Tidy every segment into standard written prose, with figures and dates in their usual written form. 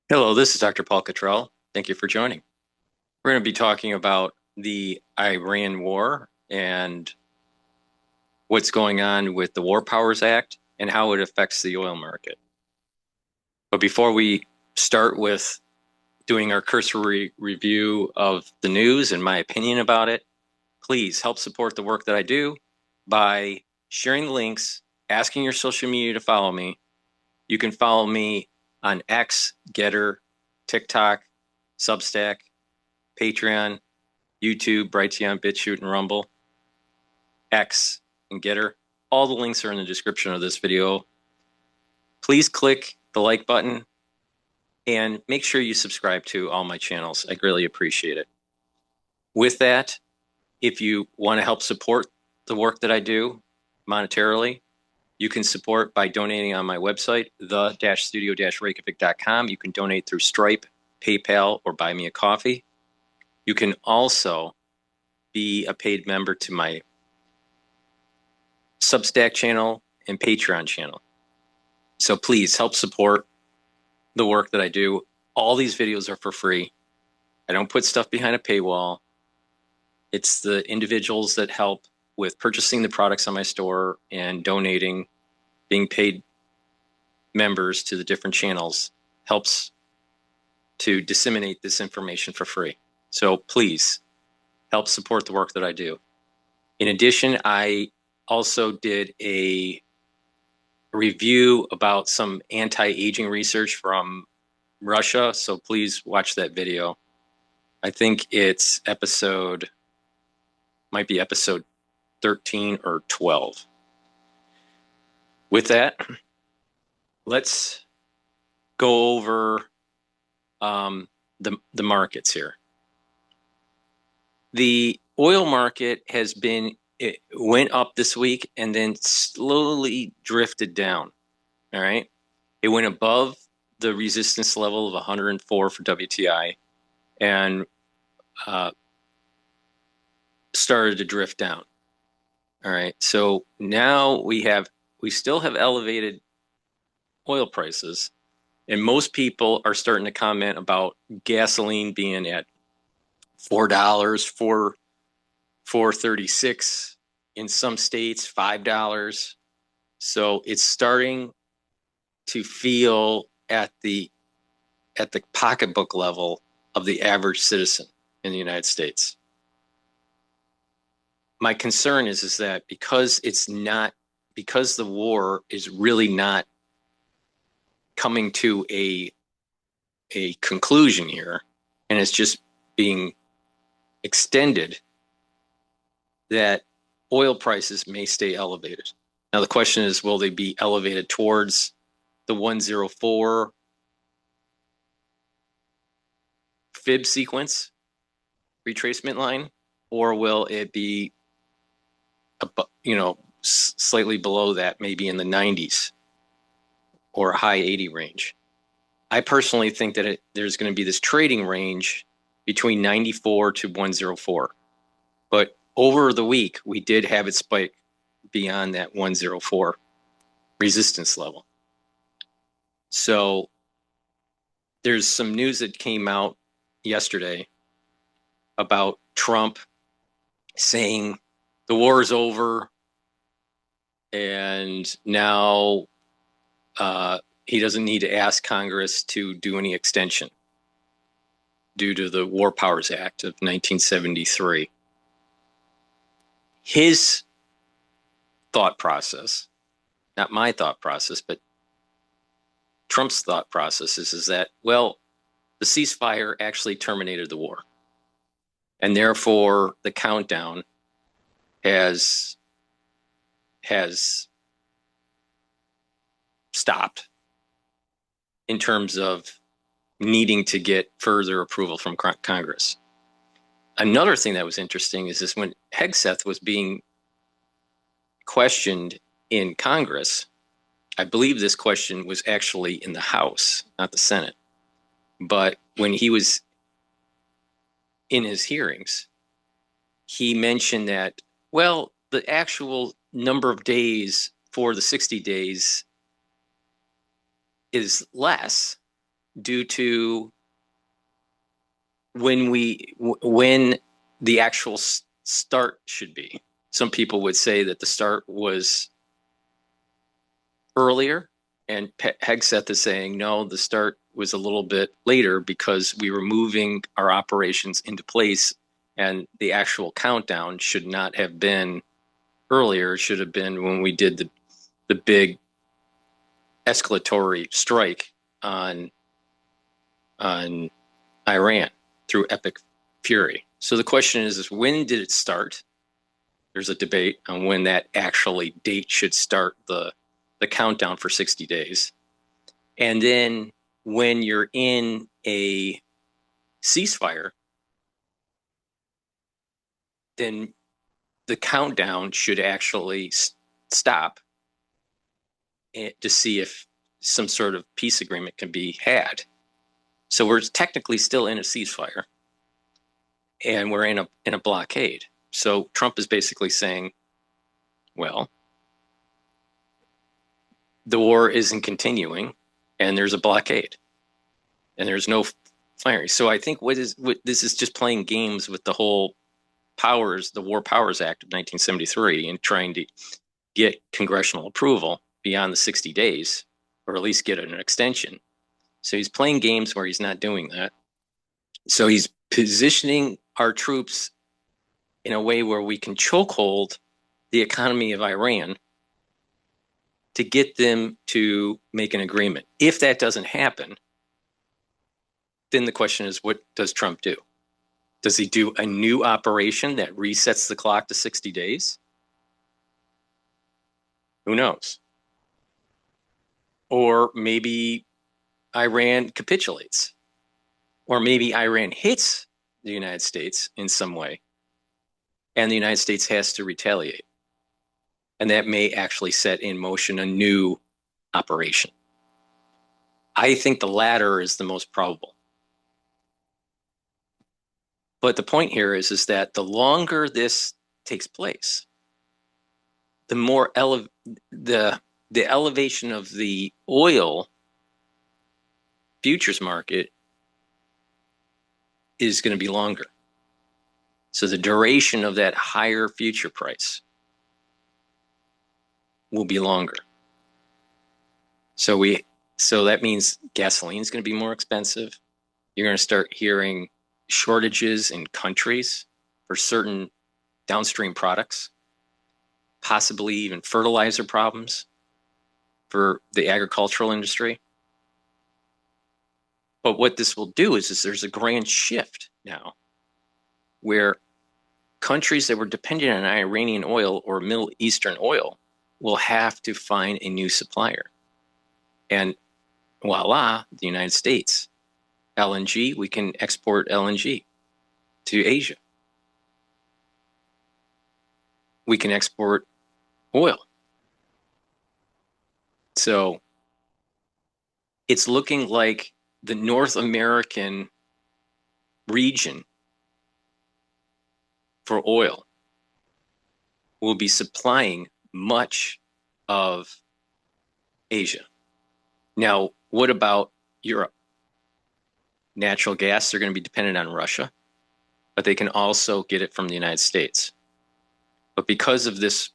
Hello, this is Dr. Paul Cottrell. Thank you for joining. We're going to be talking about the Iran war and what's going on with the War Powers Act and how it affects the oil market. But before we start with doing our cursory review of the news and my opinion about it, please help support the work that I do by sharing the links, asking your social media to follow me. You can follow me on X, GETTR, TikTok, Substack, Patreon, YouTube, Brighteon, Bitchute, and Rumble, X, and GETTR. All the links are in the description of this video. Please click the like button and make sure you subscribe to all my channels. I greatly appreciate it. With that, if you want to help support the work that I do monetarily, you can support by donating on my website, the-studio-reykjavik.com. You can donate through Stripe, PayPal, or buy me a coffee. You can also be a paid member to my Substack channel and Patreon channel. So please help support the work that I do. All these videos are for free. I don't put stuff behind a paywall. It's the individuals that help with purchasing the products on my store and donating, being paid members to the different channels helps to disseminate this information for free. So please help support the work that I do. In addition, I also did a review about some anti-aging research from Russia, so please watch that video. I think it's might be episode 13 or 12. With that, let's go over the markets here. The oil market it went up this week and then slowly drifted down. All right. It went above the resistance level of 104 for WTI and started to drift down. All right. So now we still have elevated oil prices, and most people are starting to comment about gasoline being at $4, $4.36 in some states, $5. So it's starting to feel at the pocketbook level of the average citizen in the United States. My concern is that because the war is really not coming to a conclusion here, and it's just being extended, that oil prices may stay elevated. Now the question is, will they be elevated towards the 104 fib sequence retracement line, or will it be slightly below that, maybe in the 90s or a high 80 range? I personally think that there's going to be this trading range between 94 to 104. But over the week, we did have it spike beyond that 104 resistance level. So there's some news that came out yesterday about Trump saying the war is over and now he doesn't need to ask Congress to do any extension due to the War Powers Act of 1973. His thought process, not my thought process, but Trump's thought process is that, well, the ceasefire actually terminated the war. And therefore, the countdown has stopped in terms of needing to get further approval from Congress. Another thing that was interesting is when Hegseth was being questioned in Congress, I believe this question was actually in the House, not the Senate. But when he was in his hearings, he mentioned that, well, the actual number of days for the 60 days is less, due to when the actual start should be. Some people would say that the start was earlier, and Hegseth is saying no, the start was a little bit later because we were moving our operations into place, and the actual countdown should not have been earlier. It should have been when we did the big escalatory strike on Iran through Epic Fury. So the question is when did it start? There's a debate on when that actually date should start the countdown for 60 days. And then when you're in a ceasefire, then the countdown should actually stop to see if some sort of peace agreement can be had. So we're technically still in a ceasefire, and we're in a blockade. So Trump is basically saying, well, the war isn't continuing, and there's a blockade, and there's no firing. So I think what this is just playing games with the whole the War Powers Act of 1973, and trying to get congressional approval beyond the 60 days, or at least get an extension. So he's playing games where he's not doing that. So he's positioning our troops in a way where we can chokehold the economy of Iran to get them to make an agreement. If that doesn't happen, then the question is, what does Trump do? Does he do a new operation that resets the clock to 60 days? Who knows? Or maybe Iran capitulates. Or maybe Iran hits the United States in some way, and the United States has to retaliate. And that may actually set in motion a new operation. I think the latter is the most probable. But the point here is that the longer this takes place, the more the elevation of the oil futures market is going to be longer. So the duration of that higher future price will be longer. So that means gasoline is going to be more expensive. You're going to start hearing shortages in countries for certain downstream products, possibly even fertilizer problems for the agricultural industry. But what this will do is there's a grand shift now where countries that were dependent on Iranian oil or Middle Eastern oil will have to find a new supplier. And voila, the United States. LNG, we can export LNG to Asia. We can export oil. So it's looking like the North American region for oil will be supplying much of Asia. Now, what about Europe? Natural gas, they're going to be dependent on Russia, but they can also get it from the United States. But because of this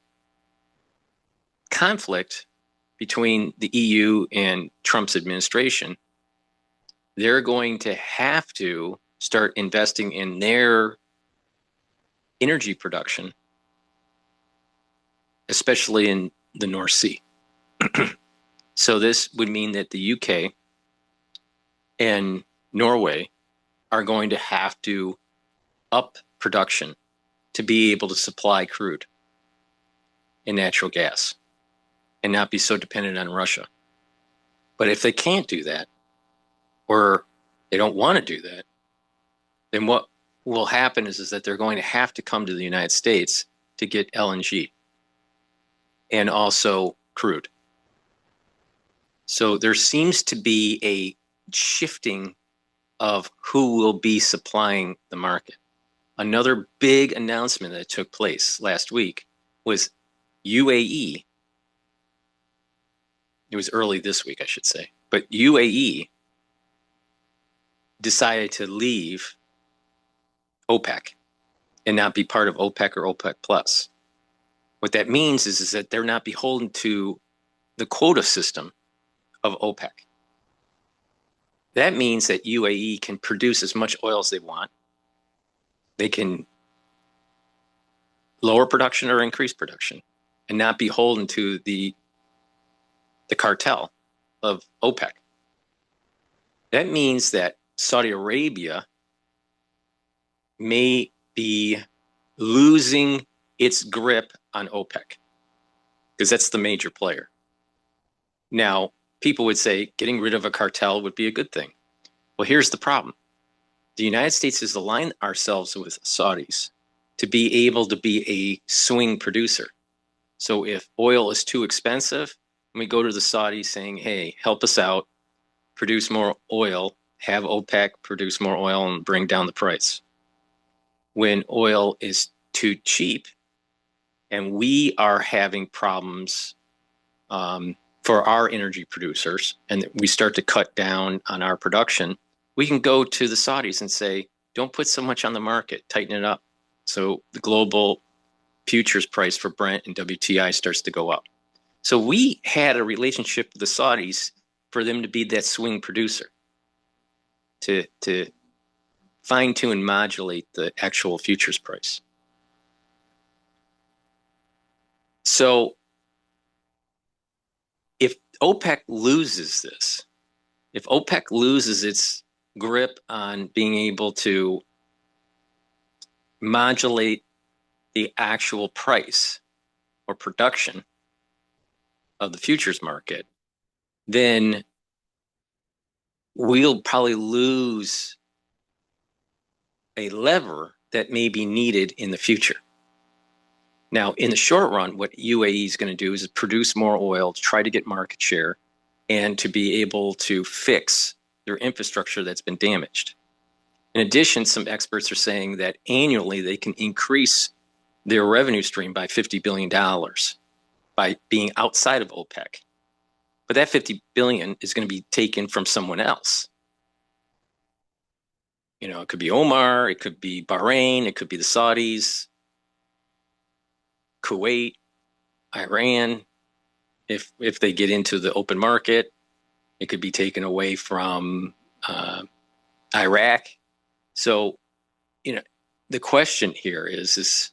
conflict between the EU and Trump's administration, they're going to have to start investing in their energy production, especially in the North Sea. So this would mean that the UK and Norway are going to have to up production to be able to supply crude and natural gas and not be so dependent on Russia. But if they can't do that, or they don't want to do that, then what will happen is that they're going to have to come to the United States to get LNG and also crude. So there seems to be a shifting of who will be supplying the market. Another big announcement that took place last week was UAE. It was early this week, I should say. But UAE decided to leave OPEC and not be part of OPEC or OPEC plus. What that means is that they're not beholden to the quota system of OPEC. That means that UAE can produce as much oil as they want. They can lower production or increase production and not beholden to the cartel of OPEC. That means that Saudi Arabia may be losing its grip on OPEC because that's the major player. Now, people would say getting rid of a cartel would be a good thing. Well, here's the problem. The United States has aligned ourselves with Saudis to be able to be a swing producer. So if oil is too expensive, we go to the Saudis saying, hey, help us out, produce more oil, have OPEC produce more oil and bring down the price. When oil is too cheap and we are having problems for our energy producers and we start to cut down on our production, we can go to the Saudis and say, don't put so much on the market, tighten it up. So the global futures price for Brent and WTI starts to go up. So we had a relationship with the Saudis for them to be that swing producer, to fine tune and modulate the actual futures price. So if OPEC loses this, if OPEC loses its grip on being able to modulate the actual price or production of the futures market, then we'll probably lose a lever that may be needed in the future. Now, in the short run, what UAE is going to do is produce more oil to try to get market share and to be able to fix their infrastructure that's been damaged. In addition, some experts are saying that annually they can increase their revenue stream by $50 billion by being outside of OPEC. But that $50 billion is going to be taken from someone else. You know, it could be Omar, it could be Bahrain, it could be the Saudis, Kuwait, Iran. If they get into the open market, it could be taken away from Iraq. So, you know, the question here is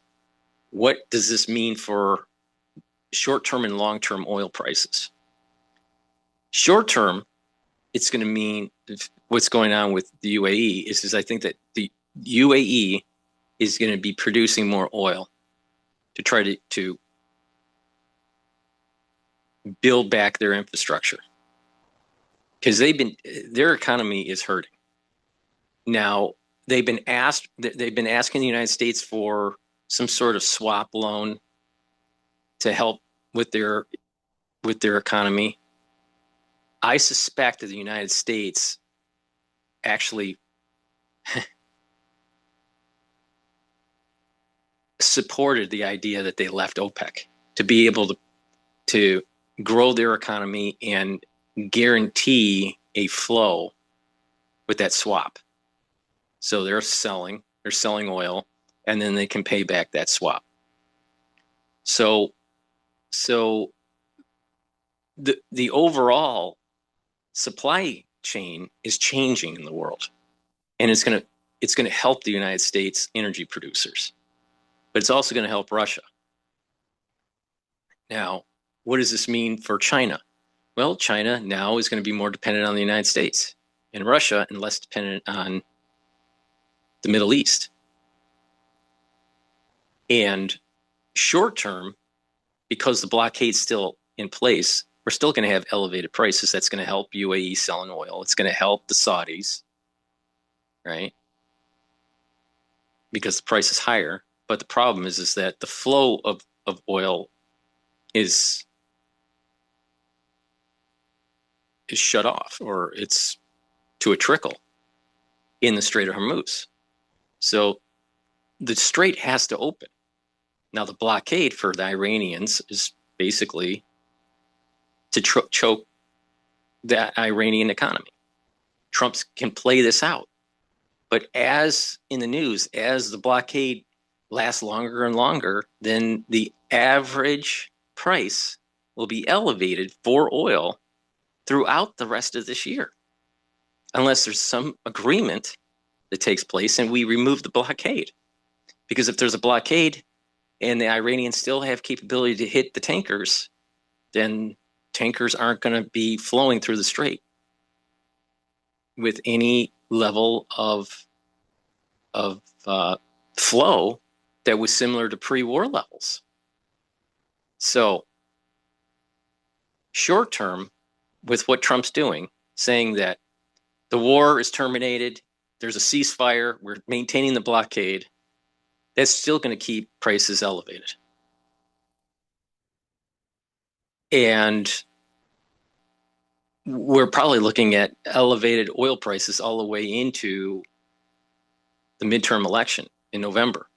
what does this mean for short-term and long-term oil prices? Short-term, it's going to mean what's going on with the UAE is I think that the UAE is going to be producing more oil to try to build back their infrastructure because their economy is hurting. Now, they've been asking the United States for some sort of swap loan to help with their economy. I suspect that the United States actually supported the idea that they left OPEC to be able to grow their economy and guarantee a flow with that swap. So they're selling oil, and then they can pay back that swap. So the overall supply chain is changing in the world, and it's going to help the United States energy producers, but it's also going to help Russia. Now, what does this mean for China? Well, China now is going to be more dependent on the United States and Russia and less dependent on the Middle East. And short term, because the blockade's still in place, we're still going to have elevated prices. That's going to help UAE selling oil. It's going to help the Saudis, right? Because the price is higher. But the problem is that the flow of oil is shut off, or it's to a trickle in the Strait of Hormuz. So the strait has to open. Now, the blockade for the Iranians is basically to choke the Iranian economy. Trump can play this out But as in the news, as the blockade lasts longer and longer, then the average price will be elevated for oil throughout the rest of this year, unless there's some agreement that takes place and we remove the blockade. Because if there's a blockade and the Iranians still have capability to hit the tankers, then tankers aren't going to be flowing through the strait with any level of flow that was similar to pre-war levels. So short term, with what Trump's doing, saying that the war is terminated, there's a ceasefire, we're maintaining the blockade, that's still going to keep prices elevated. And we're probably looking at elevated oil prices all the way into the midterm election in November.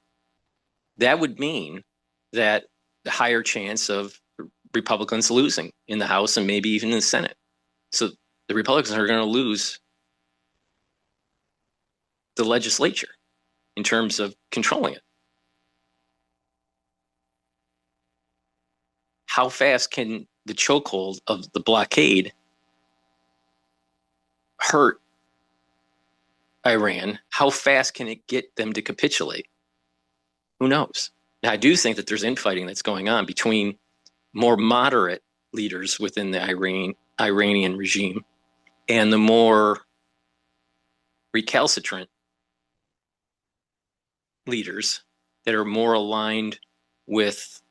That would mean that the higher chance of Republicans losing in the House and maybe even in the Senate. So the Republicans are going to lose the legislature in terms of controlling it. How fast can the chokehold of the blockade hurt Iran? How fast can it get them to capitulate? Who knows? Now, I do think that there's infighting that's going on between more moderate leaders within the Iranian regime and the more recalcitrant leaders that are more aligned with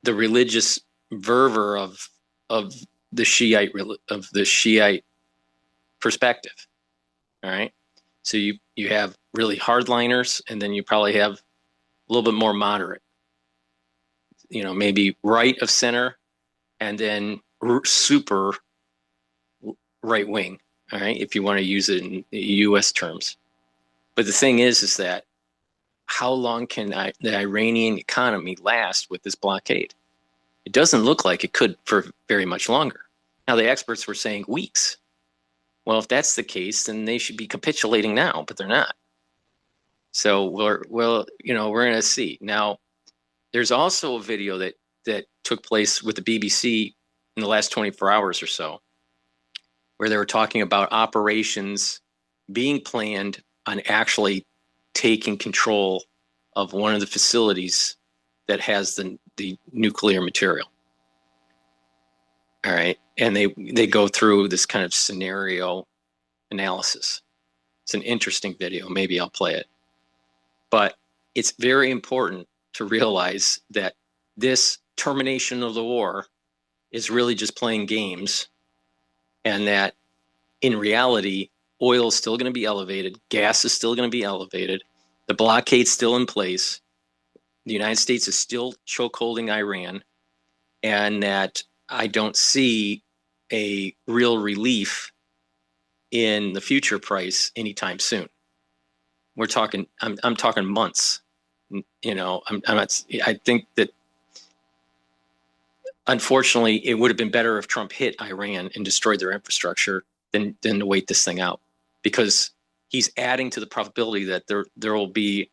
the religious fervor of the Shiite perspective. All right. So you have really hardliners, and then you probably have a little bit more moderate, maybe right of center, and then super right wing. All right. If you want to use it in US terms. But the thing is that how long can the Iranian economy last with this blockade? It doesn't look like it could for very much longer. Now, the experts were saying weeks. Well, if that's the case, then they should be capitulating now, but they're not. So we're going to see. Now, there's also a video that took place with the BBC in the last 24 hours or so, where they were talking about operations being planned on actually taking control of one of the facilities that has the nuclear material. All right. And they go through this kind of scenario analysis. It's an interesting video. Maybe I'll play it. But it's very important to realize that this termination of the war is really just playing games, and that in reality, oil is still going to be elevated. Gas is still going to be elevated. The blockade's still in place. The United States is still chokeholding Iran, and that I don't see a real relief in the future price anytime soon. We're talking, I'm talking months. I'm not, I think that unfortunately it would have been better if Trump hit Iran and destroyed their infrastructure than to wait this thing out, because he's adding to the probability that there will be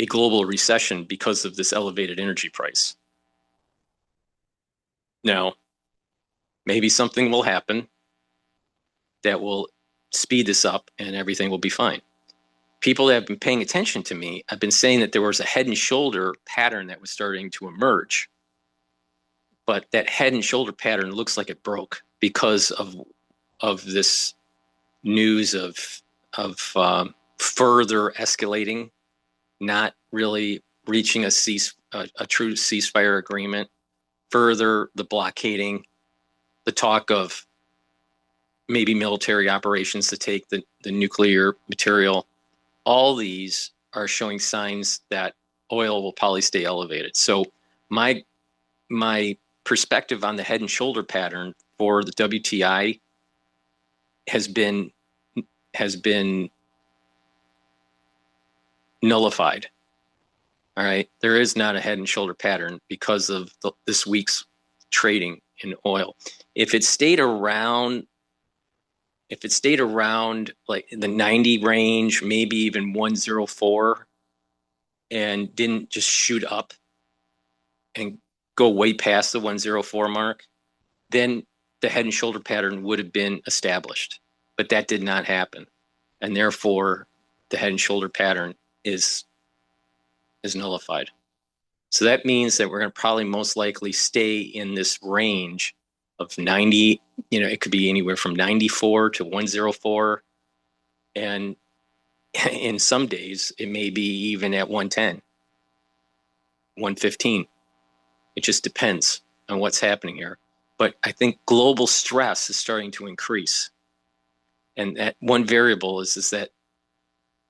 a global recession because of this elevated energy price. Now, maybe something will happen that will speed this up and everything will be fine. People that have been paying attention to me have been saying that there was a head and shoulder pattern that was starting to emerge. But that head and shoulder pattern looks like it broke because of this news of further escalating, not really reaching a true ceasefire agreement, further the blockading, the talk of maybe military operations to take the nuclear material. All these are showing signs that oil will probably stay elevated. So my perspective on the head and shoulder pattern for the WTI has been nullified. All right. There is not a head and shoulder pattern because of this week's trading in oil. If it stayed around if it stayed around like the 90 range, maybe even 104, and didn't just shoot up and go way past the 104 mark, then the head and shoulder pattern would have been established. But that did not happen. And therefore, the head and shoulder pattern is nullified. So that means that we're going to probably most likely stay in this range of 90, it could be anywhere from 94 to 104. And in some days, it may be even at 110, 115. It just depends on what's happening here. But I think global stress is starting to increase. And that one variable is that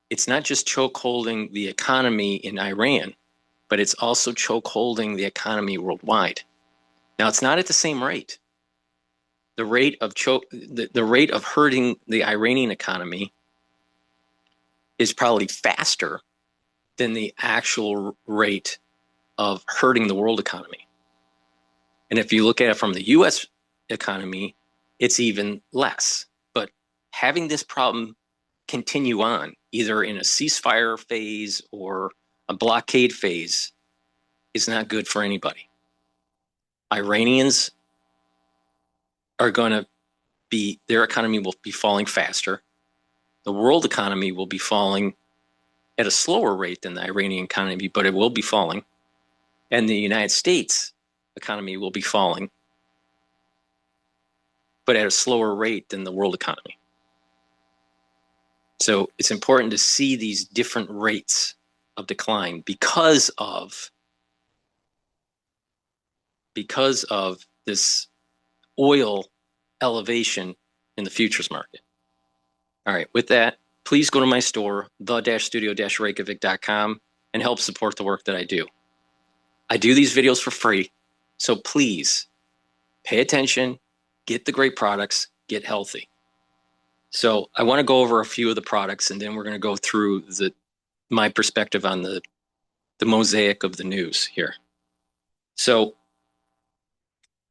it's not just choke holding the economy in Iran, but it's also choke holding the economy worldwide. Now, it's not at the same rate. The rate of hurting the Iranian economy is probably faster than the actual rate of hurting the world economy. And if you look at it from the US economy, it's even less. But having this problem continue on, either in a ceasefire phase or a blockade phase, is not good for anybody. Iranians are going to their economy will be falling faster. The world economy will be falling at a slower rate than the Iranian economy, but it will be falling. And the United States economy will be falling, but at a slower rate than the world economy. So it's important to see these different rates of decline because of this oil elevation in the futures market. All right, with that, please go to my store, the-studio-reykjavik.com, and help support the work that I do. I do these videos for free, so please pay attention, get the great products, get healthy. So I want to go over a few of the products, and then we're going to go through my perspective on the mosaic of the news here. So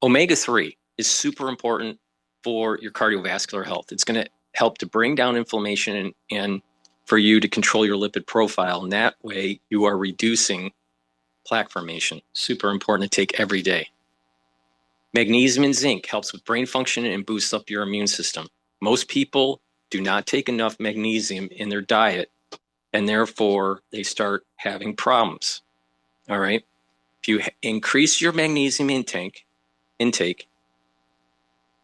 omega-3 is super important for your cardiovascular health. It's going to help to bring down inflammation and for you to control your lipid profile. And that way you are reducing plaque formation. Super important to take every day. Magnesium and zinc helps with brain function and boosts up your immune system. Most people do not take enough magnesium in their diet, and therefore they start having problems. All right. If you increase your magnesium intake,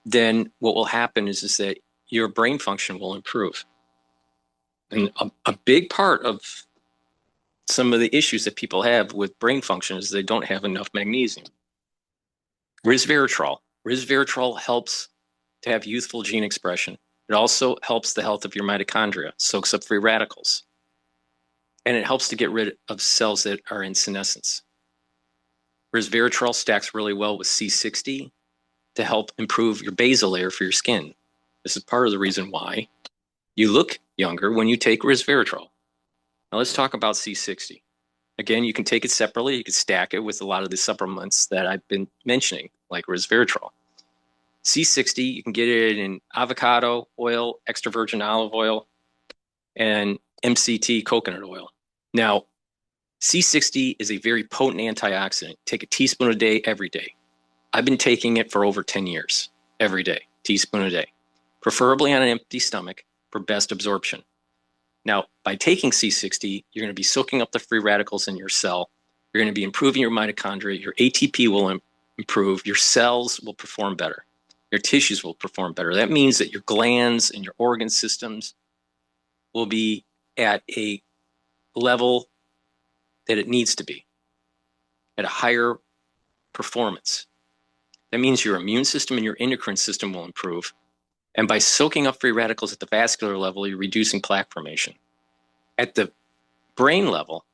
then what will happen is that your brain function will improve. And a big part of some of the issues that people have with brain function is they don't have enough magnesium. Resveratrol. Resveratrol helps to have youthful gene expression. It also helps the health of your mitochondria, soaks up free radicals. And it helps to get rid of cells that are in senescence. Resveratrol stacks really well with C60 to help improve your basal layer for your skin. This is part of the reason why you look younger when you take resveratrol. Now let's talk about C60. Again, you can take it separately. You can stack it with a lot of the supplements that I've been mentioning, like resveratrol. C60, you can get it in avocado oil, extra virgin olive oil, and MCT coconut oil. Now, C60 is a very potent antioxidant. Take a teaspoon a day every day. I've been taking it for over 10 years, every day, teaspoon a day, preferably on an empty stomach for best absorption. Now, by taking C60, you're going to be soaking up the free radicals in your cell. You're going to be improving your mitochondria. Your ATP will improve. Your cells will perform better. Your tissues will perform better. That means that your glands and your organ systems will be at a level that it needs to be, at a higher performance. That means your immune system and your endocrine system will improve. And by soaking up free radicals at the vascular level, you're reducing plaque formation. At the brain level,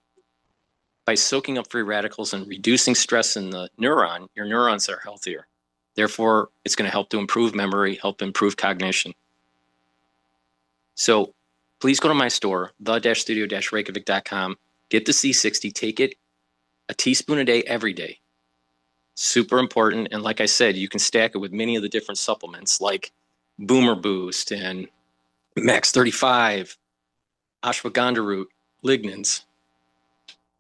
by soaking up free radicals and reducing stress in the neuron, your neurons are healthier. Therefore, it's going to help to improve memory, help improve cognition. So please go to my store, the-studio-reykjavik.com, get the C60, take it a teaspoon a day every day. Super important. And like I said, you can stack it with many of the different supplements like Boomer Boost and Max 35, ashwagandha root, lignans.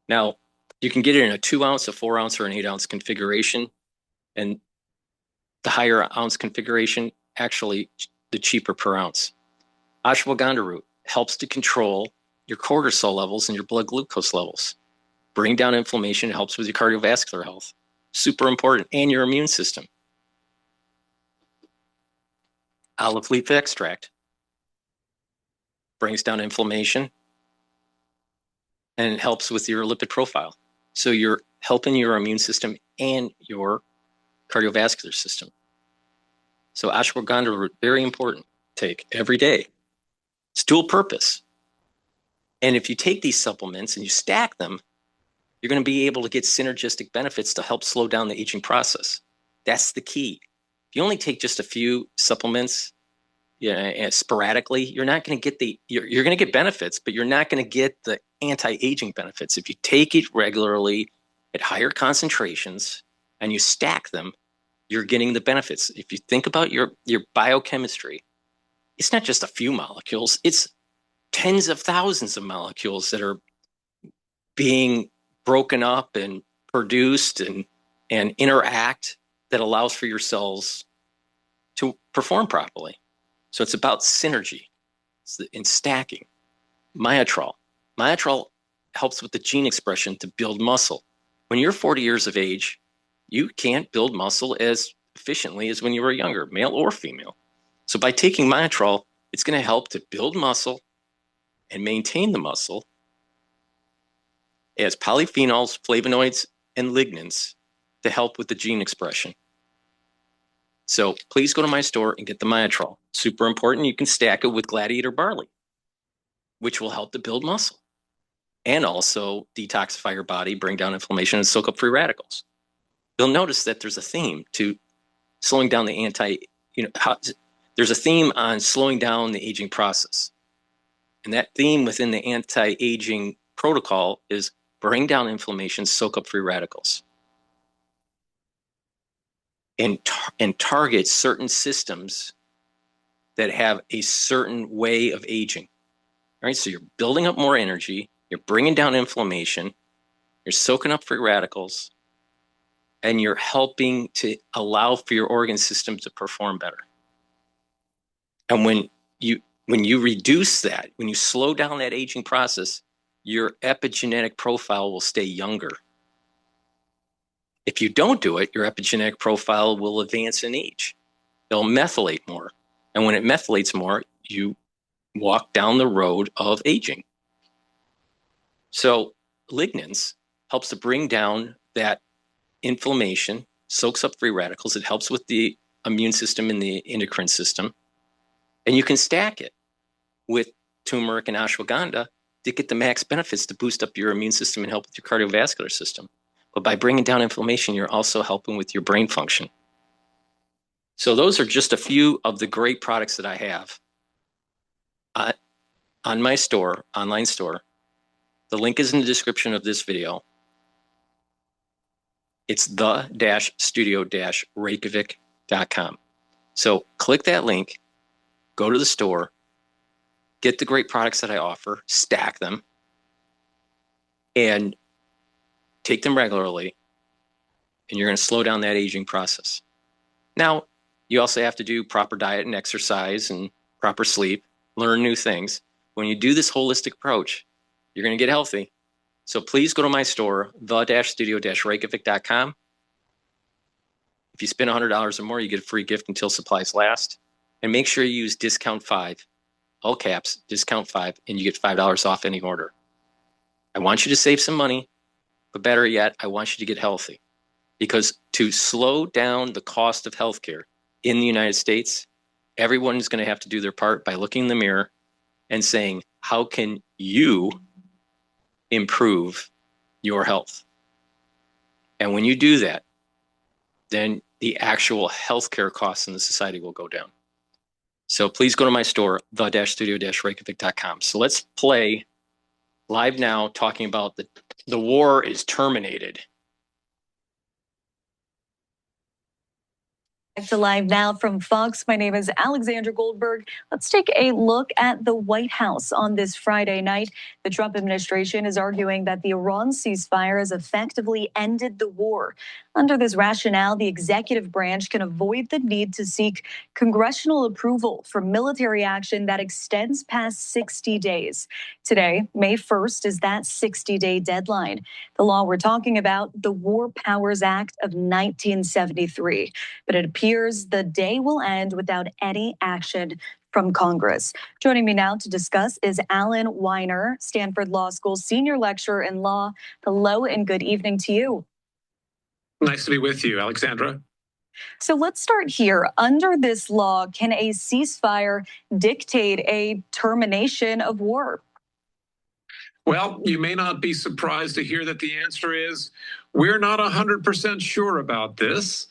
Now, you can get it in a 2 ounce, a 4 ounce, or an 8 ounce configuration. And the higher ounce configuration, actually, the cheaper per ounce. Ashwagandha root helps to control your cortisol levels and your blood glucose levels. Bring down inflammation, helps with your cardiovascular health. Super important, and your immune system. Olive leaf extract brings down inflammation and helps with your lipid profile. So you're helping your immune system and your cardiovascular system. So ashwagandha root, very important. Take every day. It's dual purpose. And if you take these supplements and you stack them, you're going to be able to get synergistic benefits to help slow down the aging process. That's the key. If you only take just a few supplements, sporadically, you're not going to get you're going to get benefits, but you're not going to get the anti-aging benefits. If you take it regularly at higher concentrations and you stack them, you're getting the benefits. If you think about your biochemistry, it's not just a few molecules, it's tens of thousands of molecules that are being broken up and produced and interact that allows for your cells to perform properly. So it's about synergy in stacking. Myotrol helps with the gene expression to build muscle. When you're 40 years of age, you can't build muscle as efficiently as when you were younger, male or female. So by taking Myotrol, it's going to help to build muscle and maintain the muscle. It has polyphenols, flavonoids, and lignans to help with the gene expression. So please go to my store and get the Myotrol. Super important. You can stack it with Gladiator barley, which will help to build muscle and also detoxify your body, bring down inflammation, and soak up free radicals. You'll notice that there's a theme to slowing down the there's a theme on slowing down the aging process. And that theme within the anti-aging protocol is bring down inflammation, soak up free radicals. And target certain systems that have a certain way of aging. All right, so you're building up more energy, you're bringing down inflammation, you're soaking up free radicals, and you're helping to allow for your organ system to perform better. And when you reduce that, when you slow down that aging process, your epigenetic profile will stay younger. If you don't do it, your epigenetic profile will advance in age. It'll methylate more. And when it methylates more, you walk down the road of aging. So lignans helps to bring down that inflammation, soaks up free radicals. It helps with the immune system and the endocrine system. And you can stack it with turmeric and ashwagandha to get the max benefits to boost up your immune system and help with your cardiovascular system. But by bringing down inflammation, you're also helping with your brain function. So those are just a few of the great products that I have on my store, online store. The link is in the description of this video. It's the-studio-reykjavik.com. So click that link, go to the store, get the great products that I offer, stack them, and take them regularly, and you're going to slow down that aging process. Now, you also have to do proper diet and exercise and proper sleep, learn new things. When you do this holistic approach, you're going to get healthy. So please go to my store, the-studio-reykjavik.com. If you spend $100 or more, you get a free gift until supplies last. And make sure you use discount 5, all caps, discount 5, and you get $5 off any order. I want you to save some money. But better yet, I want you to get healthy, because to slow down the cost of healthcare in the United States, everyone is going to have to do their part by looking in the mirror and saying, how can you improve your health? And when you do that, then the actual healthcare costs in the society will go down. So please go to my store, the-studio-reykjavik.com. So let's play live now, talking about the war is terminated. Back to live now from Fox. My name is Alexandra Goldberg. Let's take a look at the White House on this Friday night. The Trump administration is arguing that the Iran ceasefire has effectively ended the war. Under this rationale, the executive branch can avoid the need to seek congressional approval for military action that extends past 60 days. Today, May 1st, is that 60-day deadline. The law we're talking about, the War Powers Act of 1973. But it appears the day will end without any action from Congress. Joining me now to discuss is Alan Weiner, Stanford Law School senior lecturer in law. Hello and good evening to you. Nice to be with you, Alexandra. So let's start here. Under this law, can a ceasefire dictate a termination of war? Well, you may not be surprised to hear that the answer is we're not 100% sure about this.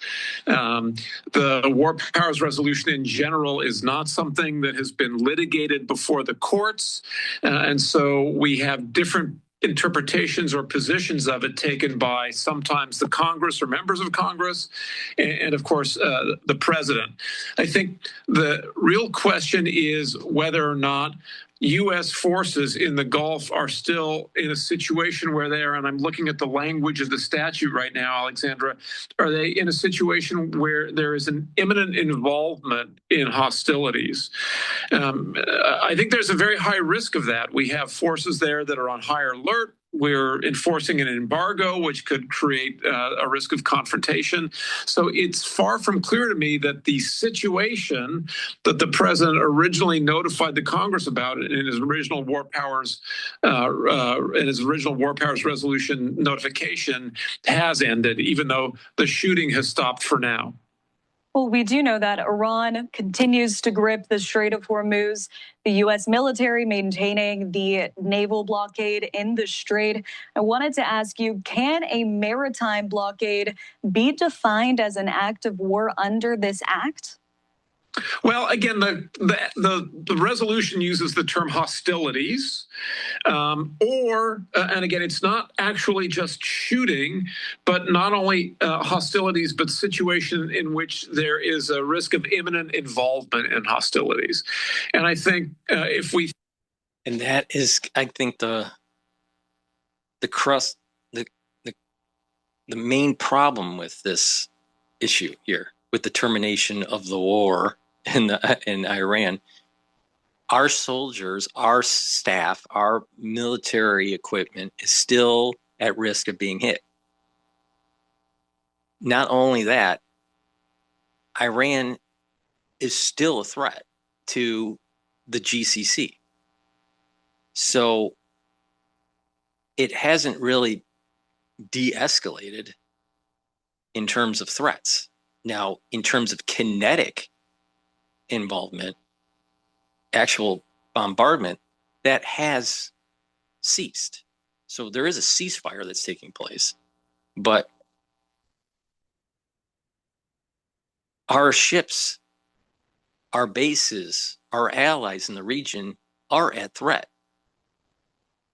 The War Powers Resolution in general is not something that has been litigated before the courts. And so we have different interpretations or positions of it taken by sometimes the Congress or members of Congress, and of course, the president. I think the real question is whether or not U.S. forces in the Gulf are still in a situation where they are, and I'm looking at the language of the statute right now, Alexandra, are they in a situation where there is an imminent involvement in hostilities? I think there's a very high risk of that. We have forces there that are on high alert. We're enforcing an embargo, which could create a risk of confrontation. So it's far from clear to me that the situation that the president originally notified the Congress about in his original War Powers Resolution notification has ended, even though the shooting has stopped for now. Well, we do know that Iran continues to grip the Strait of Hormuz, the U.S. military maintaining the naval blockade in the strait. I wanted to ask you, can a maritime blockade be defined as an act of war under this act? Well, again, the resolution uses the term hostilities, and again, it's not actually just shooting, but not only hostilities, but situation in which there is a risk of imminent involvement in hostilities. And I think and that is, I think, the main problem with this issue here, with the termination of the war in Iran. Our soldiers, our staff, our military equipment is still at risk of being hit. Not only that, Iran is still a threat to the GCC. So it hasn't really de-escalated in terms of threats. Now, in terms of kinetic involvement, actual bombardment, that has ceased. So there is a ceasefire that's taking place, but our ships, our bases, our allies in the region are at threat,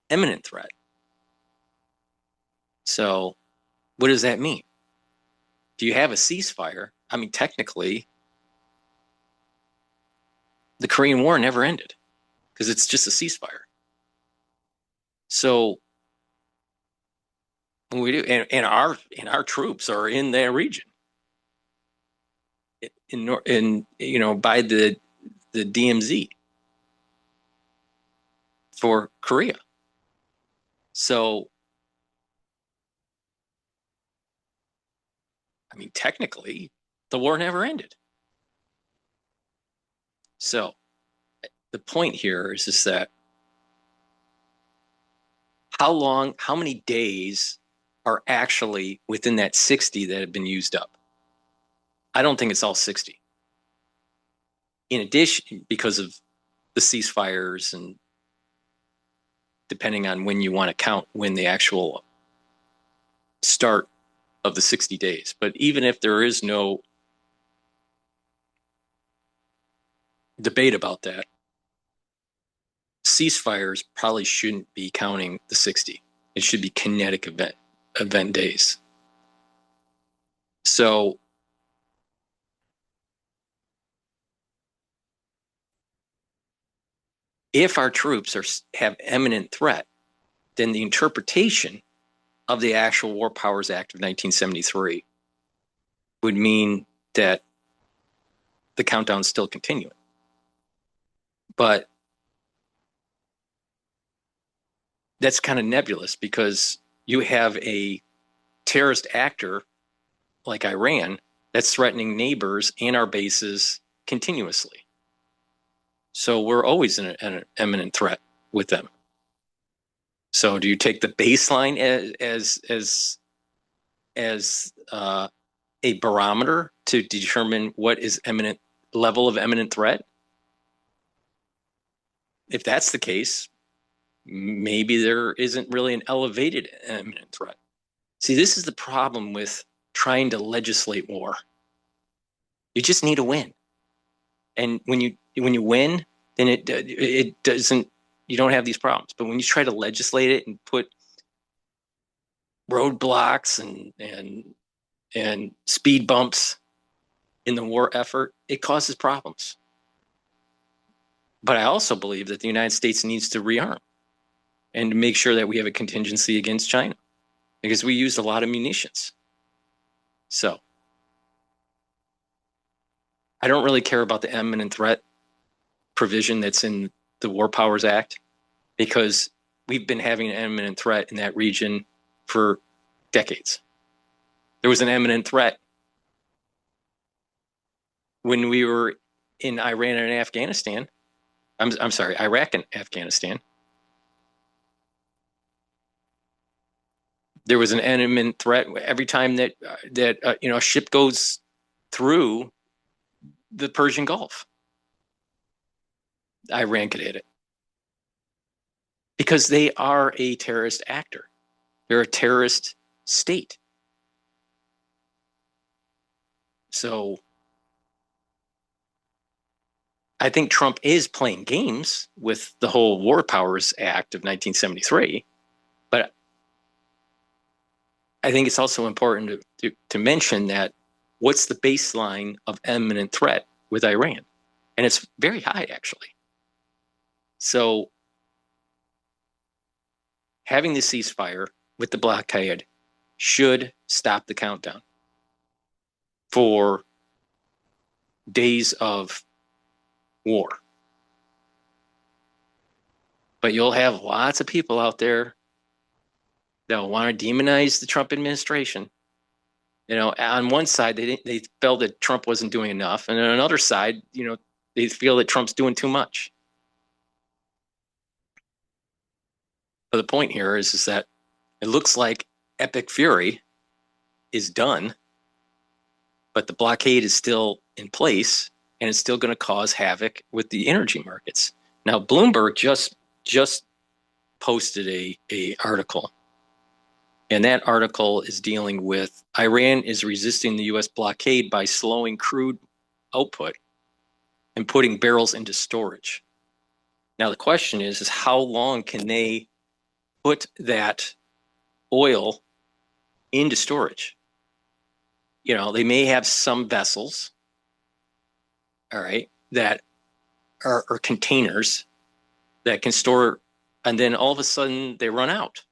imminent threat. So what does that mean? Do you have a ceasefire? I mean, technically, the Korean War never ended because it's just a ceasefire. So when we do, and our troops are in that region, by the DMZ for Korea. So, I mean, technically, the war never ended. So the point here is just that how many days are actually within that 60 that have been used up? I don't think it's all 60. In addition, because of the ceasefires and depending on when you want to count when the actual start of the 60 days. But even if there is no debate about that, ceasefires probably shouldn't be counting the 60. It should be kinetic event days. So if our troops have imminent threat, then the interpretation of the actual War Powers Act of 1973 would mean that the countdown's still continuing. But that's kind of nebulous because you have a terrorist actor like Iran that's threatening neighbors and our bases continuously. So we're always in an imminent threat with them. So do you take the baseline as a barometer to determine what is imminent level of imminent threat? If that's the case, maybe there isn't really an elevated imminent threat. See, this is the problem with trying to legislate war. You just need to win, and when you win, then it doesn't. You don't have these problems. But when you try to legislate it and put roadblocks and speed bumps in the war effort, it causes problems. But I also believe that the United States needs to rearm and to make sure that we have a contingency against China, because we used a lot of munitions. So I don't really care about the imminent threat provision that's in the War Powers Act, because we've been having an imminent threat in that region for decades. There was an imminent threat when we were in Iran and Afghanistan. I'm sorry, Iraq and Afghanistan. There was an imminent threat every time that a ship goes through the Persian Gulf. Iran could hit it because they are a terrorist actor. They're a terrorist state. So I think Trump is playing games with the whole War Powers Act of 1973, but I think it's also important to mention that what's the baseline of imminent threat with Iran? And it's very high, actually. So having the ceasefire with the blockade should stop the countdown for days of war. But you'll have lots of people out there that will want to demonize the Trump administration. On one side, they felt that Trump wasn't doing enough. And on another side, they feel that Trump's doing too much. But the point here is that it looks like Epic Fury is done, but the blockade is still in place, and it's still going to cause havoc with the energy markets. Now, Bloomberg just posted a article, and that article is dealing with Iran is resisting the U.S. blockade by slowing crude output and putting barrels into storage. Now, the question is how long can they put that oil into storage? They may have some vessels, all right, that are containers that can store, and then all of a sudden they run out.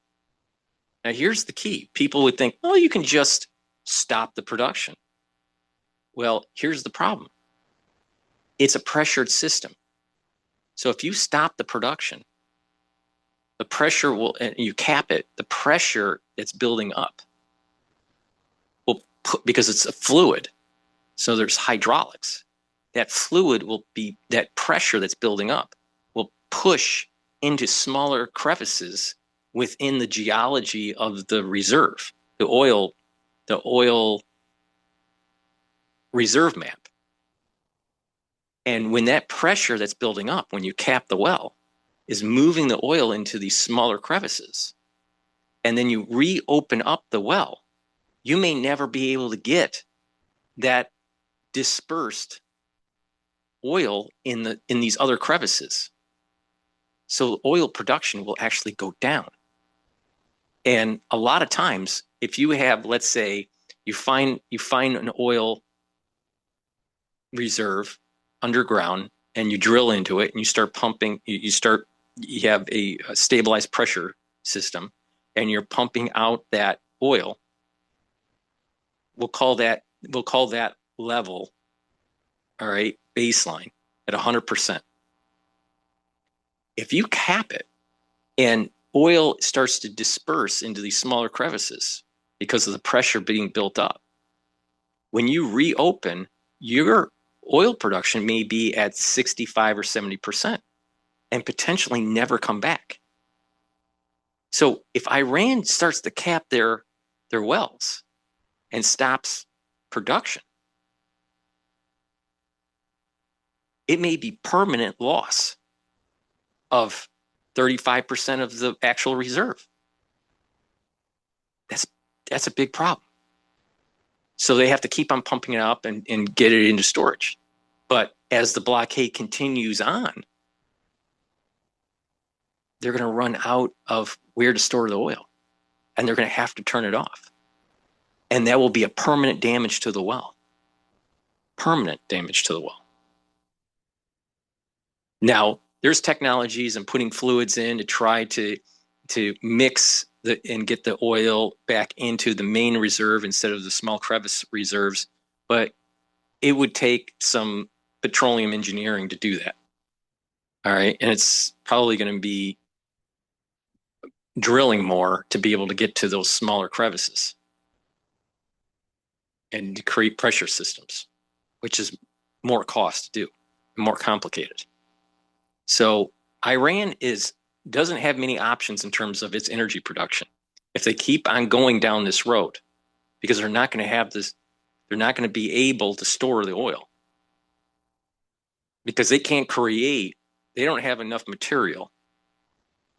Now, here's the key. People would think, oh, you can just stop the production. Well, here's the problem. It's a pressured system. So if you stop the production, the pressure will, and you cap it, the pressure that's building up because it's a fluid, so there's hydraulics. That fluid that pressure that's building up will push into smaller crevices within the geology of the reserve, the oil reserve map. And when that pressure that's building up, when you cap the well, is moving the oil into these smaller crevices, and then you reopen up the well, you may never be able to get that dispersed oil in these other crevices. So oil production will actually go down. And a lot of times, if you have, let's say, you find an oil reserve underground and you drill into it and you start pumping, you have a stabilized pressure system and you're pumping out that oil, we'll call that level, all right, baseline at 100%. If you cap it and oil starts to disperse into these smaller crevices because of the pressure being built up, when you reopen, your oil production may be at 65 or 70% and potentially never come back. So if Iran starts to cap their wells and stops production, it may be permanent loss of 35% of the actual reserve. That's a big problem. So they have to keep on pumping it up and get it into storage. But as the blockade continues on, they're going to run out of where to store the oil, and they're going to have to turn it off. And that will be a permanent damage to the well. Permanent damage to the well. Now, there's technologies and putting fluids in to try to mix and get the oil back into the main reserve instead of the small crevice reserves, but it would take some petroleum engineering to do that. All right, and it's probably going to be drilling more to be able to get to those smaller crevices and to create pressure systems, which is more cost to do, more complicated. So Iran doesn't have many options in terms of its energy production. If they keep on going down this road, because they're not going to have this, they're not going to be able to store the oil because they don't have enough material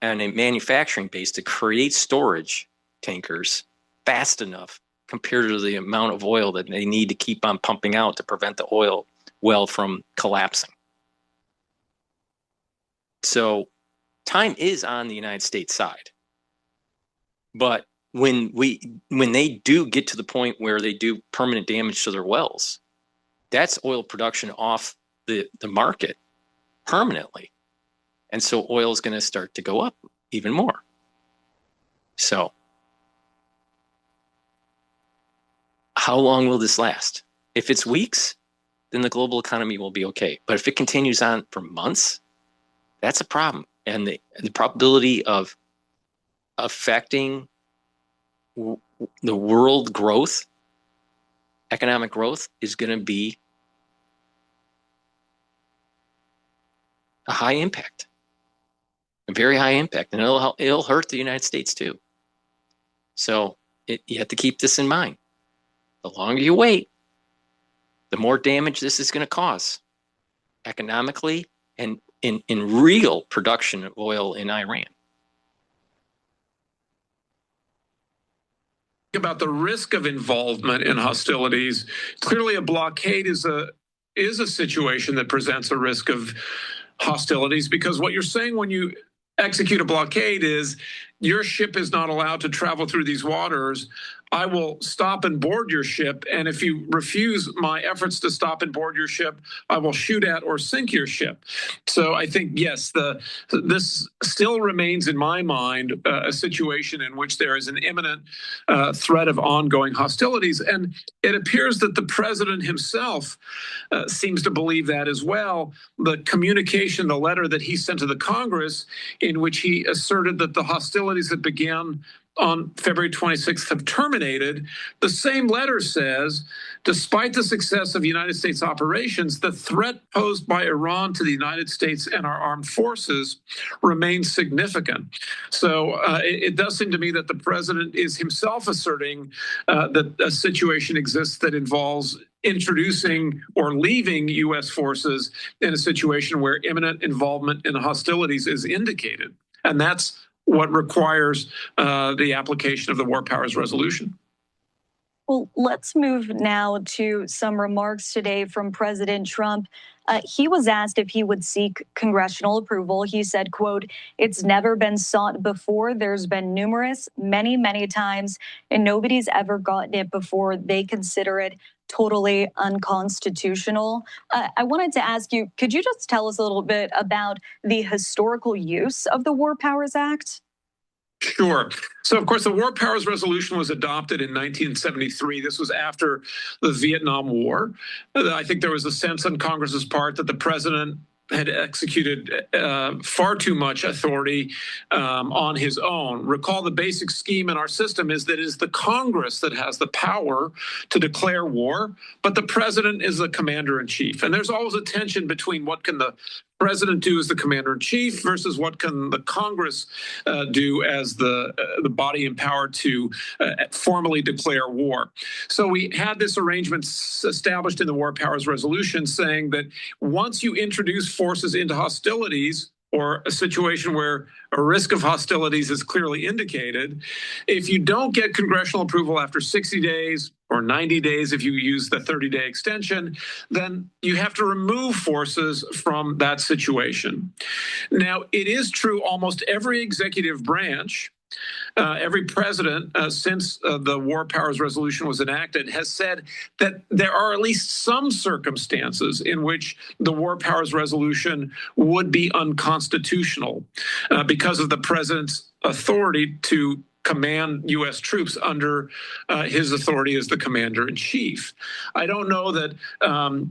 and a manufacturing base to create storage tankers fast enough compared to the amount of oil that they need to keep on pumping out to prevent the oil well from collapsing. So time is on the United States side. But when they do get to the point where they do permanent damage to their wells, that's oil production off the market permanently. And so oil is going to start to go up even more. So how long will this last? If it's weeks, then the global economy will be okay. But if it continues on for months, that's a problem. And the probability of affecting the world growth, economic growth, is going to be a high impact, a very high impact, and it'll hurt the United States too. So you have to keep this in mind. The longer you wait, the more damage this is going to cause economically and in real production of oil in Iran. About the risk of involvement in hostilities, clearly a blockade is a situation that presents a risk of hostilities, because what you're saying when you execute a blockade is your ship is not allowed to travel through these waters. I will stop and board your ship, and if you refuse my efforts to stop and board your ship, I will shoot at or sink your ship. So I think, yes, this still remains in my mind a situation in which there is an imminent threat of ongoing hostilities, and it appears that the president himself seems to believe that as well. The communication, the letter that he sent to the Congress, in which he asserted that the hostilities that began on February 26th have terminated, the same letter says, despite the success of United States operations, the threat posed by Iran to the United States and our armed forces remains significant. So it does seem to me that the president is himself asserting that a situation exists that involves introducing or leaving U.S. forces in a situation where imminent involvement in hostilities is indicated. And that's what requires the application of the War Powers Resolution. Well, let's move now to some remarks today from President Trump. He was asked if he would seek congressional approval. He said, quote, "It's never been sought before. There's been numerous, many times, and nobody's ever gotten it before. They consider it totally unconstitutional." I wanted to ask you, could you just tell us a little bit about the historical use of the War Powers Act? Sure. So, of course, the War Powers Resolution was adopted in 1973. This was after the Vietnam War. I think there was a sense on Congress's part that the president had executed far too much authority on his own. Recall the basic scheme in our system is that it is the Congress that has the power to declare war, but the president is the commander-in-chief. And there's always a tension between what can the president do as the commander-in-chief versus what can the Congress do as the body empowered to formally declare war. So we had this arrangement established in the War Powers Resolution saying that once you introduce forces into hostilities, or a situation where a risk of hostilities is clearly indicated, if you don't get congressional approval after 60 days or 90 days, if you use the 30-day extension, then you have to remove forces from that situation. Now, it is true almost every executive branch, every president since the War Powers Resolution was enacted has said that there are at least some circumstances in which the War Powers Resolution would be unconstitutional because of the president's authority to command U.S. troops under his authority as the commander-in-chief. I don't know that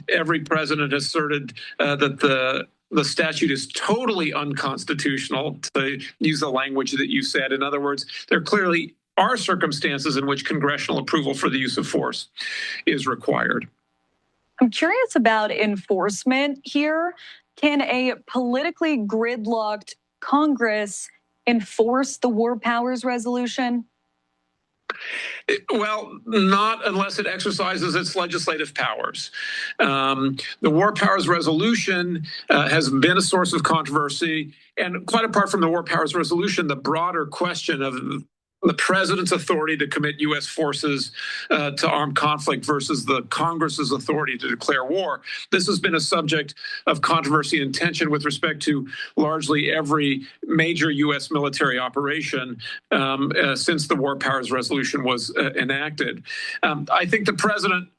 every president asserted that the statute is totally unconstitutional, to use the language that you said. In other words, there clearly are circumstances in which congressional approval for the use of force is required. I'm curious about enforcement here. Can a politically gridlocked Congress enforce the War Powers Resolution? Well, not unless it exercises its legislative powers. The War Powers Resolution has been a source of controversy, and quite apart from the War Powers Resolution, the broader question of the president's authority to commit U.S. forces to armed conflict versus the Congress's authority to declare war. This has been a subject of controversy and tension with respect to largely every major U.S. military operation since the War Powers Resolution was enacted. I think the president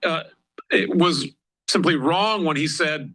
was simply wrong when he said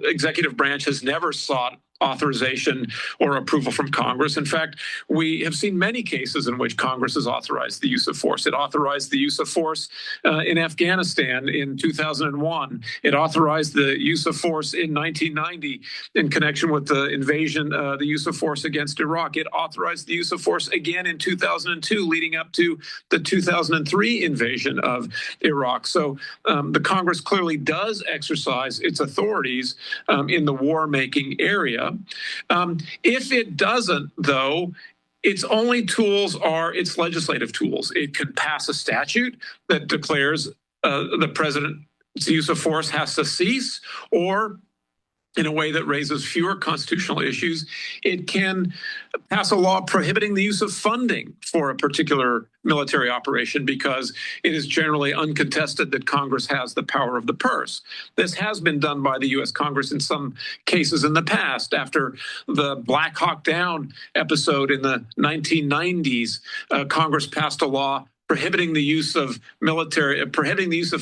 executive branch has never sought authorization or approval from Congress. In fact, we have seen many cases in which Congress has authorized the use of force. It authorized the use of force in Afghanistan in 2001. It authorized the use of force in 1990 in connection with the invasion, the use of force against Iraq. It authorized the use of force again in 2002, leading up to the 2003 invasion of Iraq. So the Congress clearly does exercise its authorities in the war-making area. If it doesn't, though, its only tools are its legislative tools. It can pass a statute that declares the president's use of force has to cease, or in a way that raises fewer constitutional issues, it can pass a law prohibiting the use of funding for a particular military operation because it is generally uncontested that Congress has the power of the purse. This has been done by the U.S. Congress in some cases in the past. After the Black Hawk Down episode in the 1990s, Congress passed a law prohibiting the use of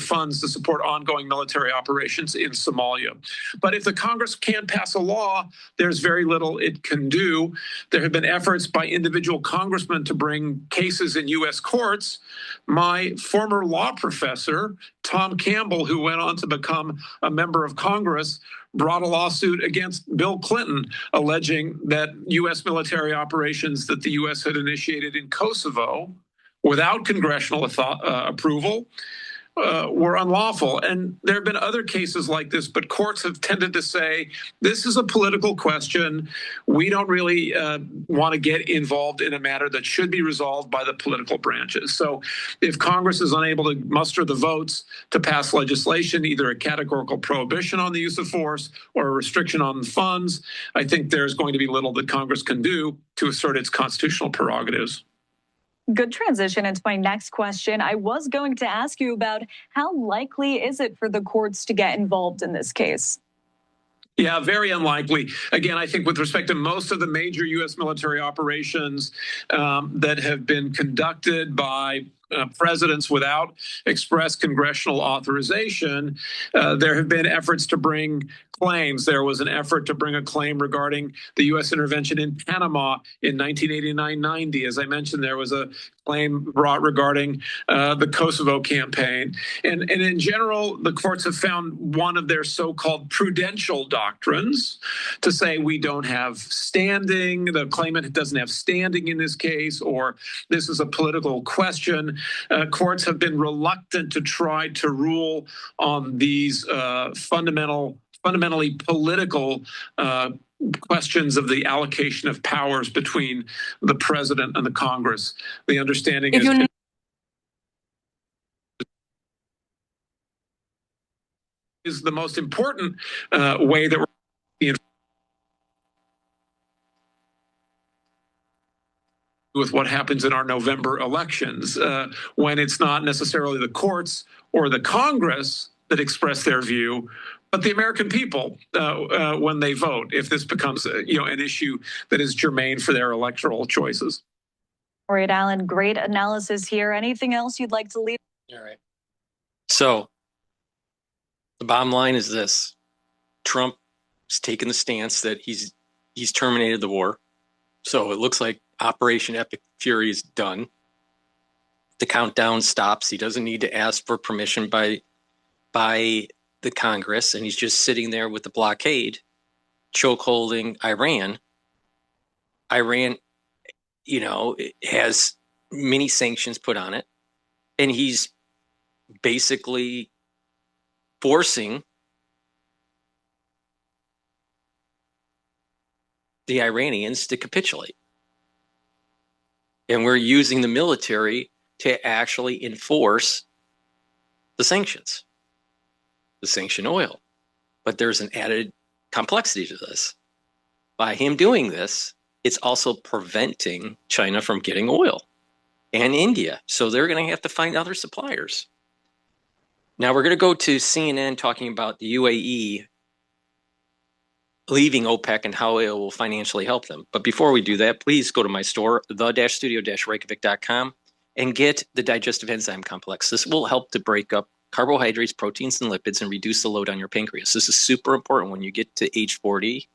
funds to support ongoing military operations in Somalia. But if the Congress can't pass a law, there's very little it can do. There have been efforts by individual congressmen to bring cases in U.S. courts. My former law professor, Tom Campbell, who went on to become a member of Congress, brought a lawsuit against Bill Clinton, alleging that U.S. military operations that the U.S. had initiated in Kosovo without congressional approval were unlawful. And there have been other cases like this, but courts have tended to say, this is a political question. We don't really want to get involved in a matter that should be resolved by the political branches. So if Congress is unable to muster the votes to pass legislation, either a categorical prohibition on the use of force or a restriction on funds, I think there's going to be little that Congress can do to assert its constitutional prerogatives. Good transition into my next question. I was going to ask you about how likely is it for the courts to get involved in this case? Yeah, very unlikely. Again, I think with respect to most of the major U.S. military operations that have been conducted by presidents without express congressional authorization, there have been efforts to bring claims. There was an effort to bring a claim regarding the U.S. intervention in Panama in 1989-90. As I mentioned, there was a claim brought regarding the Kosovo campaign. And in general, the courts have found one of their so-called prudential doctrines to say we don't have standing, the claimant doesn't have standing in this case, or this is a political question. Courts have been reluctant to try to rule on these fundamentally political questions of the allocation of powers between the president and the Congress. The understanding is the most important way that we're with what happens in our November elections, when it's not necessarily the courts or the Congress that express their view, but the American people when they vote, if this becomes an issue that is germane for their electoral choices. All right, Alan, great analysis here. Anything else you'd like to leave? All right. So the bottom line is this: Trump has taken the stance that he's terminated the war. So it looks like Operation Epic Fury is done. The countdown stops. He doesn't need to ask for permission by the Congress, and he's just sitting there with the blockade, chokeholding Iran. Iran, it has many sanctions put on it, and he's basically forcing the Iranians to capitulate. And we're using the military to actually enforce the sanctions, the sanctioned oil. But there's an added complexity to this. By him doing this, it's also preventing China from getting oil, and India. So they're going to have to find other suppliers. Now we're going to go to CNN talking about the UAE leaving OPEC and how it will financially help them. But before we do that, please go to my store, the-studio-reykjavik.com, and get the digestive enzyme complex. This will help to break up carbohydrates, proteins, and lipids and reduce the load on your pancreas. This is super important when you get to age 40.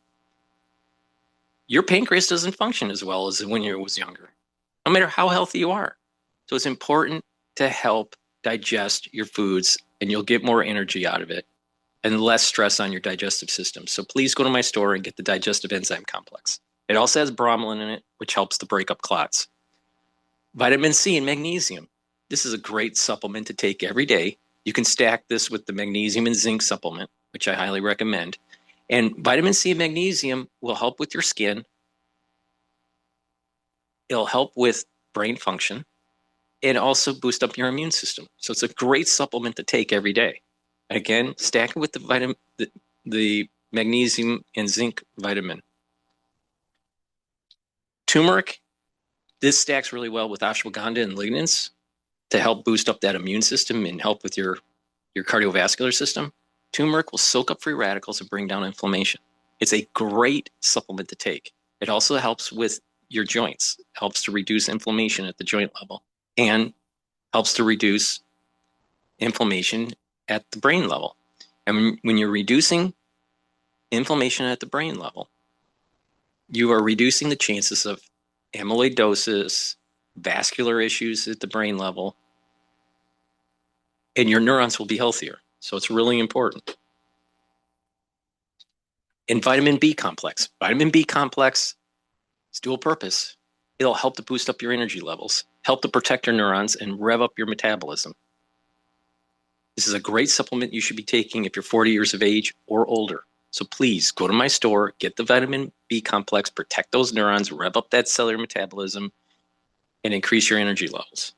Your pancreas doesn't function as well as when you was younger, no matter how healthy you are. So it's important to help digest your foods, and you'll get more energy out of it and less stress on your digestive system. So please go to my store and get the digestive enzyme complex. It also has bromelain in it, which helps to break up clots. Vitamin C and magnesium. This is a great supplement to take every day. You can stack this with the magnesium and zinc supplement, which I highly recommend. And vitamin C and magnesium will help with your skin. It'll help with brain function and also boost up your immune system. So it's a great supplement to take every day. Again, stack it with the magnesium and zinc vitamin. Turmeric, this stacks really well with ashwagandha and lignans to help boost up that immune system and help with your cardiovascular system. Turmeric will soak up free radicals and bring down inflammation. It's a great supplement to take. It also helps with your joints, helps to reduce inflammation at the joint level, and helps to reduce inflammation at the brain level. And when you're reducing inflammation at the brain level, you are reducing the chances of amyloidosis, vascular issues at the brain level, and your neurons will be healthier. So it's really important. And vitamin B complex. Vitamin B complex is dual purpose. It'll help to boost up your energy levels, help to protect your neurons, and rev up your metabolism. This is a great supplement you should be taking if you're 40 years of age or older. So please go to my store, get the vitamin B complex, protect those neurons, rev up that cellular metabolism, and increase your energy levels.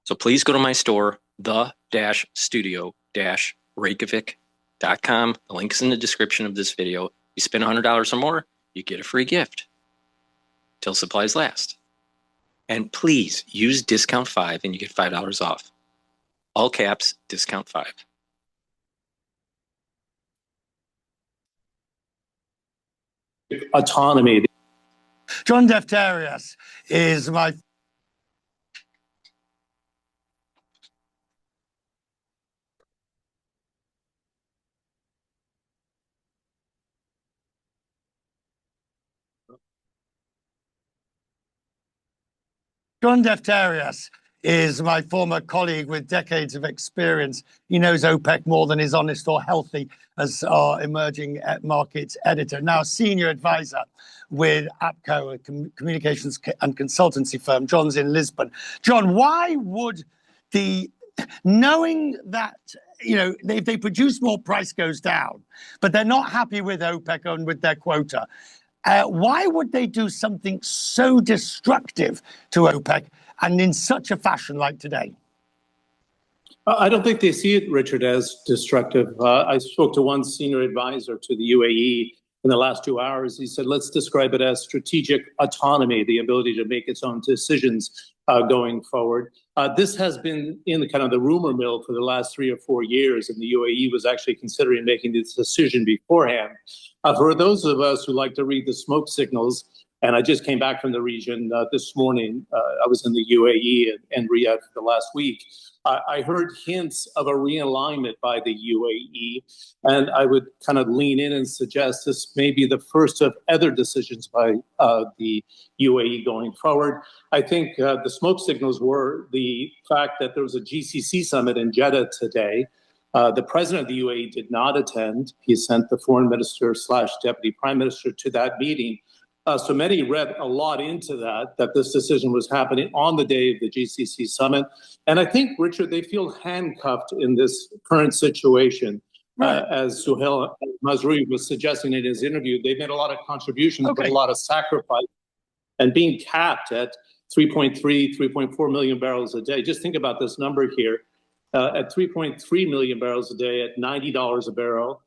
So please go to my store, the-studio-reykjavik.com. The link is in the description of this video. You spend $100 or more, you get a free gift till supplies last. And please use discount 5 and you get $5 off. All caps, discount 5. Autonomy. John Defterios is my former colleague with decades of experience. He knows OPEC more than is honest or healthy as our emerging markets editor. Now senior advisor with APCO, a communications and consultancy firm. John's in Lisbon. John, why would knowing that, if they produce more, price goes down, but they're not happy with OPEC and with their quota, why would they do something so destructive to OPEC and in such a fashion like today? I don't think they see it, Richard, as destructive. I spoke to one senior advisor to the UAE in the last 2 hours. He said, let's describe it as strategic autonomy, the ability to make its own decisions going forward. This has been in the kind of the rumor mill for the last 3 or 4 years, and the UAE was actually considering making this decision beforehand. For those of us who like to read the smoke signals, and I just came back from the region this morning. I was in the UAE and Riyadh for the last week. I heard hints of a realignment by the UAE, and I would kind of lean in and suggest this may be the first of other decisions by the UAE going forward. I think the smoke signals were the fact that there was a GCC summit in Jeddah today. The president of the UAE did not attend. He sent the foreign minister / deputy prime minister to that meeting. So many read a lot into that this decision was happening on the day of the GCC summit. And I think, Richard, they feel handcuffed in this current situation. Right. As Suhail Mazrui was suggesting in his interview, they've made a lot of contributions, but a lot of sacrifice. And being capped at 3.4 million barrels a day. Just think about this number here. At 3.3 million barrels a day at $90 a barrel,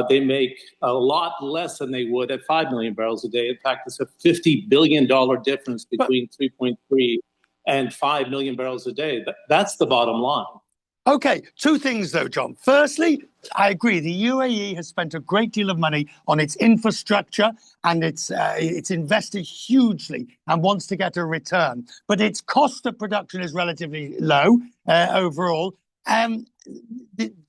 they make a lot less than they would at 5 million barrels a day. In fact, it's a $50 billion difference between 3.3 and 5 million barrels a day. That's the bottom line. Okay, two things though, John. Firstly, I agree. The UAE has spent a great deal of money on its infrastructure and it's invested hugely and wants to get a return. But its cost of production is relatively low overall.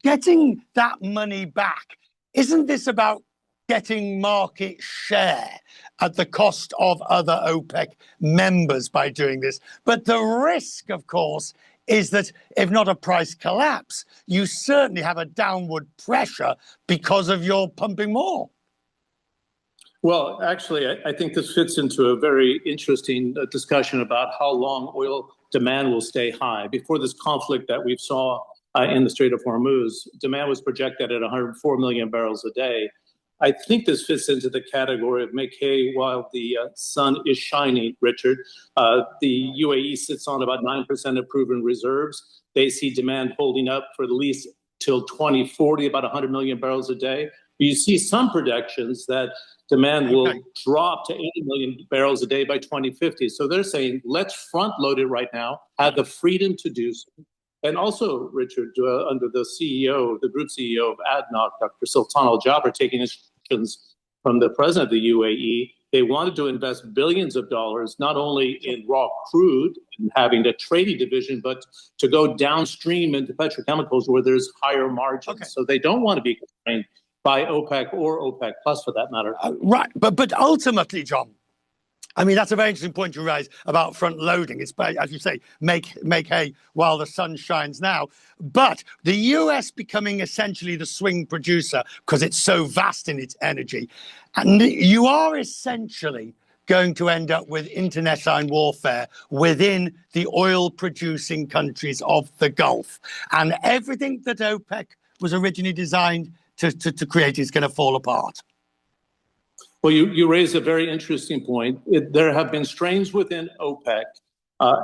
Getting that money back, isn't this about getting market share at the cost of other OPEC members by doing this? But the risk, of course, is that if not a price collapse, you certainly have a downward pressure because of your pumping more. Well, actually, I think this fits into a very interesting discussion about how long oil demand will stay high. Before this conflict that we saw in the Strait of Hormuz, demand was projected at 104 million barrels a day. I think this fits into the category of make hay while the sun is shining, Richard. The UAE sits on about 9% of proven reserves. They see demand holding up for at least till 2040, about 100 million barrels a day. You see some projections that demand will drop to 80 million barrels a day by 2050. So they're saying, let's front load it right now, have the freedom to do so. And also, Richard, under the CEO, the group CEO of ADNOC, Dr. Sultan Al Jaber, taking instructions from the president of the UAE, they wanted to invest billions of dollars, not only in raw crude and having a trading division, but to go downstream into petrochemicals where there's higher margins. So they don't want to be constrained by OPEC or OPEC plus, for that matter. Right, but ultimately, John, I mean, that's a very interesting point you raise about front loading. It's, as you say, make hay while the sun shines now. But the US becoming essentially the swing producer because it's so vast in its energy. And you are essentially going to end up with internecine warfare within the oil-producing countries of the Gulf. And everything that OPEC was originally designed to create is going to fall apart. Well, you raise a very interesting point. There have been strains within OPEC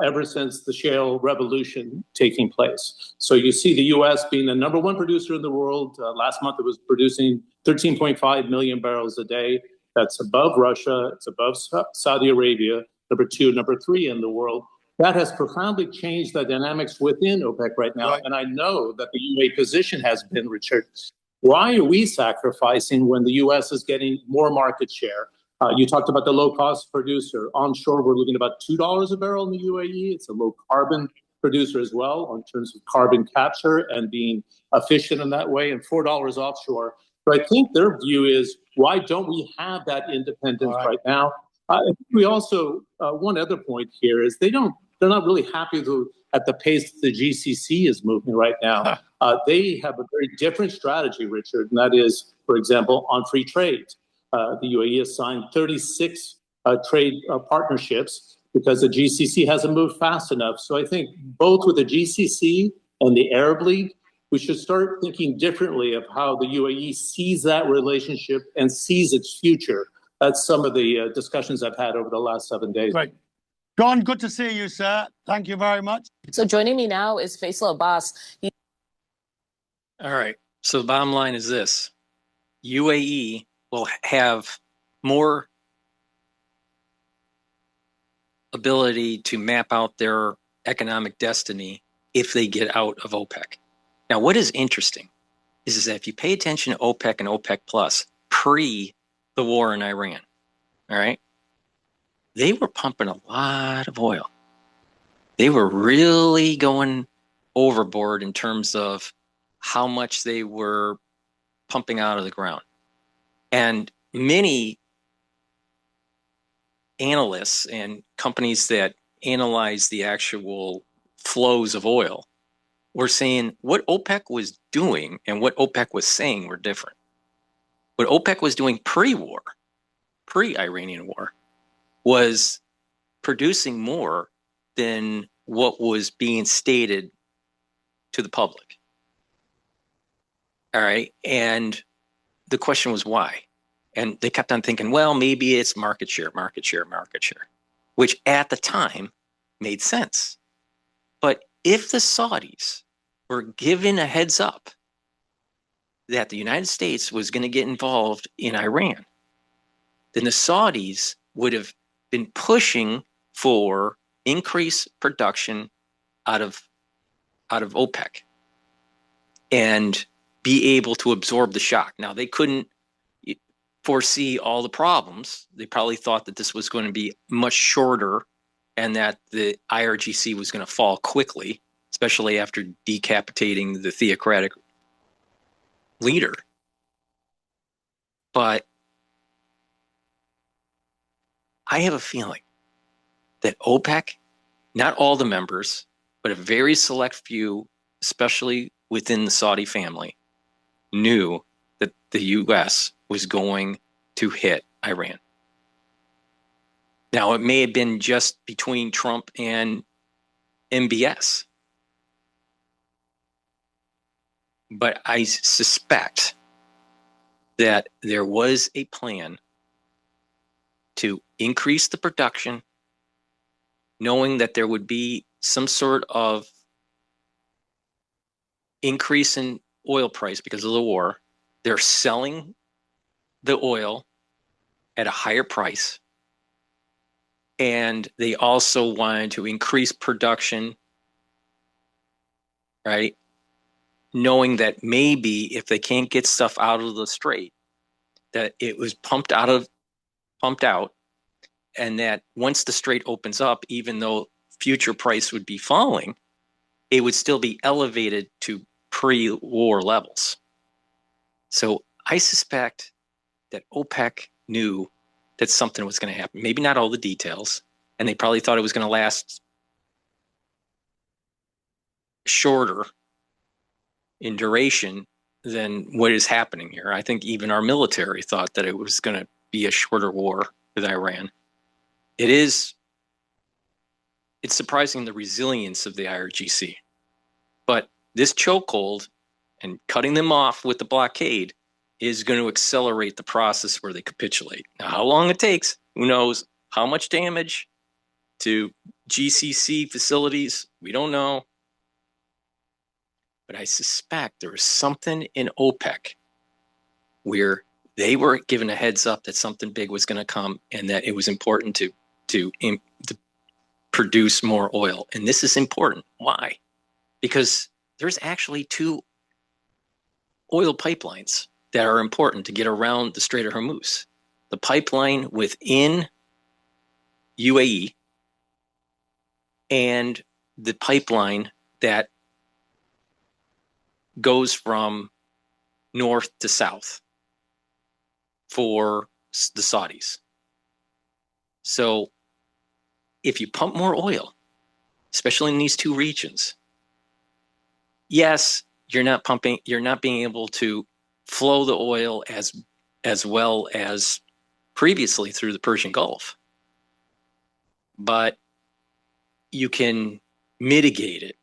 ever since the shale revolution taking place. So you see the U.S. being the number one producer in the world. Last month, it was producing 13.5 million barrels a day. That's above Russia. It's above Saudi Arabia, number 2, number 3 in the world. That has profoundly changed the dynamics within OPEC right now. Right. And I know that the UAE position has been, Richard, why are we sacrificing when the U.S. is getting more market share? You talked about the low-cost producer. Onshore, we're looking at about $2 a barrel in the UAE. It's a low-carbon producer as well in terms of carbon capture and being efficient in that way, and $4 offshore. But I think their view is, why don't we have that independence right now? We also, one other point here is they're not really happy at the pace the GCC is moving right now. They have a very different strategy, Richard, and that is, for example, on free trade. The UAE has signed 36 trade partnerships because the GCC hasn't moved fast enough. So I think both with the GCC and the Arab League, we should start thinking differently of how the UAE sees that relationship and sees its future. That's some of the discussions I've had over the last 7 days. Right. John, good to see you, sir. Thank you very much. So joining me now is Faisal Abbas. All right. So the bottom line is this. UAE will have more ability to map out their economic destiny if they get out of OPEC. Now, what is interesting is that if you pay attention to OPEC and OPEC Plus pre the war in Iran, all right, they were pumping a lot of oil. They were really going overboard in terms of how much they were pumping out of the ground. And many analysts and companies that analyze the actual flows of oil were saying what OPEC was doing and what OPEC was saying were different. What OPEC was doing pre-war, pre-Iranian war, was producing more than what was being stated to the public. All right. And the question was why? And they kept on thinking, well, maybe it's market share, which at the time made sense. But if the Saudis were given a heads up that the United States was going to get involved in Iran, then the Saudis would have been pushing for increased production out of OPEC and be able to absorb the shock. Now, they couldn't foresee all the problems. They probably thought that this was going to be much shorter and that the IRGC was going to fall quickly, especially after decapitating the theocratic leader. But I have a feeling that OPEC, not all the members, but a very select few, especially within the Saudi family, knew that the U.S. was going to hit Iran. Now, it may have been just between Trump and MBS, but I suspect that there was a plan to increase the production, knowing that there would be some sort of increase in oil price because of the war. They're selling the oil at a higher price. And they also wanted to increase production, right? Knowing that maybe if they can't get stuff out of the strait, that it was pumped out, and that once the strait opens up, even though future price would be falling, it would still be elevated to pre-war levels. So I suspect that OPEC knew that something was going to happen. Maybe not all the details, and they probably thought it was going to last shorter in duration than what is happening here. I think even our military thought that it was going to be a shorter war with Iran. It's surprising the resilience of the IRGC. But this chokehold and cutting them off with the blockade is going to accelerate the process where they capitulate. Now, how long it takes, who knows? How much damage to GCC facilities, we don't know. But I suspect there was something in OPEC where they were given a heads up that something big was going to come and that it was important to produce more oil. And this is important. Why? Because there's actually two oil pipelines that are important to get around the Strait of Hormuz. The pipeline within UAE and the pipeline that goes from north to south for the Saudis. So if you pump more oil, especially in these two regions, yes, you're not being able to flow the oil as well as previously through the Persian Gulf. But you can mitigate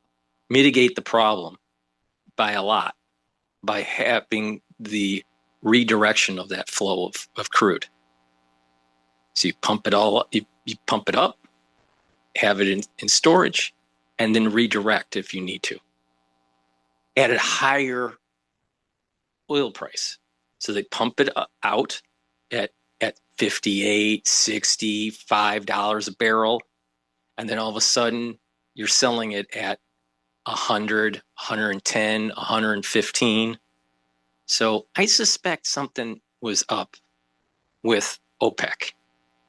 the problem by a lot by having the redirection of that flow of crude. So you pump it all, you pump it up, have it in storage, and then redirect if you need to at a higher oil price. So they pump it out at $58, $60, $5 a barrel. And then all of a sudden you're selling it at 100, 110, 115. So I suspect something was up with OPEC.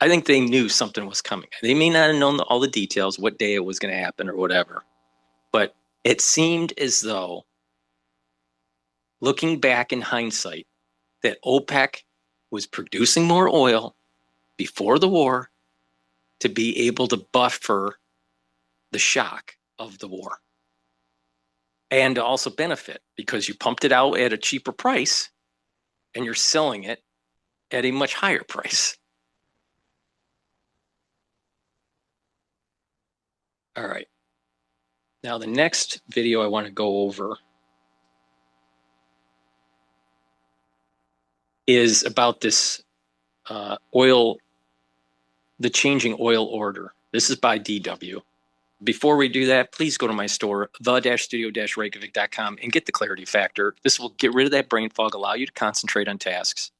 I think they knew something was coming. They may not have known all the details, what day it was going to happen or whatever. But it seemed as though, looking back in hindsight, that OPEC was producing more oil before the war to be able to buffer the shock of the war. And to also benefit because you pumped it out at a cheaper price and you're selling it at a much higher price. All right. Now the next video I want to go over is about this the changing oil order. This is by DW. Before we do that, please go to my store, the-studio-reykjavik.com, and get the clarity factor. This will get rid of that brain fog, allow you to concentrate on tasks.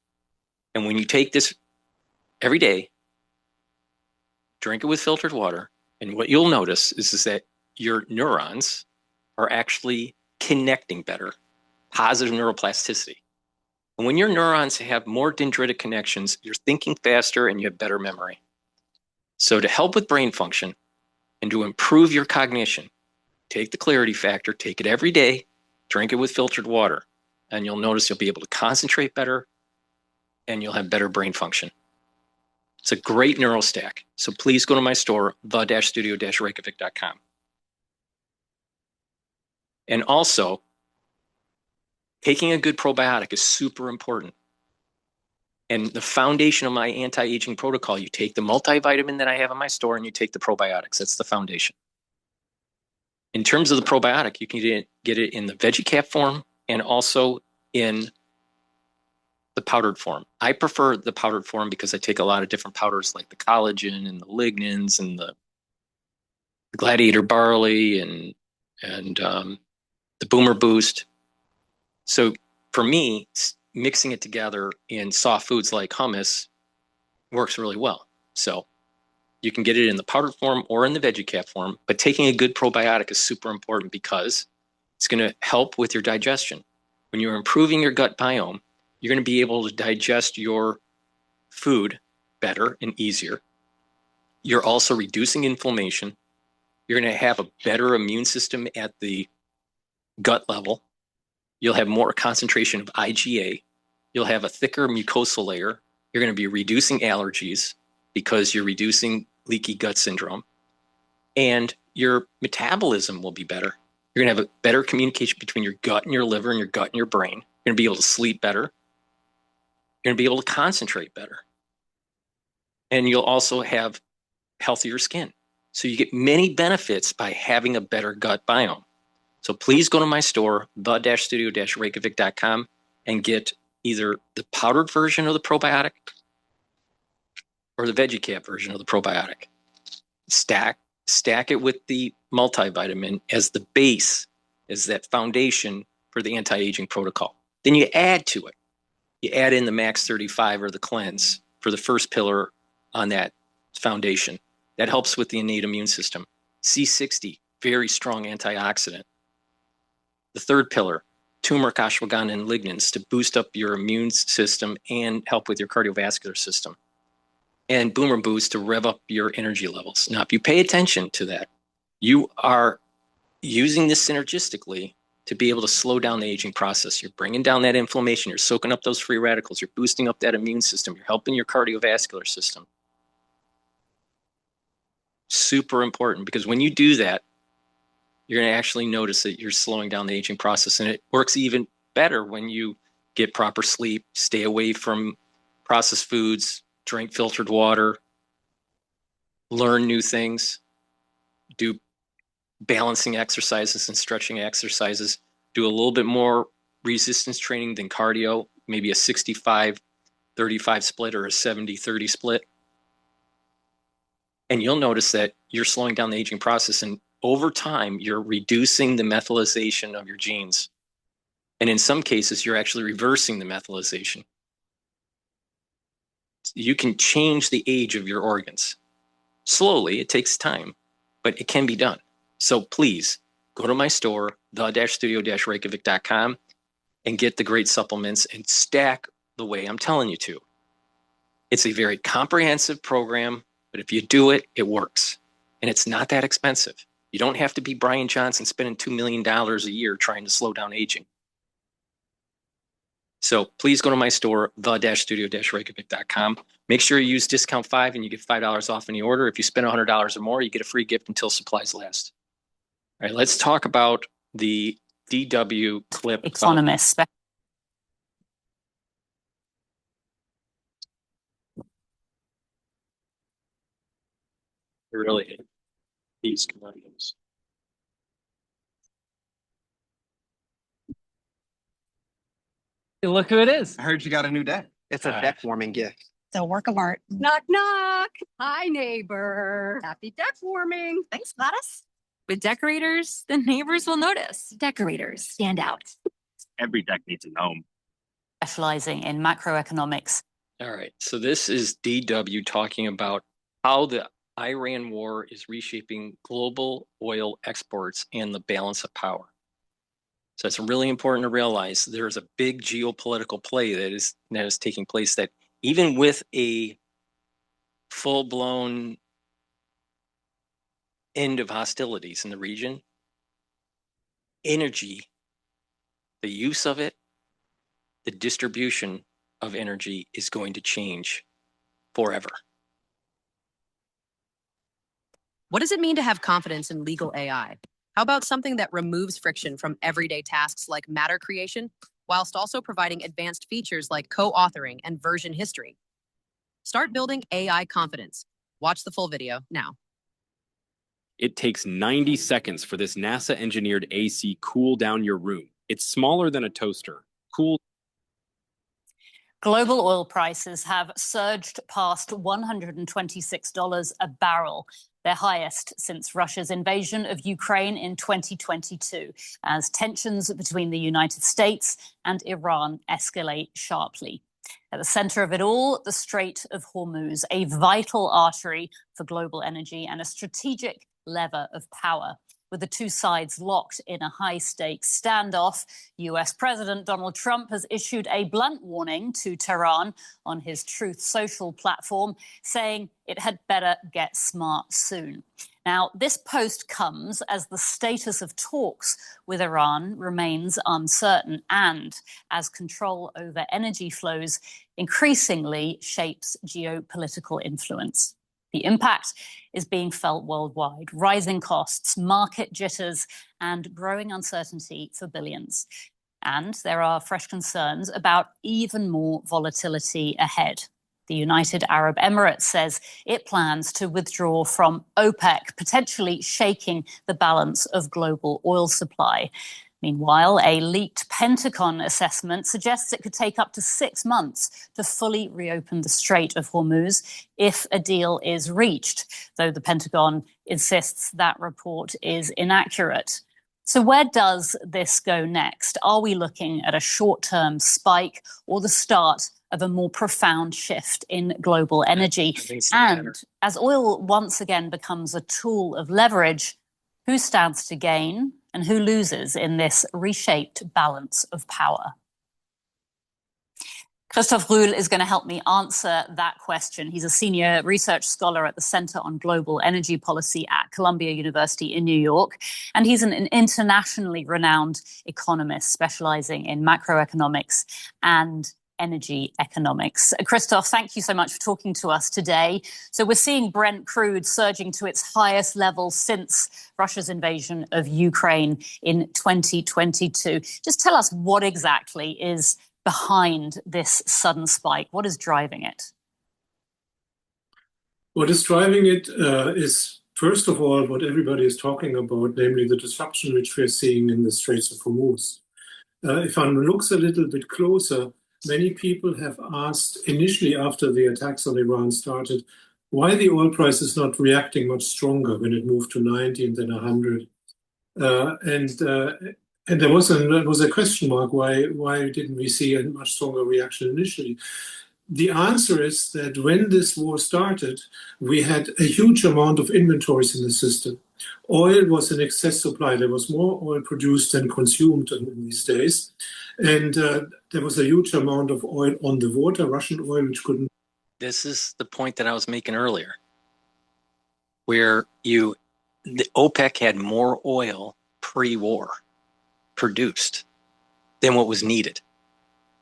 And when you take this every day, drink it with filtered water, and what you'll notice is that your neurons are actually connecting better, positive neuroplasticity. And when your neurons have more dendritic connections, you're thinking faster and you have better memory. So to help with brain function and to improve your cognition, take the clarity factor, take it every day, drink it with filtered water, and you'll notice you'll be able to concentrate better and you'll have better brain function. It's a great neurostack. So please go to my store, the-studio-reykjavik.com. And also, taking a good probiotic is super important. And the foundation of my anti-aging protocol, you take the multivitamin that I have in my store and you take the probiotics. That's the foundation. In terms of the probiotic, you can get it in the veggie cap form and also in the powdered form. I prefer the powdered form because I take a lot of different powders like the collagen and the lignans and the gladiator barley and the boomer boost. So for me, mixing it together in soft foods like hummus works really well. So you can get it in the powdered form or in the veggie cap form, but taking a good probiotic is super important because it's going to help with your digestion. When you're improving your gut biome, you're going to be able to digest your food better and easier. You're also reducing inflammation. You're going to have a better immune system at the gut level. You'll have more concentration of IgA. You'll have a thicker mucosal layer. You're going to be reducing allergies because you're reducing leaky gut syndrome. And your metabolism will be better. You're going to have a better communication between your gut and your liver and your gut and your brain. You're going to be able to sleep better. You're going to be able to concentrate better. And you'll also have healthier skin. So you get many benefits by having a better gut biome. So please go to my store, the-studio-reykjavik.com, and get either the powdered version of the probiotic or the veggie cap version of the probiotic. Stack it with the multivitamin as the base, as that foundation for the anti-aging protocol. Then you add to it. You add in the Max 35 or the cleanse for the first pillar on that foundation. That helps with the innate immune system. C60, very strong antioxidant. The third pillar, turmeric, ashwagandha, and lignans to boost up your immune system and help with your cardiovascular system. And Boomer Boost to rev up your energy levels. Now, if you pay attention to that, you are using this synergistically to be able to slow down the aging process. You're bringing down that inflammation. You're soaking up those free radicals. You're boosting up that immune system. You're helping your cardiovascular system. Super important, because when you do that, you're going to actually notice that you're slowing down the aging process. And it works even better when you get proper sleep, stay away from processed foods, drink filtered water, learn new things, do balancing exercises and stretching exercises, do a little bit more resistance training than cardio, maybe a 65-35 split or a 70-30 split. And you'll notice that you're slowing down the aging process, and over time, you're reducing the methylation of your genes. And in some cases, you're actually reversing the methylation. You can change the age of your organs. Slowly, it takes time, but it can be done. So please go to my store, the-studio-reykjavik.com, and get the great supplements and stack the way I'm telling you to. It's a very comprehensive program, but if you do it, it works. And it's not that expensive. You don't have to be Brian Johnson spending $2 million a year trying to slow down aging. So please go to my store, the-studio-reykjavik.com. Make sure you use discount 5 and you get $5 off any order. If you spend $100 or more, you get a free gift until supplies last. All right, let's talk about the DW clip. Economists. Really, these commodities. Look who it is. I heard you got a new deck. It's a deck warming gift. It's a work of art. Knock, knock. Hi, neighbor. Happy deck warming. Thanks, Gladys. With decorators, the neighbors will notice. Decorators stand out. Every deck needs a gnome. Specializing in macroeconomics. All right, so this is DW talking about how the Iran war is reshaping global oil exports and the balance of power. So it's really important to realize there's a big geopolitical play that is taking place, that even with a full-blown end of hostilities in the region, energy, the use of it, the distribution of energy is going to change forever. What does it mean to have confidence in legal AI? How about something that removes friction from everyday tasks like matter creation, whilst also providing advanced features like co-authoring and version history? Start building AI confidence. Watch the full video now. It takes 90 seconds for this NASA-engineered AC cool down your room. It's smaller than a toaster. Global oil prices have surged past $126 a barrel, their highest since Russia's invasion of Ukraine in 2022, as tensions between the United States and Iran escalate sharply. At the center of it all, the Strait of Hormuz, a vital artery for global energy and a strategic lever of power. With the two sides locked in a high-stakes standoff, US President Donald Trump has issued a blunt warning to Tehran on his Truth Social platform, saying it had better get smart soon. Now, this post comes as the status of talks with Iran remains uncertain and as control over energy flows increasingly shapes geopolitical influence. The impact is being felt worldwide. Rising costs, market jitters, and growing uncertainty for billions. And there are fresh concerns about even more volatility ahead. The United Arab Emirates says it plans to withdraw from OPEC, potentially shaking the balance of global oil supply. Meanwhile, a leaked Pentagon assessment suggests it could take up to 6 months to fully reopen the Strait of Hormuz if a deal is reached, though the Pentagon insists that report is inaccurate. So where does this go next? Are we looking at a short-term spike or the start of a more profound shift in global energy. And as oil once again becomes a tool of leverage, who stands to gain and who loses in this reshaped balance of power? Christoph Rühl is going to help me answer that question. He's a senior research scholar at the Center on Global Energy Policy at Columbia University in New York. And he's an internationally renowned economist specializing in macroeconomics and energy economics. Christoph, thank you so much for talking to us today. So we're seeing Brent crude surging to its highest level since Russia's invasion of Ukraine in 2022. Just tell us what exactly is behind this sudden spike. What is driving it? What is driving it is, first of all, what everybody is talking about, namely the disruption which we're seeing in the Straits of Hormuz. If one looks a little bit closer, many people have asked initially after the attacks on Iran started, why the oil price is not reacting much stronger when it moved to 90 and then 100. And there was a question mark, why didn't we see a much stronger reaction initially? The answer is that when this war started, we had a huge amount of inventories in the system. Oil was in excess supply. There was more oil produced than consumed in these days. And there was a huge amount of oil on the water, Russian oil, which couldn't. This is the point that I was making earlier, where the OPEC had more oil pre-war produced than what was needed.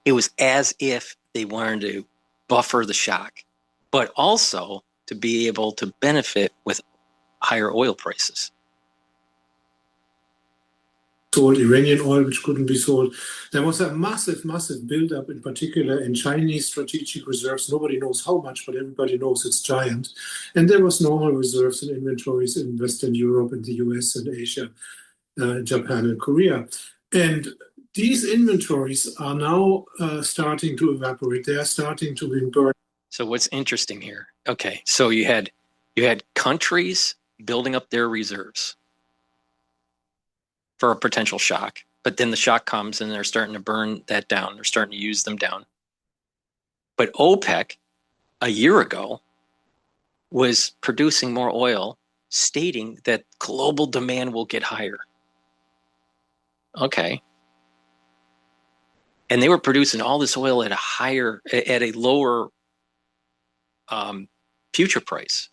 It was as if they wanted to buffer the shock, but also to be able to benefit with higher oil prices. Sold Iranian oil, which couldn't be sold. There was a massive buildup, in particular in Chinese strategic reserves. Nobody knows how much, but everybody knows it's giant. And there was normal reserves and inventories in Western Europe and the US and Asia, Japan and Korea. And these inventories are now starting to evaporate. They are starting to be burned. So what's interesting here? Okay, so you had countries building up their reserves for a potential shock, but then the shock comes and they're starting to burn that down. They're starting to use them down. But OPEC a year ago was producing more oil, stating that global demand will get higher. Okay. And they were producing all this oil at a lower future price.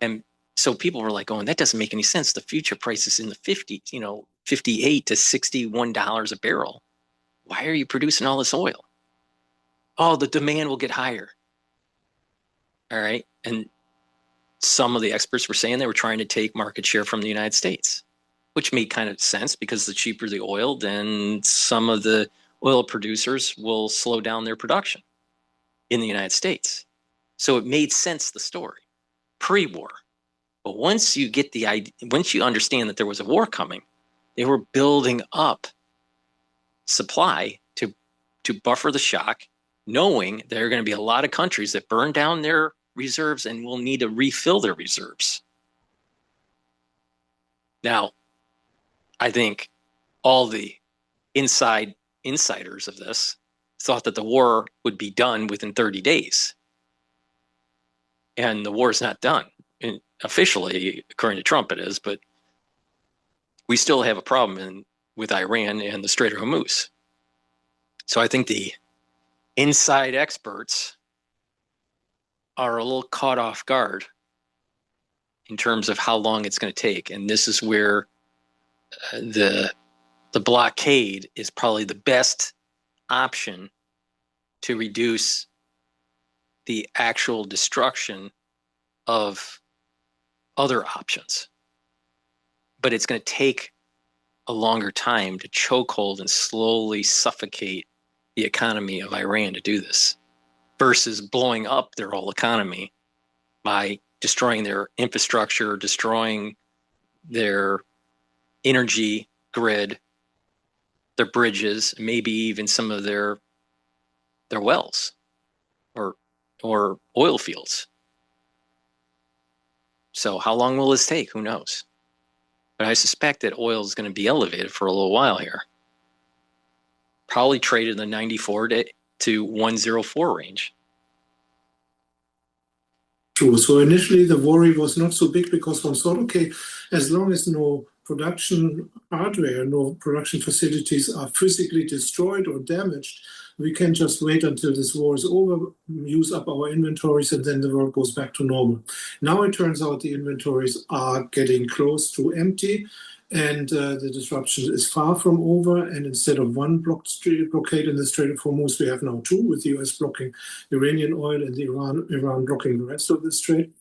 And so people were like, that doesn't make any sense. The future price is in the 50s, $58 to $61 a barrel. Why are you producing all this oil? Oh, the demand will get higher. All right. And some of the experts were saying they were trying to take market share from the United States, which made kind of sense because the cheaper the oil, then some of the oil producers will slow down their production in the United States. So it made sense, the story, pre-war. But once you understand that there was a war coming, they were building up supply to buffer the shock, knowing there are going to be a lot of countries that burn down their reserves and will need to refill their reserves. Now, I think all the insiders of this thought that the war would be done within 30 days. And the war is not done. And officially, according to Trump, it is, but we still have a problem with Iran and the Strait of Hormuz. So I think the inside experts are a little caught off guard in terms of how long it's going to take. And this is where the blockade is probably the best option to reduce the actual destruction of other options. But it's going to take a longer time to chokehold and slowly suffocate the economy of Iran to do this, versus blowing up their whole economy by destroying their infrastructure, destroying their energy grid, their bridges, maybe even some of their wells or oil fields. So how long will this take? Who knows? But I suspect that oil is going to be elevated for a little while here. Probably traded in the 94 to 104 range. True. So initially the worry was not so big because one thought, okay, as long as no production hardware, no production facilities are physically destroyed or damaged, we can just wait until this war is over, use up our inventories, and then the world goes back to normal. Now it turns out the inventories are getting close to empty, and the disruption is far from over. And instead of one blockade in the Strait of Hormuz, we have now two, with the US blocking Iranian oil and Iran blocking the rest of the strait.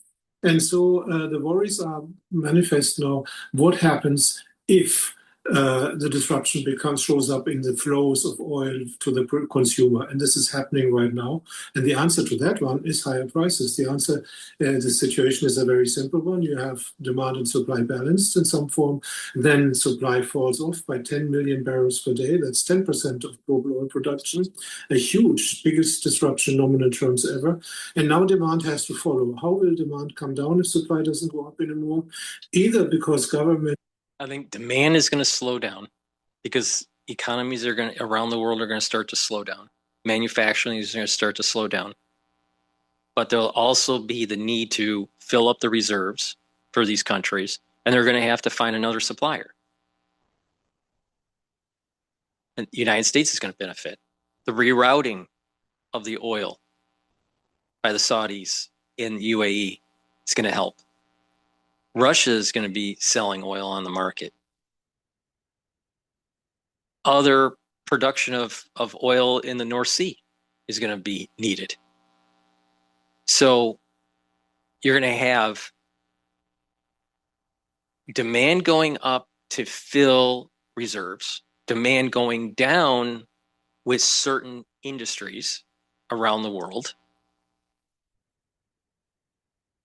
And so the worries are manifest now. What happens if the disruption shows up in the flows of oil to the consumer? And this is happening right now. And the answer to that one is higher prices. The answer, the situation is a very simple one. You have demand and supply balanced in some form. Then supply falls off by 10 million barrels per day. That's 10% of global oil production, a huge, biggest disruption nominal terms ever. And now demand has to follow. How will demand come down if supply doesn't go up anymore? Either because government... I think demand is going to slow down because economies around the world are going to start to slow down. Manufacturing is going to start to slow down. But there'll also be the need to fill up the reserves for these countries, and they're going to have to find another supplier. And the United States is going to benefit. The rerouting of the oil by the Saudis in the UAE is going to help. Russia is going to be selling oil on the market. Other production of oil in the North Sea is going to be needed. So you're going to have demand going up to fill reserves, demand going down with certain industries around the world,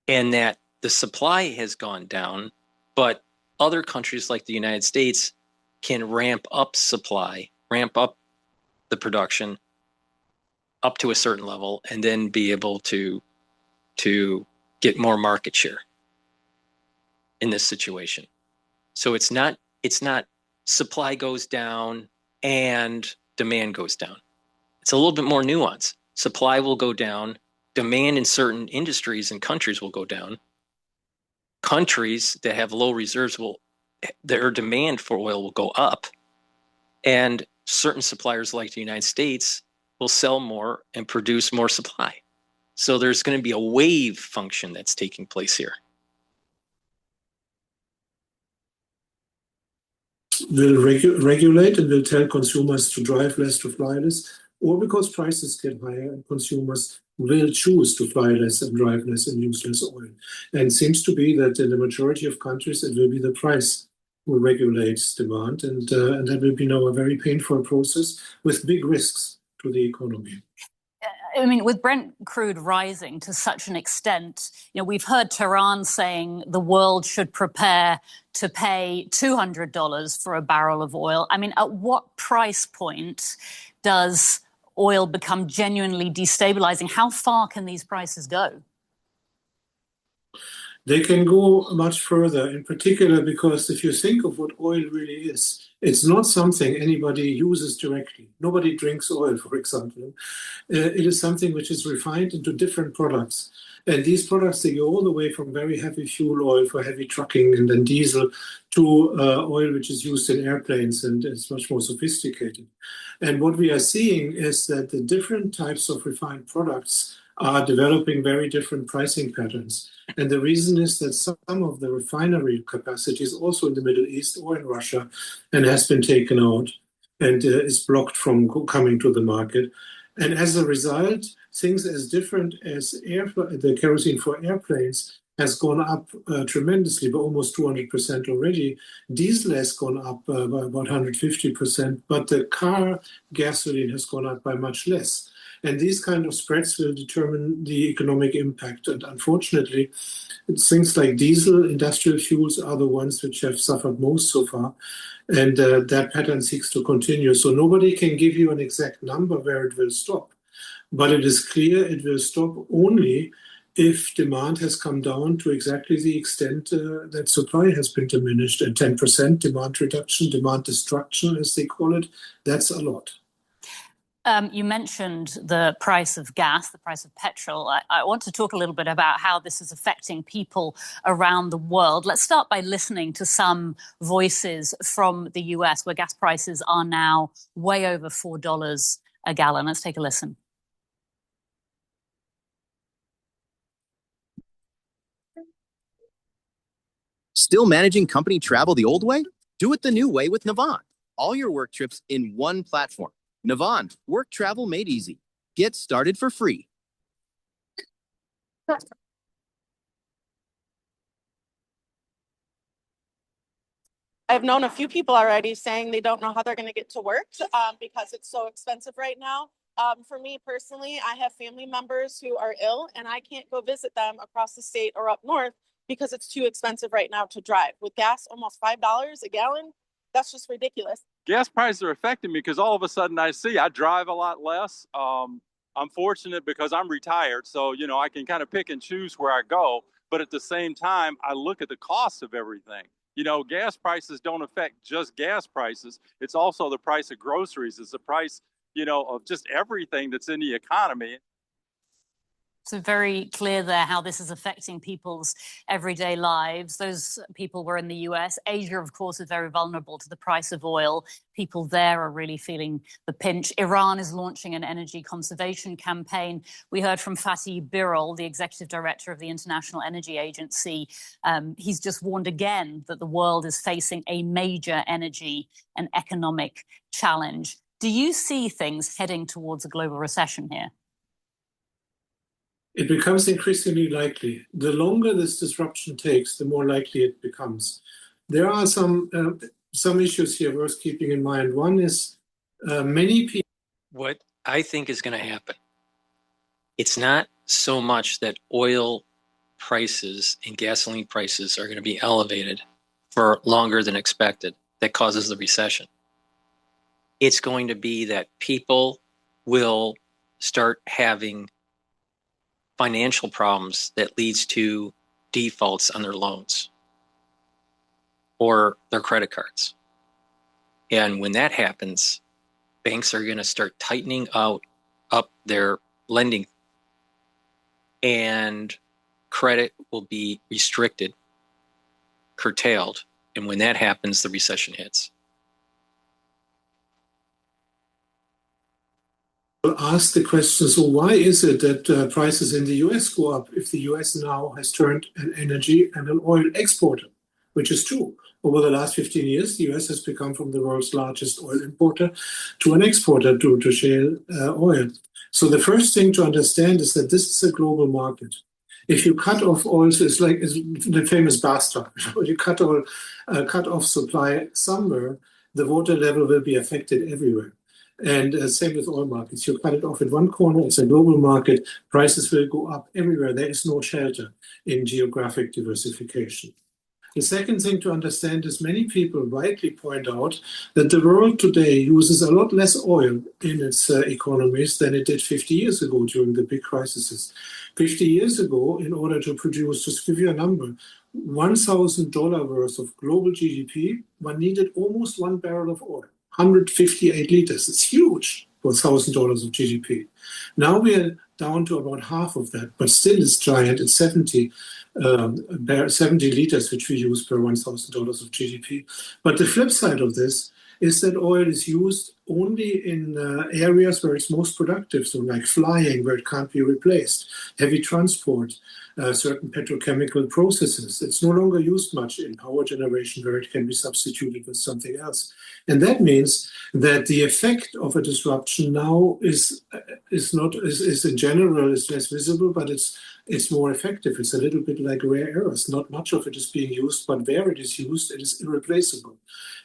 and that the supply has gone down, but other countries like the United States can ramp up supply, ramp up the production up to a certain level, and then be able to get more market share in this situation. So it's not supply goes down and demand goes down. It's a little bit more nuanced. Supply will go down, demand in certain industries and countries will go down. Countries that have low reserves their demand for oil will go up, and certain suppliers like the United States will sell more and produce more supply. So there's going to be a wave function that's taking place here. Will regulate and will tell consumers to drive less, to fly less, or because prices get higher and consumers will choose to fly less and drive less and use less oil. And it seems to be that in the majority of countries, it will be the price who regulates demand. And that will be now a very painful process with big risks to the economy. I mean, with Brent crude rising to such an extent, we've heard Tehran saying the world should prepare to pay $200 for a barrel of oil. I mean, at what price point does oil become genuinely destabilizing? How far can these prices go? They can go much further, in particular because if you think of what oil really is, it's not something anybody uses directly. Nobody drinks oil, for example. It is something which is refined into different products. And these products, they go all the way from very heavy fuel oil for heavy trucking and then diesel to oil which is used in airplanes, and it's much more sophisticated. And what we are seeing is that the different types of refined products are developing very different pricing patterns. And the reason is that some of the refinery capacity is also in the Middle East or in Russia and has been taken out and is blocked from coming to the market. And as a result, things as different as the kerosene for airplanes has gone up tremendously, by almost 200% already. Diesel has gone up by about 150%, but the car gasoline has gone up by much less. And these kind of spreads will determine the economic impact. And unfortunately, things like diesel, industrial fuels are the ones which have suffered most so far. And that pattern seeks to continue. So nobody can give you an exact number where it will stop. But it is clear it will stop only if demand has come down to exactly the extent that supply has been diminished. And 10% demand reduction, demand destruction, as they call it, that's a lot. You mentioned the price of gas, the price of petrol. I want to talk a little bit about how this is affecting people around the world. Let's start by listening to some voices from the US, where gas prices are now way over $4 a gallon. Let's take a listen. Still managing company travel the old way? Do it the new way with Navan. All your work trips in one platform. Navan, work travel made easy. Get started for free. I've known a few people already saying they don't know how they're going to get to work because it's so expensive right now. For me personally, I have family members who are ill and I can't go visit them across the state or up north because it's too expensive right now to drive. With gas, almost $5 a gallon, that's just ridiculous. Gas prices are affecting me because all of a sudden I drive a lot less. I'm fortunate because I'm retired, so I can kind of pick and choose where I go. But at the same time, I look at the cost of everything. Gas prices don't affect just gas prices. It's also the price of groceries. It's the price, of just everything that's in the economy. So very clear there how this is affecting people's everyday lives. Those people were in the US. Asia, of course, is very vulnerable to the price of oil. People there are really feeling the pinch. Iran is launching an energy conservation campaign. We heard from Fatih Birol, the executive director of the International Energy Agency. He's just warned again that the world is facing a major energy and economic challenge. Do you see things heading towards a global recession here? It becomes increasingly likely. The longer this disruption takes, the more likely it becomes. There are some issues here worth keeping in mind. One is many people. What I think is going to happen, it's not so much that oil prices and gasoline prices are going to be elevated for longer than expected that causes the recession. It's going to be that people will start having financial problems that leads to defaults on their loans or their credit cards. And when that happens, banks are going to start tightening up their lending, and credit will be restricted, curtailed. And when that happens, the recession hits. Ask the question, so why is it that prices in the US go up if the US now has turned an energy and an oil exporter, which is true. Over the last 15 years, the US has become from the world's largest oil importer to an exporter to shale oil. So the first thing to understand is that this is a global market. If you cut off oil, so it's the famous bathtub. You cut off supply somewhere, the water level will be affected everywhere. And same with oil markets. You cut it off at one corner, it's a global market, prices will go up everywhere. There is no shelter in geographic diversification. The second thing to understand is many people rightly point out that the world today uses a lot less oil in its economies than it did 50 years ago during the big crises. 50 years ago, in order to produce, just to give you a number, $1,000 worth of global GDP, one needed almost 1 barrel of oil. 158 liters. It's huge for $1,000 of GDP. Now we are down to about half of that, but still it's giant. It's 70 liters, which we use per $1,000 of GDP. But the flip side of this is that oil is used only in areas where it's most productive, so like flying, where it can't be replaced, heavy transport, certain petrochemical processes. It's no longer used much in power generation, where it can be substituted with something else. And that means that the effect of a disruption now is in general is less visible, but it's more effective. It's a little bit like rare earths. Not much of it is being used, but where it is used, it is irreplaceable.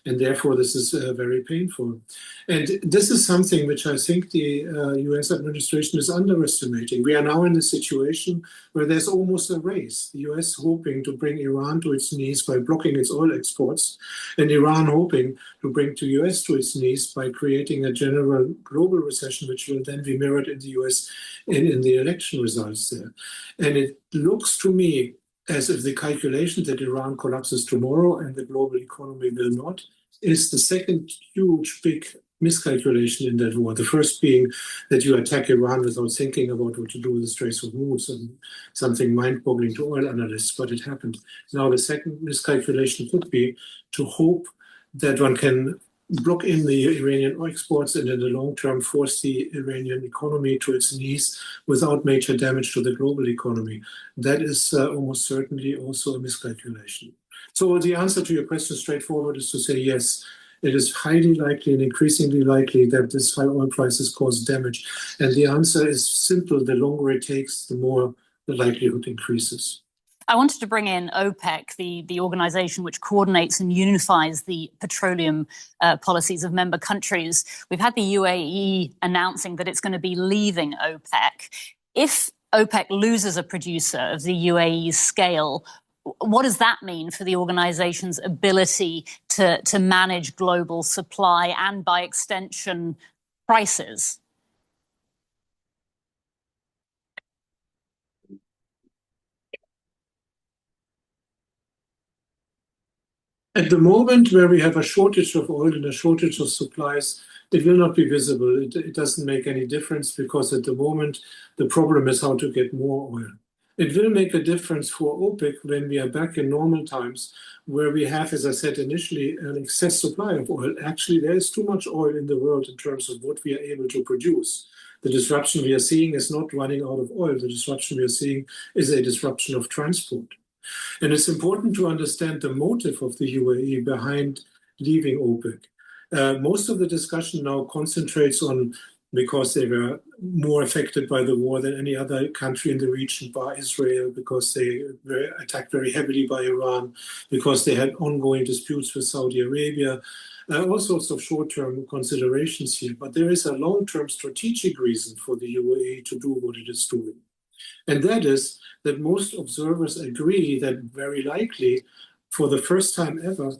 And therefore, this is very painful. And this is something which I think the US administration is underestimating. We are now in a situation where there's almost a race. The US hoping to bring Iran to its knees by blocking its oil exports, and Iran hoping to bring the US to its knees by creating a general global recession, which will then be mirrored in the US in the election results there. And it looks to me as if the calculation that Iran collapses tomorrow and the global economy will not is the second huge big miscalculation in that war. The first being that you attack Iran without thinking about what to do with the Straits of Hormuz, and something mind-boggling to oil analysts, but it happened. Now the second miscalculation could be to hope that one can block in the Iranian exports and in the long term force the Iranian economy to its knees without major damage to the global economy. That is almost certainly also a miscalculation. So the answer to your question straightforward is to say yes, it is highly likely and increasingly likely that this high oil prices cause damage. And the answer is simple. The longer it takes, the more the likelihood increases. I wanted to bring in OPEC, the organization which coordinates and unifies the petroleum policies of member countries. We've had the UAE announcing that it's going to be leaving OPEC. If OPEC loses a producer of the UAE's scale, what does that mean for the organization's ability to manage global supply and, by extension, prices? At the moment where we have a shortage of oil and a shortage of supplies, it will not be visible. It doesn't make any difference because at the moment the problem is how to get more oil. It will make a difference for OPEC when we are back in normal times where we have, as I said initially, an excess supply of oil. Actually, there is too much oil in the world in terms of what we are able to produce. The disruption we are seeing is not running out of oil. The disruption we are seeing is a disruption of transport. And it's important to understand the motive of the UAE behind leaving OPEC. Most of the discussion now concentrates on because they were more affected by the war than any other country in the region, bar Israel, because they were attacked very heavily by Iran, because they had ongoing disputes with Saudi Arabia, all sorts of short-term considerations here. But there is a long-term strategic reason for the UAE to do what it is doing. And that is that most observers agree that very likely, for the first time ever,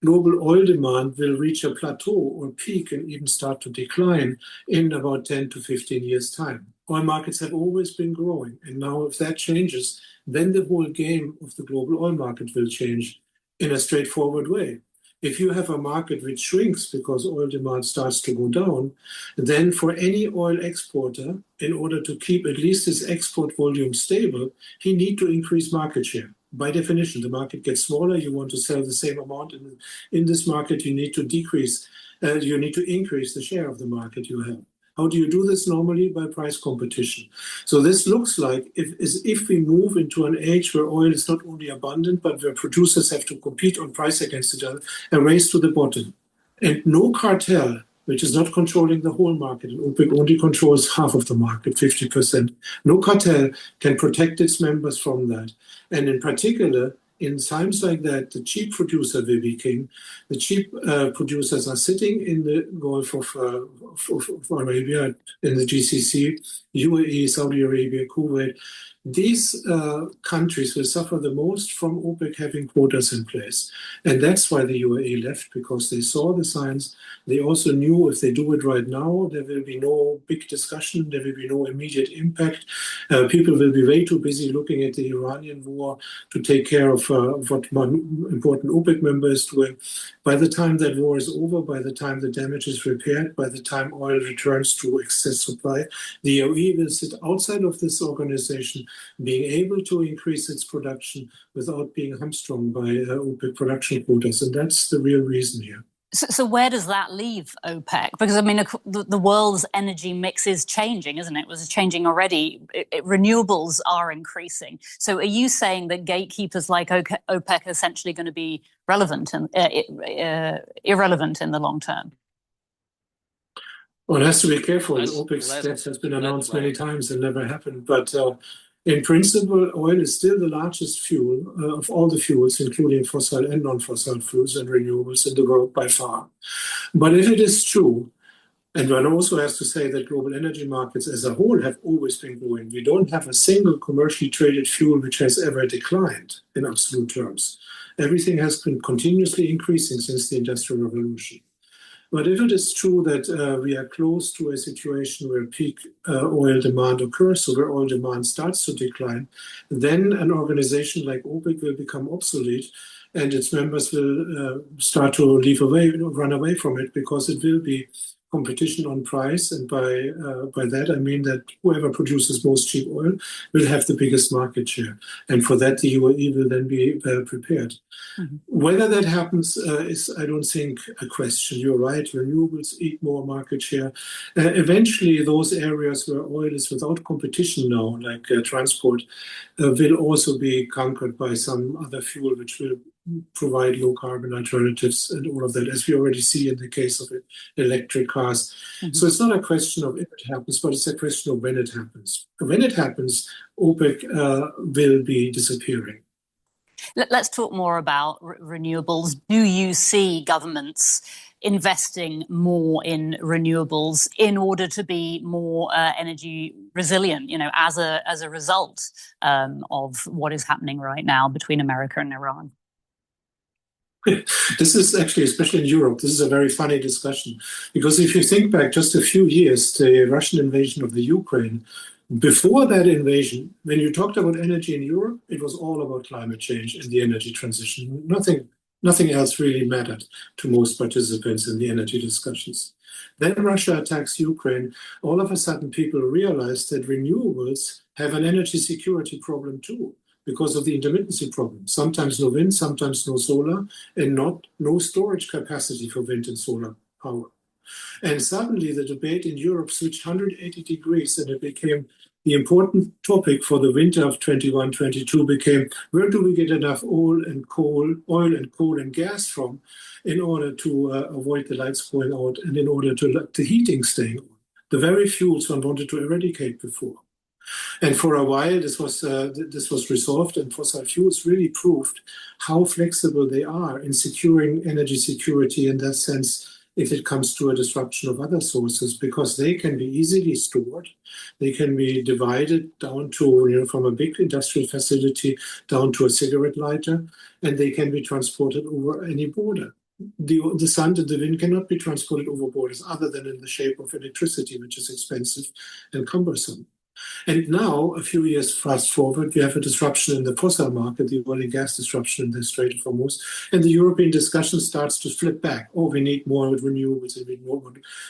global oil demand will reach a plateau or peak and even start to decline in about 10 to 15 years' time. Oil markets have always been growing. And now if that changes, then the whole game of the global oil market will change in a straightforward way. If you have a market which shrinks because oil demand starts to go down, then for any oil exporter, in order to keep at least his export volume stable, he needs to increase market share. By definition, the market gets smaller. You want to sell the same amount in this market. You need to increase the share of the market you have. How do you do this normally? By price competition. So this looks like if we move into an age where oil is not only abundant, but where producers have to compete on price against each other, a race to the bottom. And no cartel, which is not controlling the whole market, and OPEC only controls half of the market, 50%. No cartel can protect its members from that. And in particular, in times like that, the cheap producer will be king. The cheap producers are sitting in the Gulf of Arabia, in the GCC, UAE, Saudi Arabia, Kuwait. These countries will suffer the most from OPEC having quotas in place. And that's why the UAE left, because they saw the signs. They also knew if they do it right now, there will be no big discussion, there will be no immediate impact. People will be way too busy looking at the Iranian war to take care of what one important OPEC member is doing. By the time that war is over, by the time the damage is repaired, by the time oil returns to excess supply, the UAE will sit outside of this organization, being able to increase its production without being hamstrung by OPEC production quotas. And that's the real reason here. So where does that leave OPEC? Because, I mean, the world's energy mix is changing, isn't it? It was changing already. Renewables are increasing. So are you saying that gatekeepers like OPEC are essentially going to be relevant and irrelevant in the long term? One has to be careful. OPEC's death has been announced many times and never happened. But in principle, oil is still the largest fuel of all the fuels, including fossil and non-fossil fuels and renewables in the world by far. But if it is true, and one also has to say that global energy markets as a whole have always been growing. We don't have a single commercially traded fuel which has ever declined in absolute terms. Everything has been continuously increasing since the Industrial Revolution. But if it is true that we are close to a situation where peak oil demand occurs, so where oil demand starts to decline, then an organization like OPEC will become obsolete and its members will start to run away from it because it will be competition on price, and by that I mean that whoever produces most cheap oil will have the biggest market share, and for that the UAE will then be prepared. Mm-hmm. Whether that happens is, I don't think, a question. You're right, renewables eat more market share. Eventually, those areas where oil is without competition now, like transport, will also be conquered by some other fuel, which will provide low carbon alternatives and all of that, as we already see in the case of electric cars. Mm-hmm. So it's not a question of if it happens, but it's a question of when it happens. When it happens, OPEC will be disappearing. Let's talk more about renewables. Do you see governments investing more in renewables in order to be more energy resilient, as a result of what is happening right now between America and Iran? This is actually, especially in Europe, this is a very funny discussion. Because if you think back just a few years, the Russian invasion of the Ukraine, before that invasion, when you talked about energy in Europe, it was all about climate change and the energy transition. Nothing else really mattered to most participants in the energy discussions. Then Russia attacks Ukraine. All of a sudden, people realized that renewables have an energy security problem too, because of the intermittency problem. Sometimes no wind, sometimes no solar, and no storage capacity for wind and solar power. And suddenly the debate in Europe switched 180 degrees, and it became the important topic for the winter of 21-22 became, where do we get enough oil and coal and gas from in order to avoid the lights going out and in order to let the heating staying on? The very fuels one wanted to eradicate before. And for a while, this was resolved, and fossil fuels really proved how flexible they are in securing energy security in that sense, if it comes to a disruption of other sources, because they can be easily stored. They can be divided down to, from a big industrial facility down to a cigarette lighter, and they can be transported over any border. The sun and the wind cannot be transported over borders other than in the shape of electricity, which is expensive and cumbersome. And now, a few years fast forward, we have a disruption in the fossil market, the oil and gas disruption in the Strait of Hormuz, and the European discussion starts to flip back. Oh, we need more renewables and we need more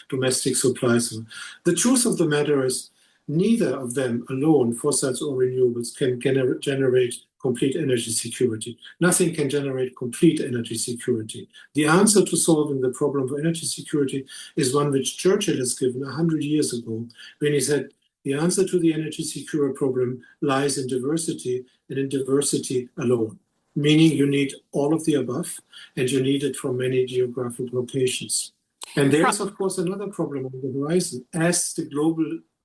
domestic supplies. The truth of the matter is, neither of them alone, fossils or renewables, can generate complete energy security. Nothing can generate complete energy security. The answer to solving the problem of energy security is one which Churchill has given 100 years ago, when he said, the answer to the energy security problem lies in diversity, and in diversity alone, meaning you need all of the above, and you need it from many geographic locations. And there's, of course, another problem on the horizon. As the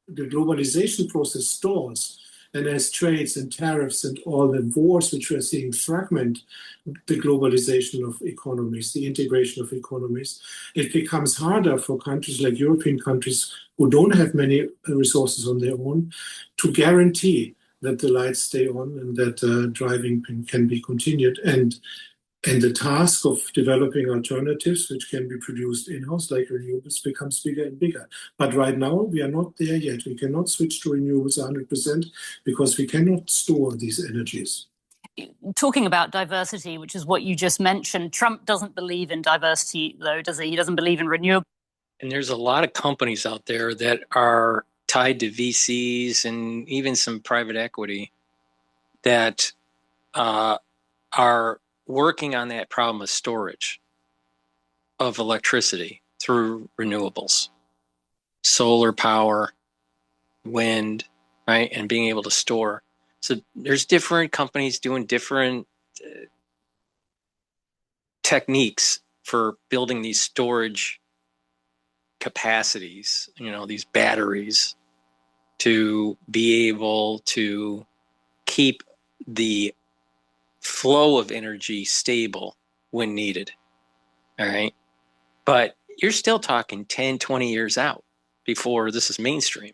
globalization process stalls, and as trades and tariffs and all the wars which we're seeing fragment the globalization of economies, the integration of economies, it becomes harder for countries like European countries who don't have many resources on their own to guarantee that the lights stay on and that driving can be continued. And the task of developing alternatives which can be produced in-house, like renewables, becomes bigger and bigger. But right now, we are not there yet. We cannot switch to renewables 100% because we cannot store these energies. Talking about diversity, which is what you just mentioned, Trump doesn't believe in diversity, though, does he? He doesn't believe in renewables. And there's a lot of companies out there that are tied to VCs and even some private equity that are working on that problem of storage of electricity through renewables, solar power, wind, right, and being able to store. So there's different companies doing different techniques for building these storage capacities, these batteries, to be able to keep the flow of energy stable when needed. All right. But you're still talking 10, 20 years out before this is mainstream.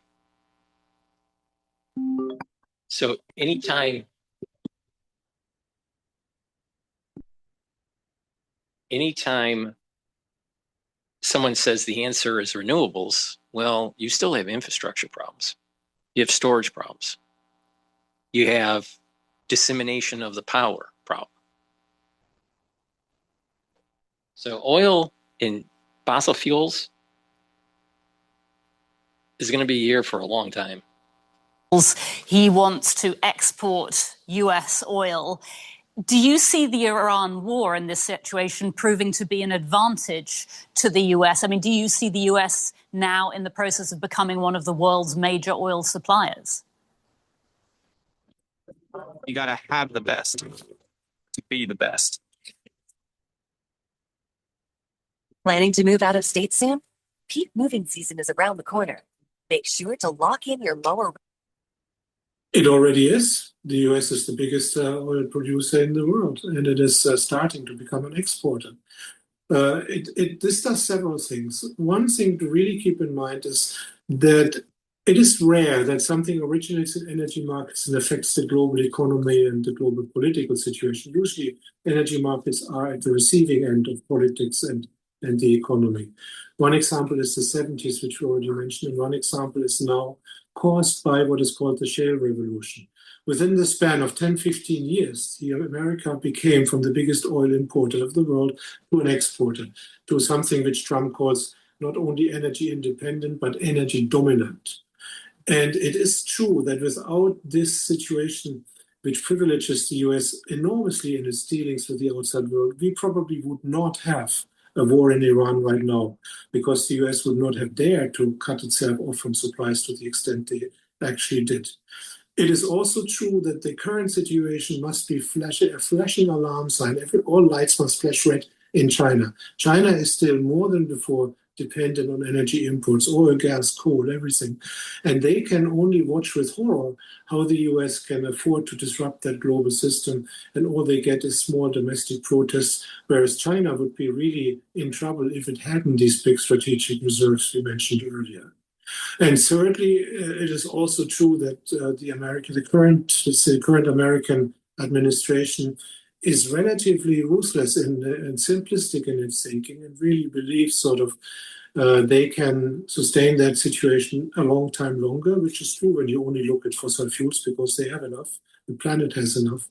So anytime someone says the answer is renewables, well, you still have infrastructure problems. You have storage problems. You have dissemination of the power problem. So oil and fossil fuels is going to be here for a long time. He wants to export US oil. Do you see the Iran war in this situation proving to be an advantage to the US? I mean, do you see the US now in the process of becoming one of the world's major oil suppliers? You got to have the best to be the best. Planning to move out of state soon? Peak moving season is around the corner. Make sure to lock in your lower. It already is. The US is the biggest oil producer in the world, and it is starting to become an exporter. This does several things. One thing to really keep in mind is that it is rare that something originates in energy markets and affects the global economy and the global political situation. Usually, energy markets are at the receiving end of politics and the economy. One example is the 70s, which we already mentioned, and one example is now caused by what is called the shale revolution. Within the span of 10, 15 years, America became from the biggest oil importer of the world to an exporter, to something which Trump calls not only energy independent, but energy dominant. And it is true that without this situation, which privileges the US enormously in its dealings with the outside world, we probably would not have a war in Iran right now, because the US would not have dared to cut itself off from supplies to the extent they actually did. It is also true that the current situation must be a flashing alarm sign. All lights must flash red in China. China is still more than before dependent on energy imports, oil, gas, coal, everything. And they can only watch with horror how the US can afford to disrupt that global system, and all they get is small domestic protests, whereas China would be really in trouble if it hadn't these big strategic reserves we mentioned earlier. And thirdly, it is also true that the current American administration is relatively ruthless and simplistic in its thinking, and really believes they can sustain that situation a long time longer, which is true when you only look at fossil fuels, because they have enough, the planet has enough.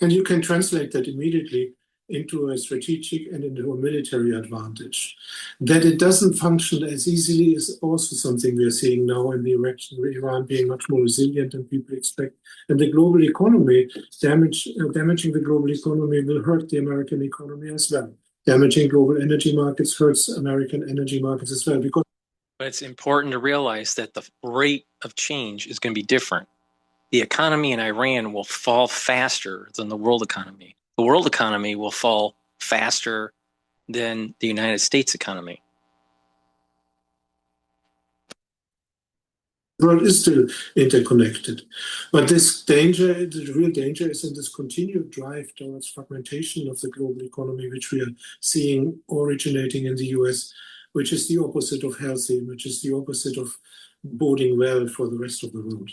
And you can translate that immediately into a strategic and into a military advantage. That it doesn't function as easily is also something we are seeing now in the direction of Iran being much more resilient than people expect. And the global economy, damaging the global economy will hurt the American economy as well. Damaging global energy markets hurts American energy markets as well. But it's important to realize that the rate of change is going to be different. The economy in Iran will fall faster than the world economy. The world economy will fall faster than the United States economy. The world is still interconnected. But this danger, the real danger is in this continued drive towards fragmentation of the global economy, which we are seeing originating in the US, which is the opposite of healthy, which is the opposite of boding well for the rest of the world.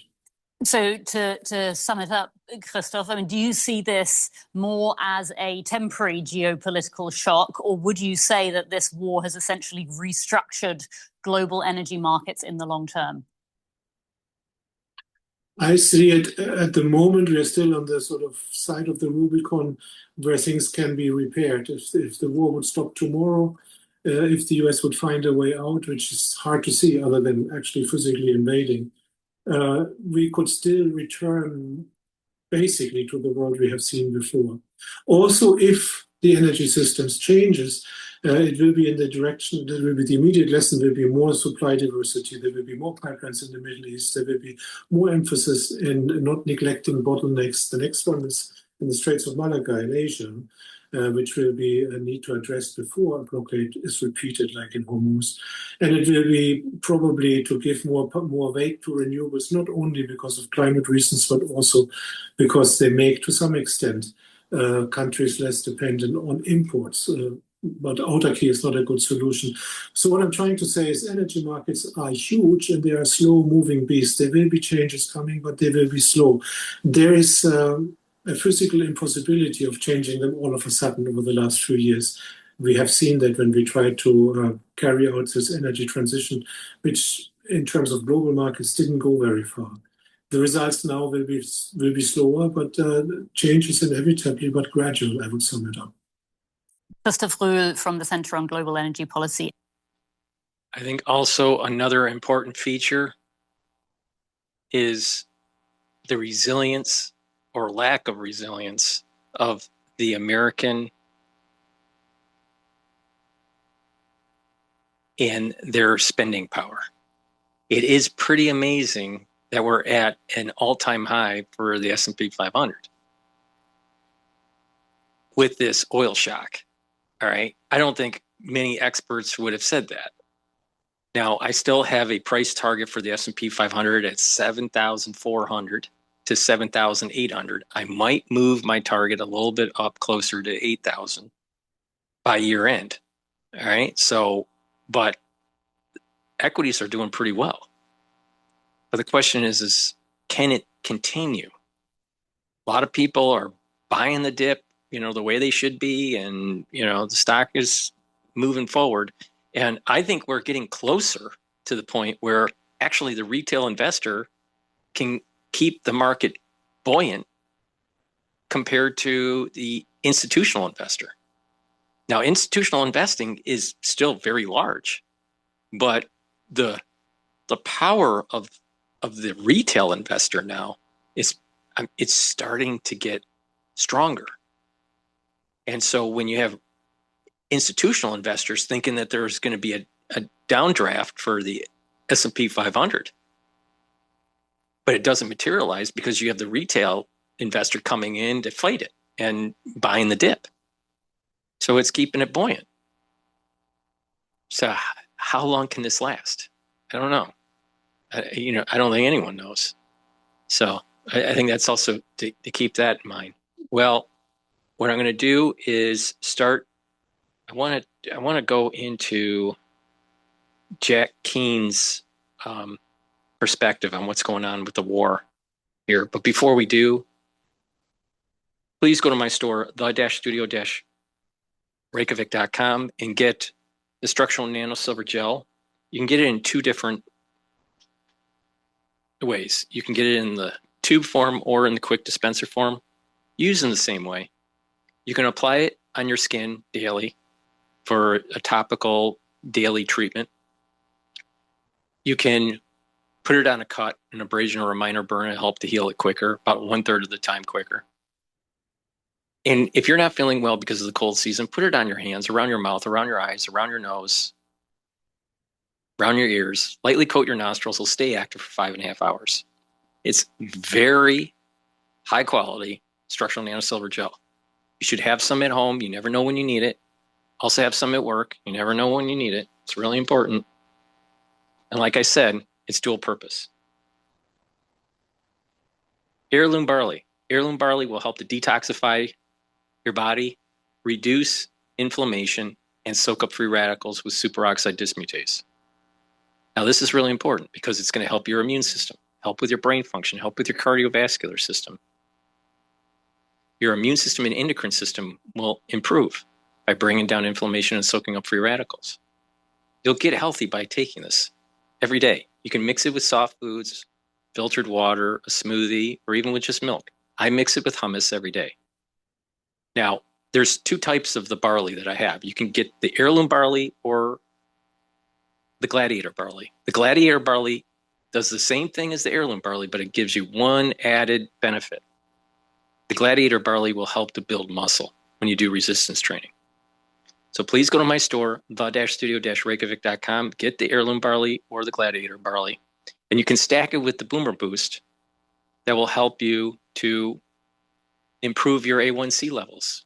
So to sum it up, Christoph, I mean, do you see this more as a temporary geopolitical shock, or would you say that this war has essentially restructured global energy markets in the long term? I see it at the moment. We are still on the sort of side of the Rubicon where things can be repaired. If the war would stop tomorrow, if the US would find a way out, which is hard to see other than actually physically invading, we could still return basically to the world we have seen before. Also, if the energy systems changes, it will be in the direction, there will be the immediate lesson, will be more supply diversity, there will be more pipelines in the Middle East, there will be more emphasis in not neglecting bottlenecks. The next one is in the Straits of Malacca in Asia, which will be a need to address before a blockade is repeated, like in Hormuz. And it will be probably to give more weight to renewables, not only because of climate reasons, but also because they make, to some extent, countries less dependent on imports. But autarky is not a good solution. So what I'm trying to say is energy markets are huge and they are slow-moving beasts. There will be changes coming, but they will be slow. There is a physical impossibility of changing them all of a sudden over the last few years. We have seen that when we tried to carry out this energy transition, which in terms of global markets didn't go very far. The results now will be slower, but change is inevitably, but gradual, I would sum it up. Christoph Rühl from the Center on Global Energy Policy. I think also another important feature is the resilience or lack of resilience of the American in their spending power. It is pretty amazing that we're at an all-time high for the S&P 500 with this oil shock. All right. I don't think many experts would have said that. Now, I still have a price target for the S&P 500 at 7,400 to 7,800. I might move my target a little bit up closer to 8,000 by year end. All right. So, but equities are doing pretty well. But the question is can it continue? A lot of people are buying the dip, the way they should be. And, the stock is moving forward. And I think we're getting closer to the point where actually the retail investor can keep the market buoyant compared to the institutional investor. Now, institutional investing is still very large, but the power of the retail investor now is it's starting to get stronger. And so when you have institutional investors thinking that there's going to be a downdraft for the S&P 500, but it doesn't materialize because you have the retail investor coming in to fight it and buying the dip. So it's keeping it buoyant. So how long can this last? I don't know. I don't think anyone knows. So I think that's also to keep that in mind. Well, what I'm going to do is start. I want to go into Jack Keen's perspective on what's going on with the war here. But before we do, please go to my store, the-studio-reykjavik.com, and get the structural nano silver gel. You can get it in two different ways. You can get it in the tube form or in the quick dispenser form. Use in the same way. You can apply it on your skin daily for a topical daily treatment. You can put it on a cut, an abrasion, or a minor burn to help to heal it quicker, about 1/3 of the time quicker. And if you're not feeling well because of the cold season, put it on your hands, around your mouth, around your eyes, around your nose, around your ears. Lightly coat your nostrils. It'll stay active for 5.5 hours. It's very high quality structural nanosilver gel. You should have some at home. You never know when you need it. Also have some at work. You never know when you need it. It's really important. And like I said, it's dual purpose. Heirloom barley. Heirloom barley will help to detoxify your body, reduce inflammation, and soak up free radicals with superoxide dismutase. Now, this is really important because it's going to help your immune system, help with your brain function, help with your cardiovascular system. Your immune system and endocrine system will improve by bringing down inflammation and soaking up free radicals. You'll get healthy by taking this every day. You can mix it with soft foods, filtered water, a smoothie, or even with just milk. I mix it with hummus every day. Now, there's two types of the barley that I have. You can get the heirloom barley or the gladiator barley. The gladiator barley does the same thing as the heirloom barley, but it gives you one added benefit. The gladiator barley will help to build muscle when you do resistance training. So please go to my store, the-studio-reykjavik.com, get the heirloom barley or the gladiator barley, and you can stack it with the Boomer Boost that will help you to improve your A1C levels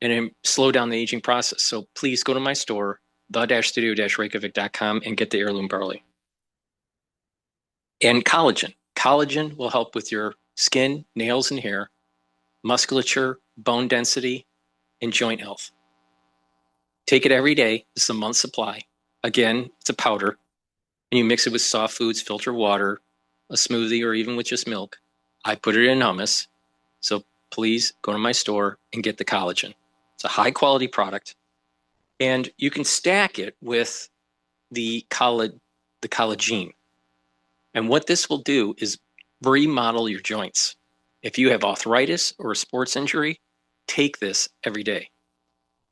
and slow down the aging process. So please go to my store, the-studio-reykjavik.com, and get the heirloom barley. And collagen. Collagen will help with your skin, nails, and hair, musculature, bone density, and joint health. Take it every day. This is a month's supply. Again, it's a powder, and you mix it with soft foods, filtered water, a smoothie, or even with just milk. I put it in hummus. So please go to my store and get the collagen. It's a high quality product, and you can stack it with the collagen. And what this will do is remodel your joints. If you have arthritis or a sports injury, take this every day.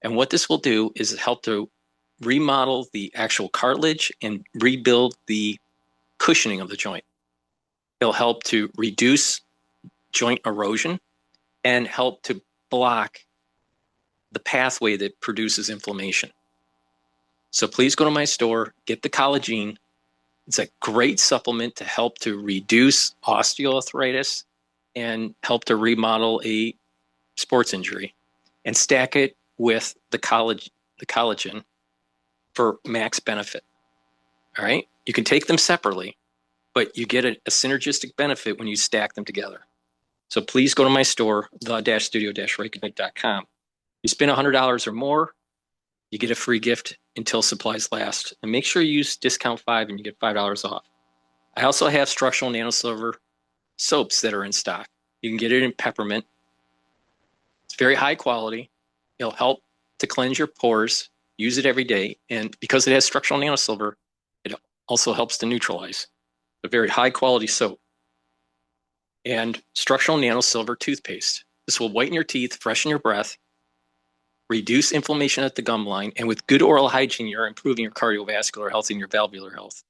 And what this will do is help to remodel the actual cartilage and rebuild the cushioning of the joint. It'll help to reduce joint erosion and help to block the pathway that produces inflammation. So please go to my store, get the collagen. It's a great supplement to help to reduce osteoarthritis and help to remodel a sports injury, and stack it with the collagen for max benefit. All right. You can take them separately, but you get a synergistic benefit when you stack them together. So please go to my store, the-studio-reykjavik.com. You spend $100 or more, you get a free gift until supplies last. And make sure you use discount 5 and you get $5 off. I also have structural nanosilver soaps that are in stock. You can get it in peppermint. It's very high quality. It'll help to cleanse your pores. Use it every day. And because it has structural nanosilver, it also helps to neutralize. A very high quality soap. And structural nanosilver toothpaste. This will whiten your teeth, freshen your breath, reduce inflammation at the gum line, and with good oral hygiene, you're improving your cardiovascular health and your valvular health.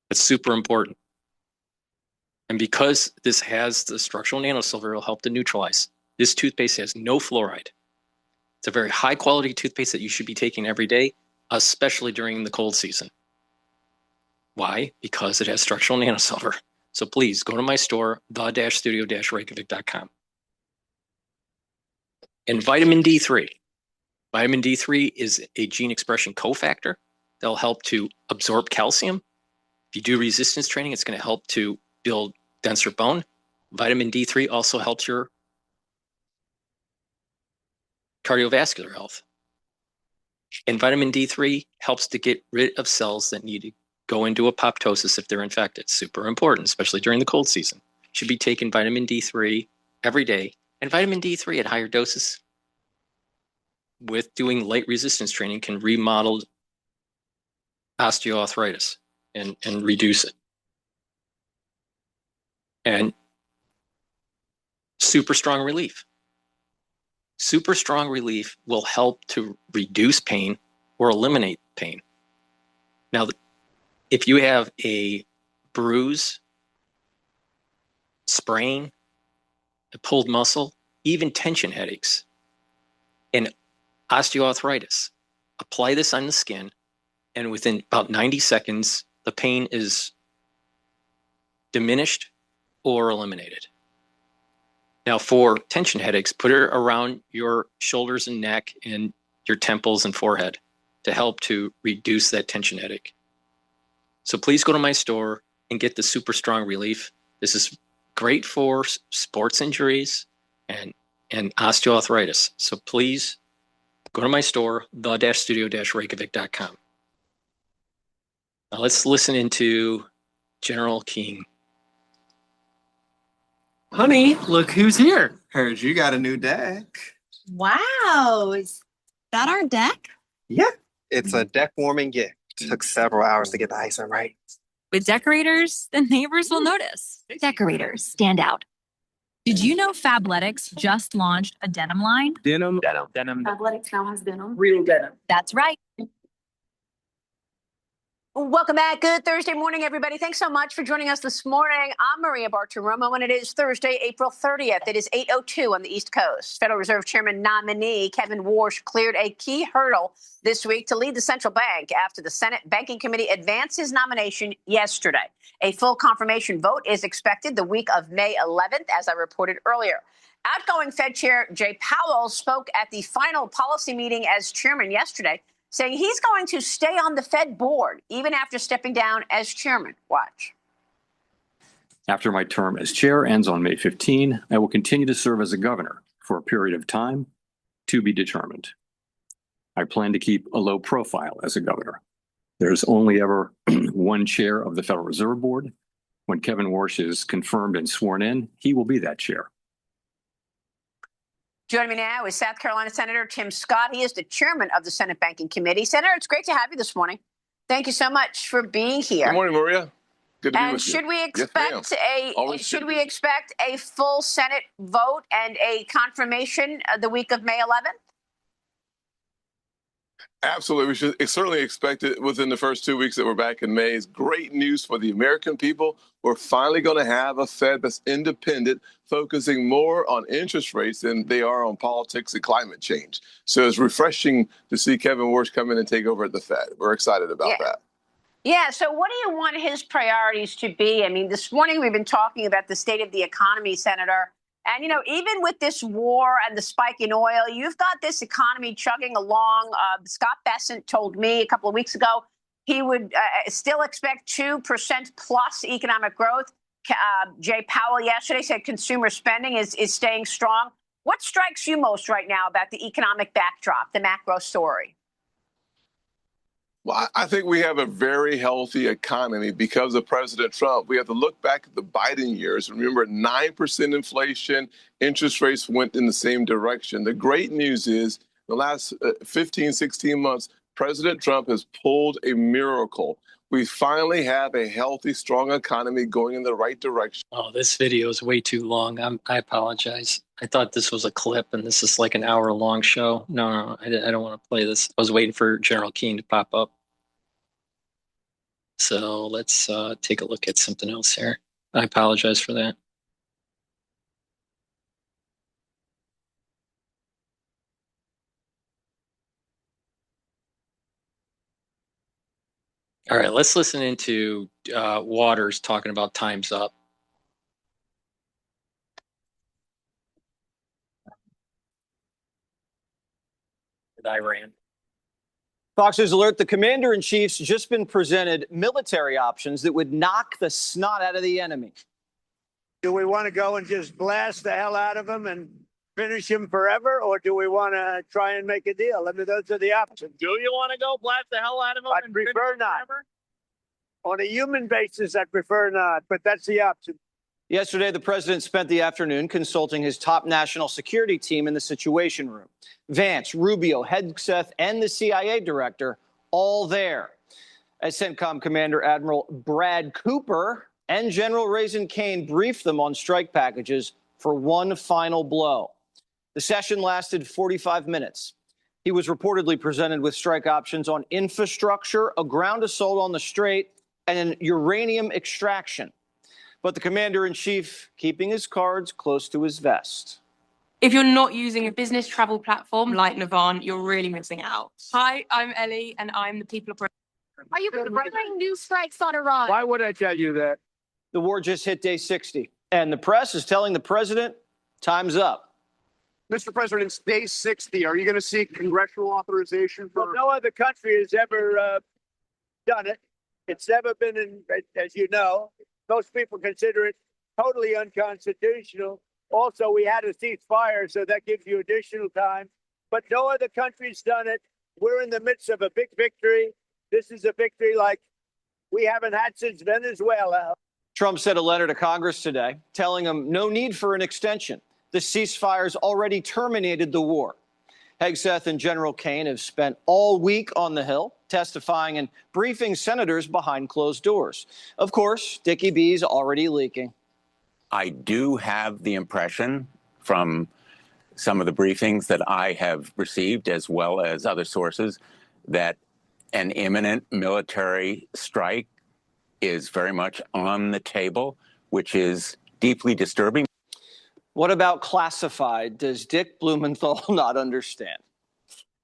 That's super important. And because this has the structural nanosilver, it'll help to neutralize. This toothpaste has no fluoride. It's a very high quality toothpaste that you should be taking every day, especially during the cold season. Why? Because it has structural nanosilver. So please go to my store, the-studio-reykjavik.com. And vitamin D3. Vitamin D3 is a gene expression cofactor that'll help to absorb calcium. If you do resistance training, it's going to help to build denser bone. Vitamin D3 also helps your cardiovascular health. And vitamin D3 helps to get rid of cells that need to go into apoptosis if they're infected. Super important, especially during the cold season. You should be taking vitamin D3 every day. And vitamin D3 at higher doses with doing light resistance training can remodel osteoarthritis and reduce it. And super strong relief. Super strong relief will help to reduce pain or eliminate pain. Now, if you have a bruise, sprain, a pulled muscle, even tension headaches, and osteoarthritis, apply this on the skin, and within about 90 seconds, the pain is diminished or eliminated. Now, for tension headaches, put it around your shoulders and neck and your temples and forehead to help to reduce that tension headache. So please go to my store and get the super strong relief. This is great for sports injuries and osteoarthritis. So please go to my store, the-studio-reykjavik.com. Now let's listen into General King. Honey, look who's here. Heard you got a new deck. Wow, is that our deck? Yeah, it's a deck warming gift. Took several hours to get the icing right. With decorators, the neighbors will notice. Decorators stand out. Did you know Fabletics just launched a denim line? Denim. Athletics now has denim. Real denim. That's right. Welcome back. Good Thursday morning, everybody. Thanks so much for joining us this morning. I'm Maria Bartiromo, and it is Thursday, April 30th. It is 8:02 on the East Coast. Federal Reserve Chairman nominee Kevin Warsh cleared a key hurdle this week to lead the central bank after the Senate Banking Committee advanced his nomination yesterday. A full confirmation vote is expected the week of May 11th, as I reported earlier. Outgoing Fed Chair Jay Powell spoke at the final policy meeting as chairman yesterday, saying he's going to stay on the Fed board even after stepping down as chairman. Watch. After my term as chair ends on May 15, I will continue to serve as a governor for a period of time to be determined. I plan to keep a low profile as a governor. There's only ever one chair of the Federal Reserve Board. When Kevin Warsh is confirmed and sworn in, he will be that chair. Joining me now is South Carolina Senator Tim Scott. He is the chairman of the Senate Banking Committee. Senator, it's great to have you this morning. Thank you so much for being here. Good morning, Maria. Good to be with you. And should we expect a full Senate vote and a confirmation the week of May 11th? Absolutely. We should certainly expect it within the first 2 weeks that we're back in May. It's great news for the American people. We're finally going to have a Fed that's independent, focusing more on interest rates than they are on politics and climate change. So it's refreshing to see Kevin Warsh come in and take over at the Fed. We're excited about that. Yeah. So what do you want his priorities to be? I mean, this morning we've been talking about the state of the economy, Senator. And, you know, even with this war and the spike in oil, you've got this economy chugging along. Scott Bessent told me a couple of weeks ago he would still expect 2% plus economic growth. Jay Powell yesterday said consumer spending is staying strong. What strikes you most right now about the economic backdrop, the macro story? Well, I think we have a very healthy economy because of President Trump. We have to look back at the Biden years. Remember, 9% inflation, interest rates went in the same direction. The great news is the last 15, 16 months, President Trump has pulled a miracle. We finally have a healthy, strong economy going in the right direction. Oh, this video is way too long. I apologize. I thought this was a clip and this is like an hour-long show. No, I don't want to play this. I was waiting for General Keane to pop up. So let's take a look at something else here. I apologize for that. All right, let's listen into Waters talking about time's up. With Iran. Fox News alert, the commander-in-chief's just been presented military options that would knock the snot out of the enemy. Do we want to go and just blast the hell out of them and finish him forever, or do we want to try and make a deal? I mean, those are the options. Do you want to go blast the hell out of them? I prefer not. On a human basis, I prefer not, but that's the option. Yesterday, the president spent the afternoon consulting his top national security team in the Situation Room. Vance, Rubio, Hegseth, and the CIA director all there. As CENTCOM Commander Admiral Brad Cooper and General Raisin Kane briefed them on strike packages for one final blow. The session lasted 45 minutes. He was reportedly presented with strike options on infrastructure, a ground assault on the Strait, and an uranium extraction. But the commander-in-chief keeping his cards close to his vest. If you're not using a business travel platform like Navan, you're really missing out. Hi, I'm Ellie, and I'm the people of... Are you considering new strikes on Iran? Why would I tell you that? The war just hit day 60, and the press is telling the president, time's up. Mr. President, it's day 60. Are you going to seek congressional authorization for... Well, no other country has ever done it. It's never been, as you know, most people consider it totally unconstitutional. Also, we had a ceasefire, so that gives you additional time. But no other country's done it. We're in the midst of a big victory. This is a victory like we haven't had since Venezuela. Trump sent a letter to Congress today telling him no need for an extension. The ceasefire's already terminated the war. Hegseth and General Kane have spent all week on the Hill, testifying and briefing senators behind closed doors. Of course, Dickie B's already leaking. I do have the impression from some of the briefings that I have received, as well as other sources, that an imminent military strike is very much on the table, which is deeply disturbing. What about classified? Does Dick Blumenthal not understand?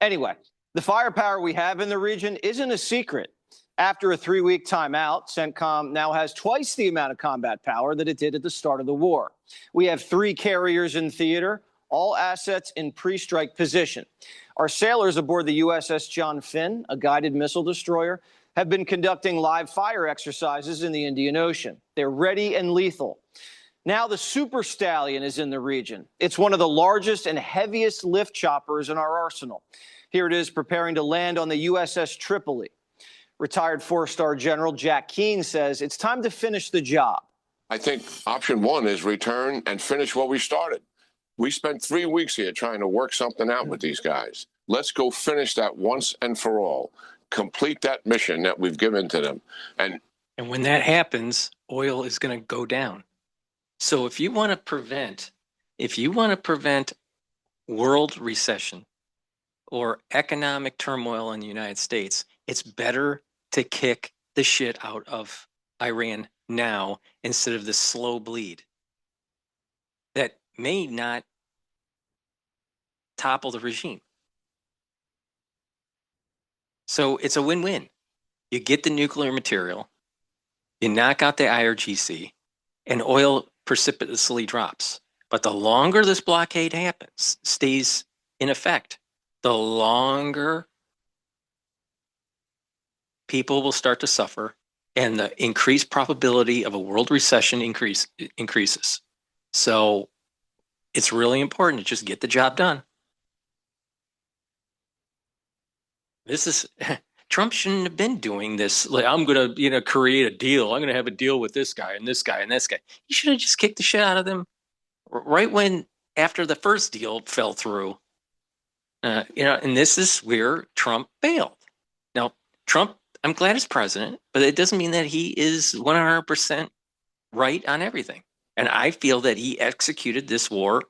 Anyway, the firepower we have in the region isn't a secret. After a 3-week timeout, CENTCOM now has twice the amount of combat power that it did at the start of the war. We have 3 carriers in theater, all assets in pre-strike position. Our sailors aboard the USS John Finn, a guided missile destroyer, have been conducting live fire exercises in the Indian Ocean. They're ready and lethal. Now the Super Stallion is in the region. It's one of the largest and heaviest lift choppers in our arsenal. Here it is preparing to land on the USS Tripoli. Retired 4-star General Jack Keane says it's time to finish the job. I think option one is return and finish what we started. We spent 3 weeks here trying to work something out with these guys. Let's go finish that once and for all. Complete that mission that we've given to them. And when that happens, oil is going to go down. So if you want to prevent world recession, or economic turmoil in the United States, it's better to kick the shit out of Iran now instead of this slow bleed that may not topple the regime. So it's a win-win. You get the nuclear material, you knock out the IRGC, and oil precipitously drops. But the longer this blockade happens, stays in effect, the longer people will start to suffer, and the increased probability of a world recession increases. So it's really important to just get the job done. This is Trump shouldn't have been doing this. Like, I'm going to, create a deal. I'm going to have a deal with this guy and this guy and this guy. He should have just kicked the shit out of them right when, after the first deal fell through. And this is where Trump failed. Now, Trump, I'm glad he's president, but it doesn't mean that he is 100% right on everything. And I feel that he executed this war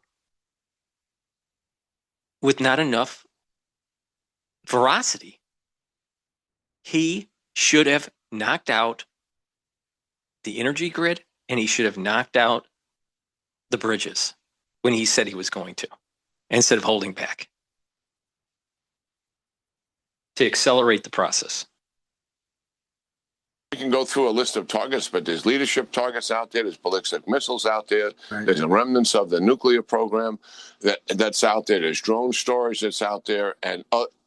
with not enough veracity. He should have knocked out the energy grid, and he should have knocked out the bridges when he said he was going to, instead of holding back, to accelerate the process. We can go through a list of targets, but there's leadership targets out there. There's ballistic missiles out there. Right. There's the remnants of the nuclear program that's out there. There's drone storage that's out there, and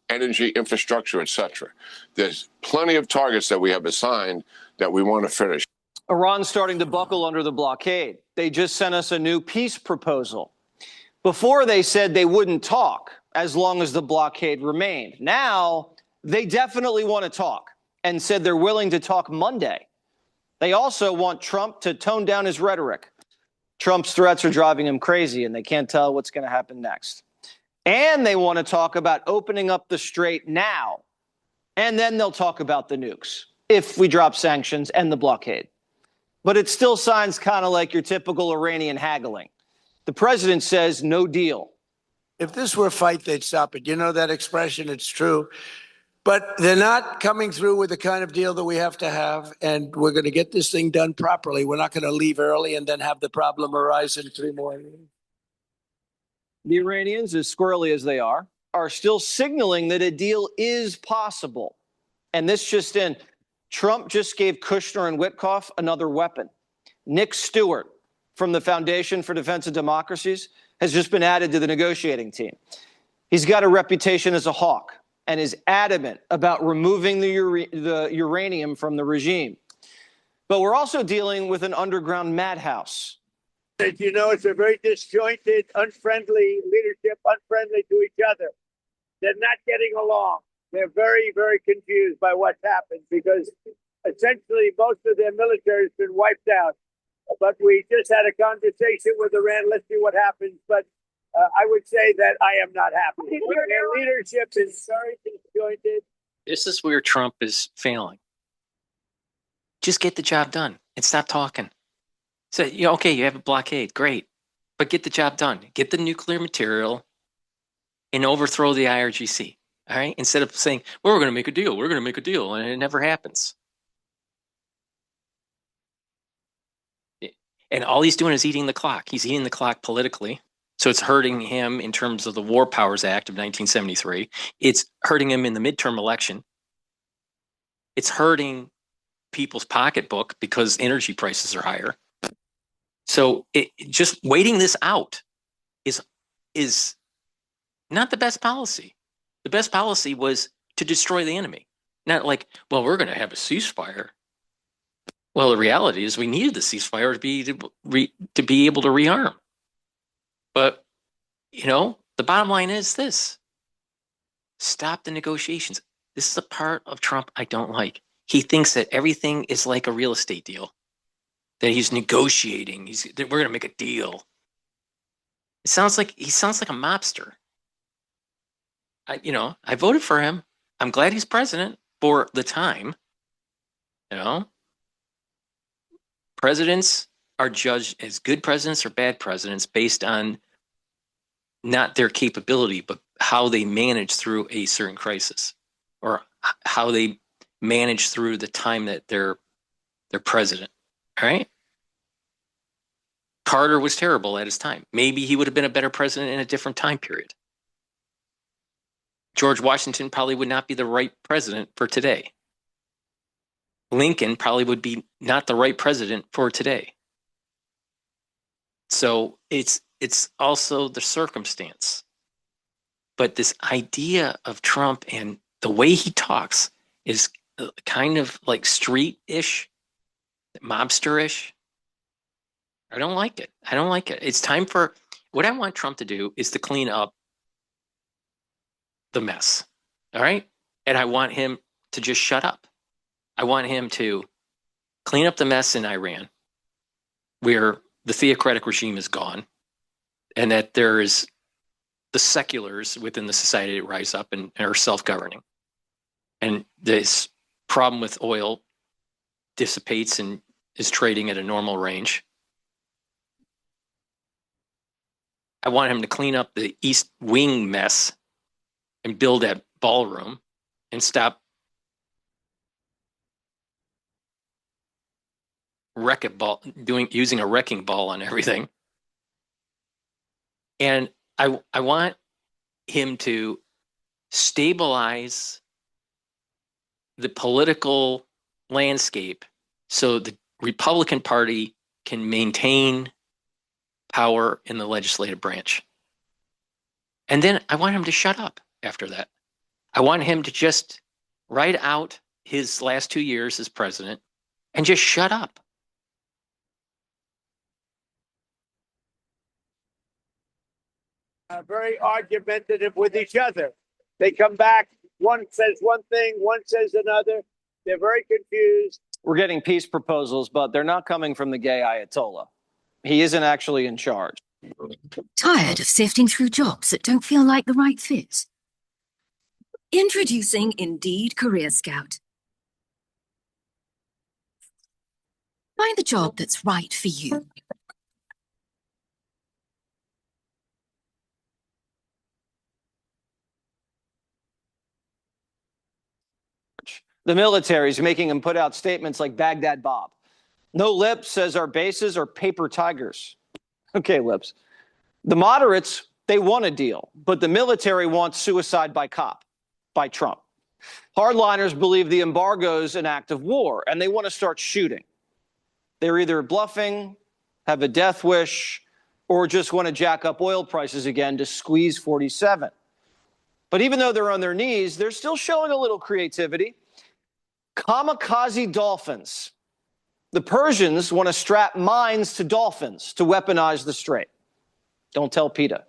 energy infrastructure, etc. There's plenty of targets that we have assigned that we want to finish. Iran's starting to buckle under the blockade. They just sent us a new peace proposal. Before, they said they wouldn't talk as long as the blockade remained. Now, they definitely want to talk and said they're willing to talk Monday. They also want Trump to tone down his rhetoric. Trump's threats are driving him crazy, and they can't tell what's going to happen next. And they want to talk about opening up the strait now. And then they'll talk about the nukes if we drop sanctions and the blockade. But it still sounds kind of like your typical Iranian haggling. The president says no deal. If this were a fight, they'd stop it. You know that expression, it's true. But they're not coming through with the kind of deal that we have to have, and we're going to get this thing done properly. We're not going to leave early and then have the problem arise in 3 more years. The Iranians, as squirrely as they are still signaling that a deal is possible. And this just in, Trump just gave Kushner and Witkoff another weapon. Nick Stewart from the Foundation for Defense of Democracies has just been added to the negotiating team. He's got a reputation as a hawk and is adamant about removing the uranium from the regime. But we're also dealing with an underground madhouse. As you know, it's a very disjointed, unfriendly leadership, unfriendly to each other. They're not getting along. They're very, very confused by what's happened because essentially most of their military has been wiped out. But we just had a conversation with Iran. Let's see what happens. But I would say that I am not happy. Their leadership is very disjointed. This is where Trump is failing. Just get the job done and stop talking. So, okay, you have a blockade, great. But get the job done. Get the nuclear material and overthrow the IRGC. All right? Instead of saying, well, we're going to make a deal, we're going to make a deal, and it never happens. And all he's doing is eating the clock. He's eating the clock politically. So it's hurting him in terms of the War Powers Act of 1973. It's hurting him in the midterm election. It's hurting people's pocketbook because energy prices are higher. So just waiting this out is not the best policy. The best policy was to destroy the enemy. Not like, well, we're going to have a ceasefire. Well, the reality is we needed the ceasefire to be able to rearm. But, the bottom line is this. Stop the negotiations. This is the part of Trump I don't like. He thinks that everything is like a real estate deal, that he's negotiating. We're going to make a deal. He sounds like a mobster. I voted for him. I'm glad he's president for the time. Presidents are judged as good presidents or bad presidents based on not their capability, but how they manage through a certain crisis, or how they manage through the time that they're president, right? Carter was terrible at his time. Maybe he would have been a better president in a different time period. George Washington probably would not be the right president for today. Lincoln probably would be not the right president for today. So it's also the circumstance. But this idea of Trump and the way he talks is kind of like street-ish, mobster-ish. I don't like it. I don't like it. It's time for, what I want Trump to do is to clean up the mess. All right? And I want him to just shut up. I want him to clean up the mess in Iran, where the theocratic regime is gone, and that there is the seculars within the society that rise up and are self-governing. And this problem with oil dissipates and is trading at a normal range. I want him to clean up the East Wing mess and build that ballroom and stop using a wrecking ball on everything. And I want him to stabilize the political landscape so the Republican Party can maintain power in the legislative branch. And then I want him to shut up after that. I want him to just write out his last 2 years as president and just shut up. Very argumentative with each other. They come back, one says one thing, one says another. They're very confused. We're getting peace proposals, but they're not coming from the gay Ayatollah. He isn't actually in charge. Tired of sifting through jobs that don't feel like the right fit? Introducing Indeed Career Scout. Find the job that's right for you. The military is making him put out statements like Baghdad Bob. No Lips says our bases are paper tigers. Okay, Lips. The moderates, they want a deal, but the military wants suicide by cop, by Trump. Hardliners believe the embargo is an act of war, and they want to start shooting. They're either bluffing, have a death wish, or just want to jack up oil prices again to squeeze 47. But even though they're on their knees, they're still showing a little creativity. Kamikaze dolphins. The Persians want to strap mines to dolphins to weaponize the strait. Don't tell PETA.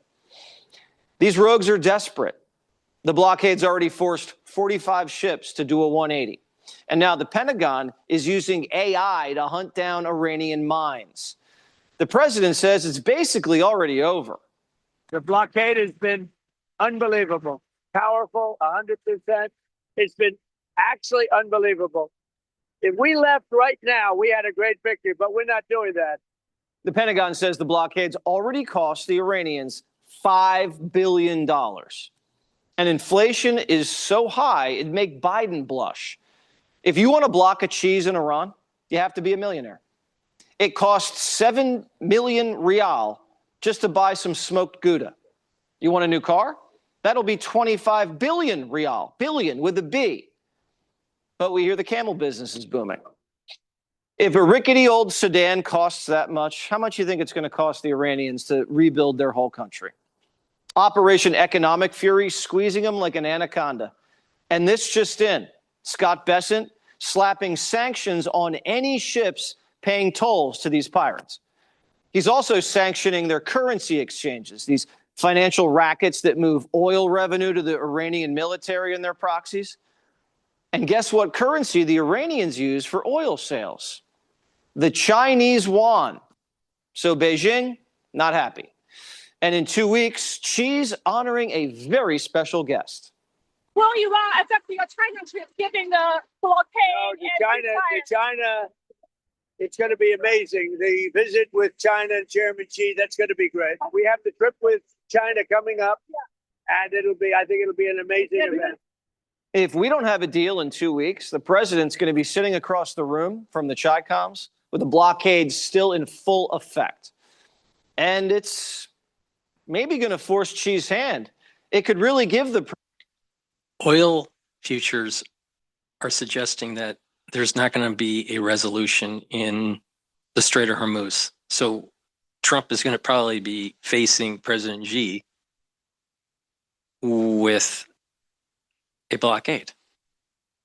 These rogues are desperate. The blockade's already forced 45 ships to do a 180. And now the Pentagon is using AI to hunt down Iranian mines. The president says it's basically already over. The blockade has been unbelievable, powerful, 100%. It's been actually unbelievable. If we left right now, we had a great victory, but we're not doing that. The Pentagon says the blockade's already cost the Iranians $5 billion. And inflation is so high, it'd make Biden blush. If you want to block a cheese in Iran, you have to be a millionaire. It costs 7 million rial just to buy some smoked Gouda. You want a new car? That'll be 25 billion rial, billion with a B. But we hear the camel business is booming. If a rickety old sedan costs that much, how much do you think it's going to cost the Iranians to rebuild their whole country? Operation Economic Fury squeezing them like an anaconda. And this just in, Scott Bessent slapping sanctions on any ships paying tolls to these pirates. He's also sanctioning their currency exchanges, these financial rackets that move oil revenue to the Iranian military and their proxies. And guess what currency the Iranians use for oil sales? The Chinese yuan. So Beijing, not happy. And in 2 weeks, Xi's honoring a very special guest. Will you accept your China trip given the blockade? China, it's going to be amazing. The visit with China and Chairman Xi, that's going to be great. We have the trip with China coming up. And I think it'll be an amazing event. If we don't have a deal in 2 weeks, the president's going to be sitting across the room from the Chi-Coms with the blockade still in full effect. And it's maybe going to force Xi's hand. It could really give the Oil futures are suggesting that there's not going to be a resolution in the Strait of Hormuz. So Trump is going to probably be facing President Xi with a blockade.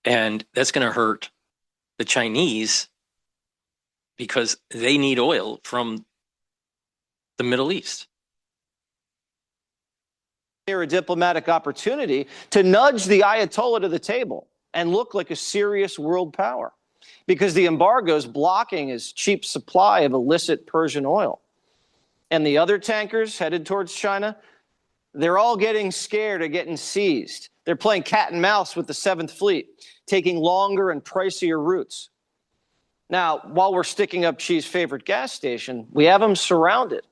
And that's going to hurt the Chinese because they need oil from the Middle East. A diplomatic opportunity to nudge the Ayatollah to the table and look like a serious world power because the embargo is blocking his cheap supply of illicit Persian oil. And the other tankers headed towards China, they're all getting scared of getting seized. They're playing cat and mouse with the 7th Fleet, taking longer and pricier routes. Now, while we're sticking up Xi's favorite gas station, we have them surrounded.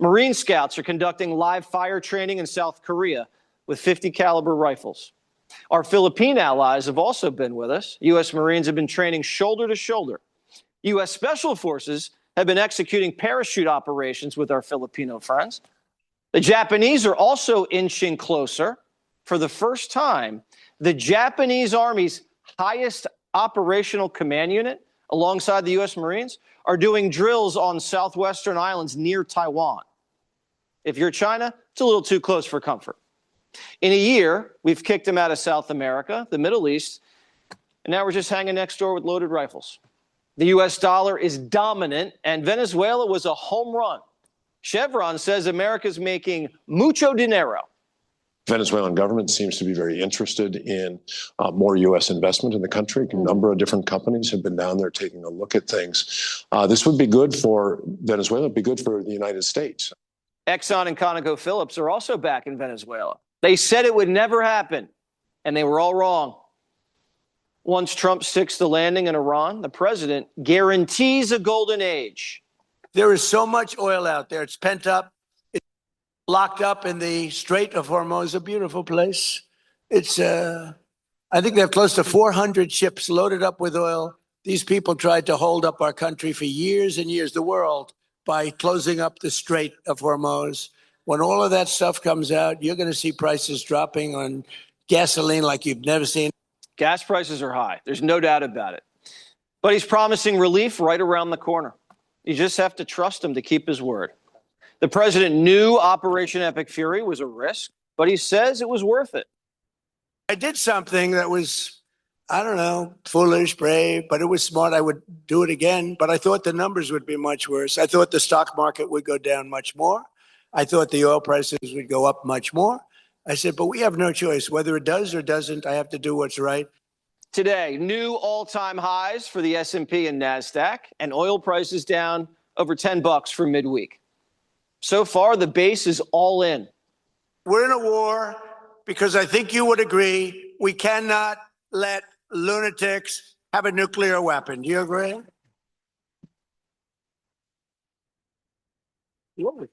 Marine scouts are conducting live fire training in South Korea with 50 caliber rifles. Our Philippine allies have also been with us. U.S. Marines have been training shoulder to shoulder. U.S. Special Forces have been executing parachute operations with our Filipino friends. The Japanese are also inching closer. For the first time, the Japanese Army's highest operational command unit, alongside the U.S. Marines, are doing drills on southwestern islands near Taiwan. If you're China, it's a little too close for comfort. In a year, we've kicked them out of South America, the Middle East, and now we're just hanging next door with loaded rifles. The U.S. dollar is dominant, and Venezuela was a home run. Chevron says America's making mucho dinero. Venezuelan government seems to be very interested in more U.S. investment in the country. A number of different companies have been down there taking a look at things. This would be good for Venezuela. It'd be good for the United States. Exxon and ConocoPhillips are also back in Venezuela. They said it would never happen, and they were all wrong. Once Trump sticks the landing in Iran, the president guarantees a golden age. There is so much oil out there. It's pent up. It's locked up in the Strait of Hormuz, a beautiful place. It's, I think they have close to 400 ships loaded up with oil. These people tried to hold up our country for years and years, the world, by closing up the Strait of Hormuz. When all of that stuff comes out, you're going to see prices dropping on gasoline like you've never seen. Gas prices are high. There's no doubt about it. But he's promising relief right around the corner. You just have to trust him to keep his word. The president knew Operation Epic Fury was a risk, but he says it was worth it. I did something that was, I don't know, foolish, brave, but it was smart. I would do it again, but I thought the numbers would be much worse. I thought the stock market would go down much more. I thought the oil prices would go up much more. I said, but we have no choice. Whether it does or doesn't, I have to do what's right. Today, new all-time highs for the S&P and NASDAQ, and oil prices down over $10 for midweek. So far, the base is all in. We're in a war because I think you would agree we cannot let lunatics have a nuclear weapon. Do you agree? Whoa.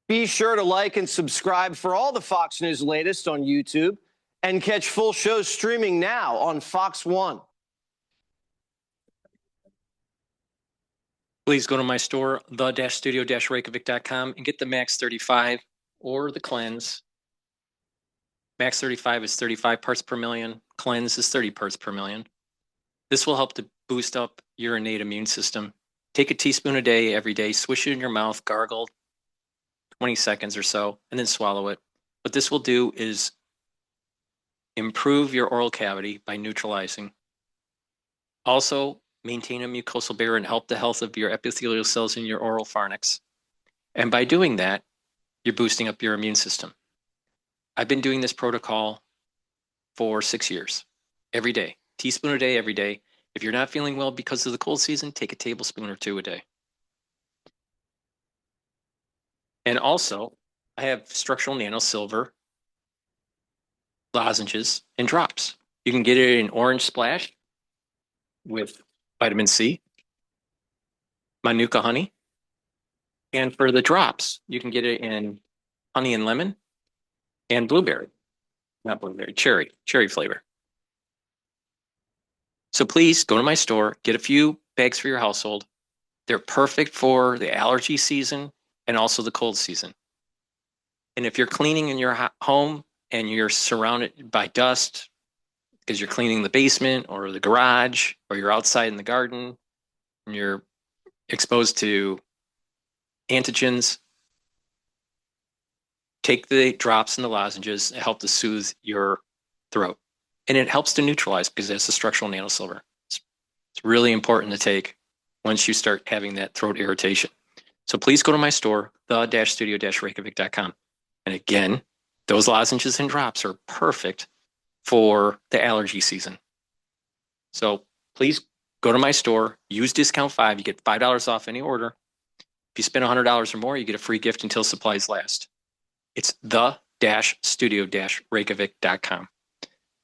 Be sure to like and subscribe for all the Fox News latest on YouTube and catch full shows streaming now on Fox One. Please go to my store, the-studio-reykjavik.com, and get the Max 35 or the Cleanse. Max 35 is 35 parts per million. Cleanse is 30 parts per million. This will help to boost up your innate immune system. Take a teaspoon a day, every day, swish it in your mouth, gargle 20 seconds or so, and then swallow it. What this will do is improve your oral cavity by neutralizing. Also, maintain a mucosal barrier and help the health of your epithelial cells in your oral pharynx. And by doing that, you're boosting up your immune system. I've been doing this protocol for 6 years, every day, teaspoon a day, every day. If you're not feeling well because of the cold season, take a tablespoon or two a day. And also, I have structural nano silver lozenges and drops. You can get it in orange splash with vitamin C, Manuka honey. And for the drops, you can get it in honey and lemon and blueberry. Not blueberry, cherry flavor. So please go to my store, get a few bags for your household. They're perfect for the allergy season and also the cold season. And if you're cleaning in your home and you're surrounded by dust because you're cleaning the basement or the garage, or you're outside in the garden and you're exposed to antigens, take the drops and the lozenges. It help to soothe your throat. And it helps to neutralize because it's a structural nanosilver. It's really important to take once you start having that throat irritation. So please go to my store, the-studio-reykjavik.com. And again, those lozenges and drops are perfect for the allergy season. So please go to my store, use discount 5. You get $5 off any order. If you spend $100 or more, you get a free gift until supplies last. It's the-studio-reykjavik.com.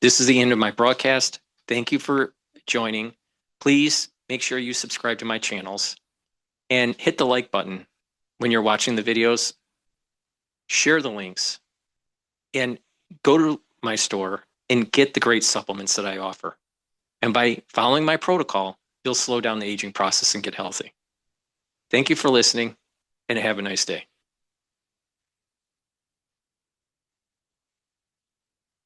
This is the end of my broadcast. Thank you for joining. Please make sure you subscribe to my channels and hit the like button when you're watching the videos. Share the links and go to my store and get the great supplements that I offer. And by following my protocol, you'll slow down the aging process and get healthy. Thank you for listening and have a nice day.